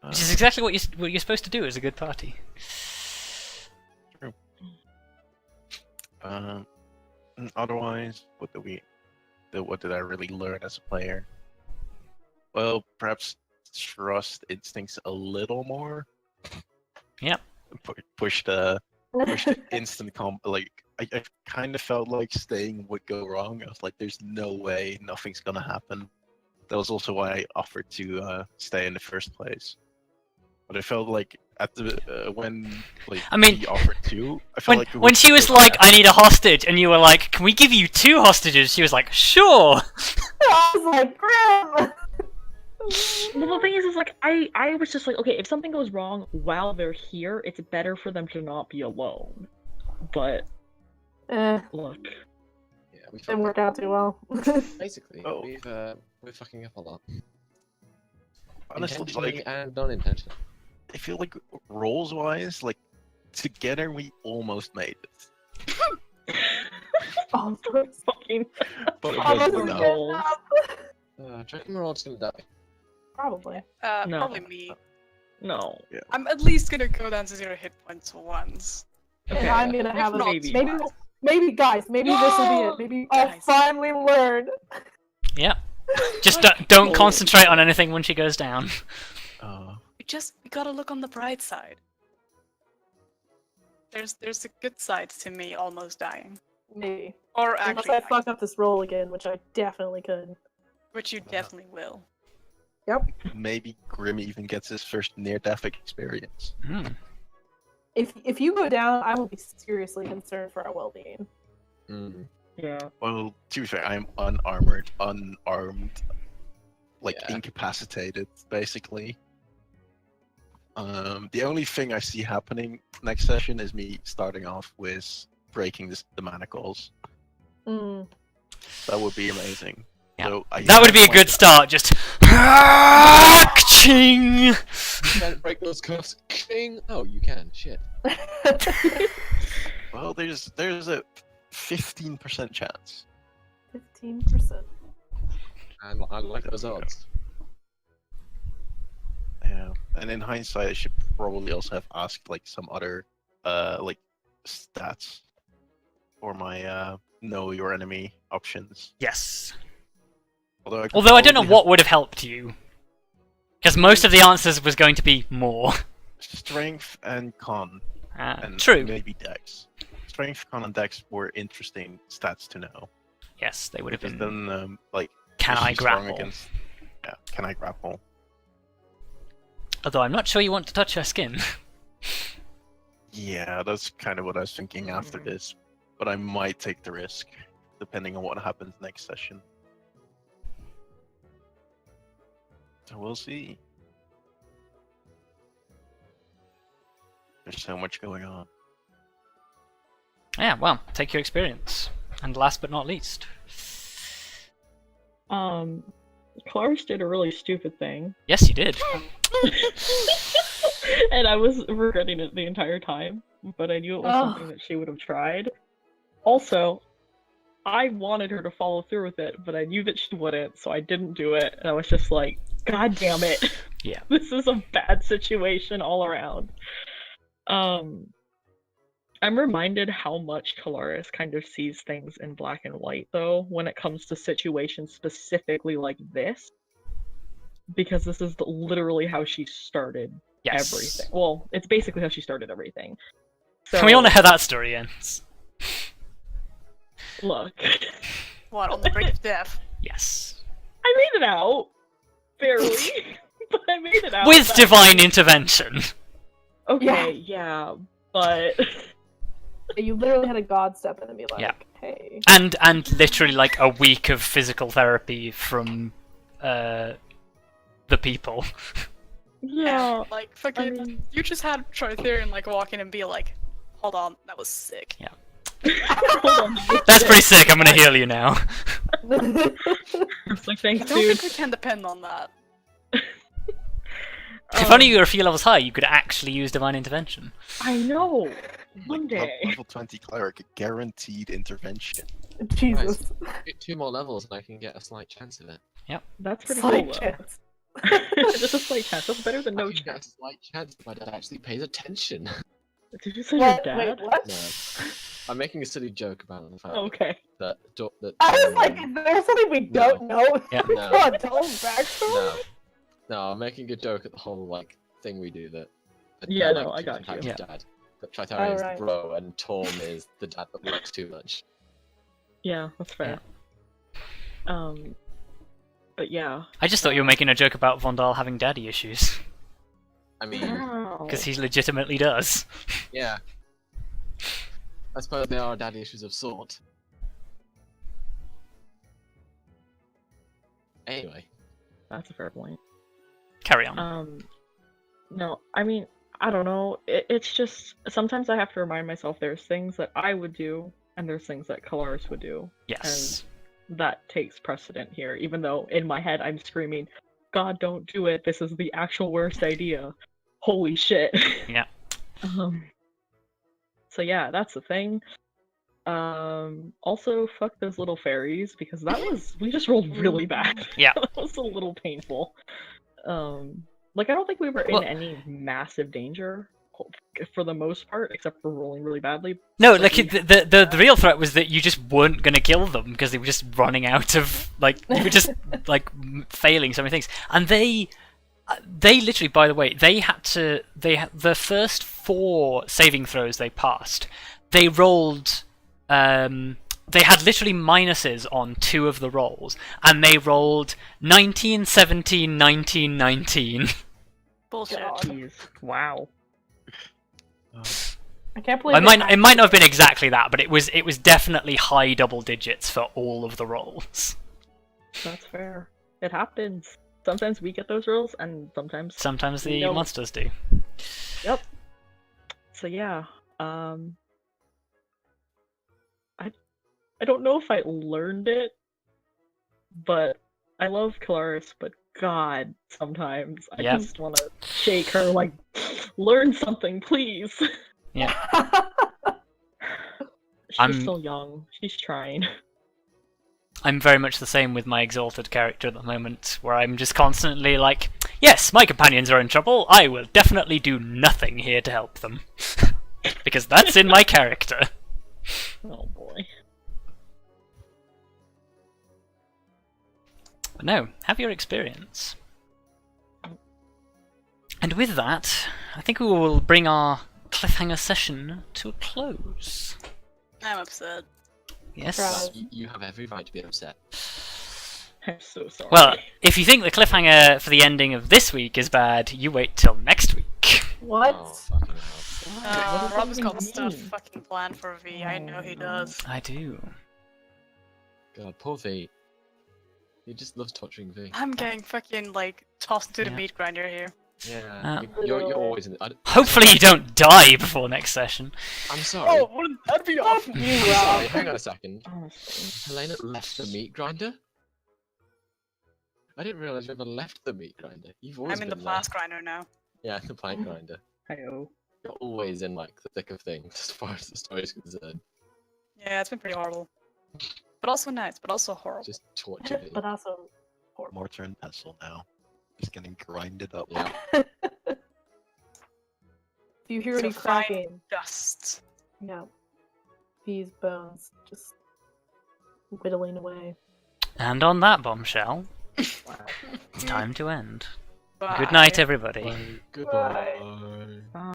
Which is exactly what you're supposed to do as a good party. True. Otherwise, what did I really learn as a player? Well, perhaps trust instincts a little more. Yep. Push the instant comp. Like I kind of felt like staying would go wrong. I was like, "There's no way, nothing's gonna happen." That was also why I offered to stay in the first place. But I felt like at the when like he offered to, I felt like when she was like, "I need a hostage," and you were like, "Can we give you 2 hostages?" She was like, "Sure." I was like, Grim! Well, the thing is like, I was just like, okay, if something goes wrong while they're here, it's better for them to not be alone. But, look. Yeah, we Didn't work out too well. Basically, we're fucking up a lot. Honestly, Intentionally like, and non-intentionally. I feel like roles-wise, like together we almost made it. Oh, Fucking But it almost wasn't enough. roll. Do you reckon we're all just gonna die? Probably. No. Probably me. No. I'm at least gonna go down to 0 hit points once. And I'm gonna have a maybe. maybe guys, maybe this will be it. Maybe I'll Guys. finally learn. Yep. Just don't concentrate on anything when she goes down. We gotta look on the bright side. There's a good side to me almost dying. Maybe. Or Unless actually I dying, fuck up this roll again, which I definitely could. which you definitely will. Yep. Maybe Grim even gets his first near-death experience. Hmm. If you go down, I will be seriously concerned for our well-being. Mm. Yeah. Well, to be fair, I'm unarmed, like Yeah. incapacitated, basically. The only thing I see happening next session is me starting off with breaking the manacles. Mm. That would be amazing. Yeah. So That would be a good start. Just ching. You can't break those cuffs. Ching! Oh, you can. Shit. Well, there's a 15% chance. 15%. I like those odds. Yeah, and in hindsight, I should probably also have asked like some other like stats for my know your enemy options. Yes. Although I don't know what would have helped you, because most of the answers was going to be more. Strength and con, and True. maybe dex. Strength, con, and dex were interesting stats to know. Yes, they would have Because been. then, like, Can is I she strong grapple? against- Yeah, can I grapple? Although I'm not sure you want to touch her skin. Yeah, that's kind of what I was thinking after this. But I might take the risk, depending on what happens next session. So we'll see. There's so much going on. Yeah, well, take your experience. And last but not least. Kelariis did a really stupid thing. Yes, you did. And I was regretting it the entire time, but I knew it was something that she would have tried. Also, I wanted her to follow through with it, but I knew that she wouldn't, so I didn't do it, and I was just like, God damn it. Yeah. This is a bad situation all around. I'm reminded how much Kelariis kind of sees things in black and white, though, when it comes to situations specifically like this. Because this is literally how she started everything. Well, it's basically how she started everything. So, We all know how that story ends. Look. What, on the brink of death? Yes. I made it out. Barely. But I made it out. With divine intervention. Okay, yeah, but You literally had a god step in and be like, Yeah. hey. And literally like a week of physical therapy from the people. yeah. Like fucking, mean- you just had Trithyrian like walk in and be like, "Hold on, that was sick." Yeah. Hold on. That's pretty sick. I'm gonna heal you now. It's like, I thanks, don't dude. think I can depend on that. If only you were a few levels high, you could actually use divine intervention. I know. One Like, day. level 20 cleric, guaranteed intervention. Jesus. Get 2 more levels and I can get a slight chance of it. That's pretty Slight cool, though. chance. Just a slight chance. That's better than no I can get a chance. slight chance if my dad actually pays attention. Did you say What? your Wait, dad? what? No. I'm making a silly joke about the fact Okay. that I was like, is there something we don't know? Yeah. No. Come on, tell us backstory. No, I'm making a joke at the whole like thing we do that. Yeah, that, no, like, I got impacts you. Yeah. Dad. That Trithyrian is Alright. the bro and Torm is the dad that works too much. Yeah, that's fair. But yeah. I just thought you were making a joke about Vondal having daddy issues. I mean, Wow. Because he legitimately does. yeah. I suppose there are daddy issues of sort. Anyway, That's a fair point. Carry on. No, I mean, I don't know. It's just sometimes I have to remind myself there's things that I would do, and there's things that Kelariis would do. Yes. That takes precedent here, even though in my head I'm screaming, God, don't do it. This is the actual worst idea. Holy shit. Yeah. So yeah, that's the thing. Also, fuck those little fairies, because we just rolled really bad. Yeah. That was a little painful. Like, I don't think we were Well- in any massive danger for the most part, except for rolling really badly. No, But like we- the real threat was that you just weren't gonna kill them because they were just running out of you were just like failing so many things, and they literally, by the way, the first 4 saving throws they passed, they rolled. They had literally minuses on 2 of the rolls, and they rolled 19, 17, 19, 19. Bullshit. God. Jeez. Wow. I can't believe It might not have been exactly that, but it was definitely high double digits for all of the rolls. That's fair. It happens. Sometimes we get those rolls, and sometimes. Sometimes the No. monsters do. Yep. So yeah, I don't know if I learned it, but I love Kelariis, but God, sometimes I Yep. just want to shake her, like, learn something, please. She's still young. She's trying. I'm very much the same with my exalted character at the moment, where I'm just constantly like, yes, my companions are in trouble, I will definitely do nothing here to help them. Because that's in my character. Oh boy. But no, have your experience. And with that, I think we will bring our cliffhanger session to a close. I'm upset. Yes? Right. you have every right to be upset. I'm so sorry. Well, if you think the cliffhanger for the ending of this week is bad, you wait till next week. What? Oh, fucking hell. What does that Rob's got even stuff mean? fucking planned for V. I know he does. I do. God, poor V. He just loves torturing V. I'm getting fucking like tossed to the Yeah. meat grinder here. Yeah, Uh, you're always in the... Hopefully you don't die before next session. I'm sorry. wouldn't that be awful? You, I'm Rob. sorry, hang on a second. Honestly. Helena left the meat grinder? I didn't realise you ever left the meat grinder. You've always I'm in the been blast grinder now. there. Yeah, the plant grinder. Hi-oh. You're always in like the thick of things as far as the story's concerned. Yeah, it's been pretty horrible. But also nice, but also horrible. Just torture V. But also horrible. Mortar and pestle now. Just getting grinded up. Yeah. Do you hear any So fine. cracking? Dust. Yeah. These bones just whittling away. And on that bombshell, Wow. it's time to end. Bye. Good night, everybody. Goodbye.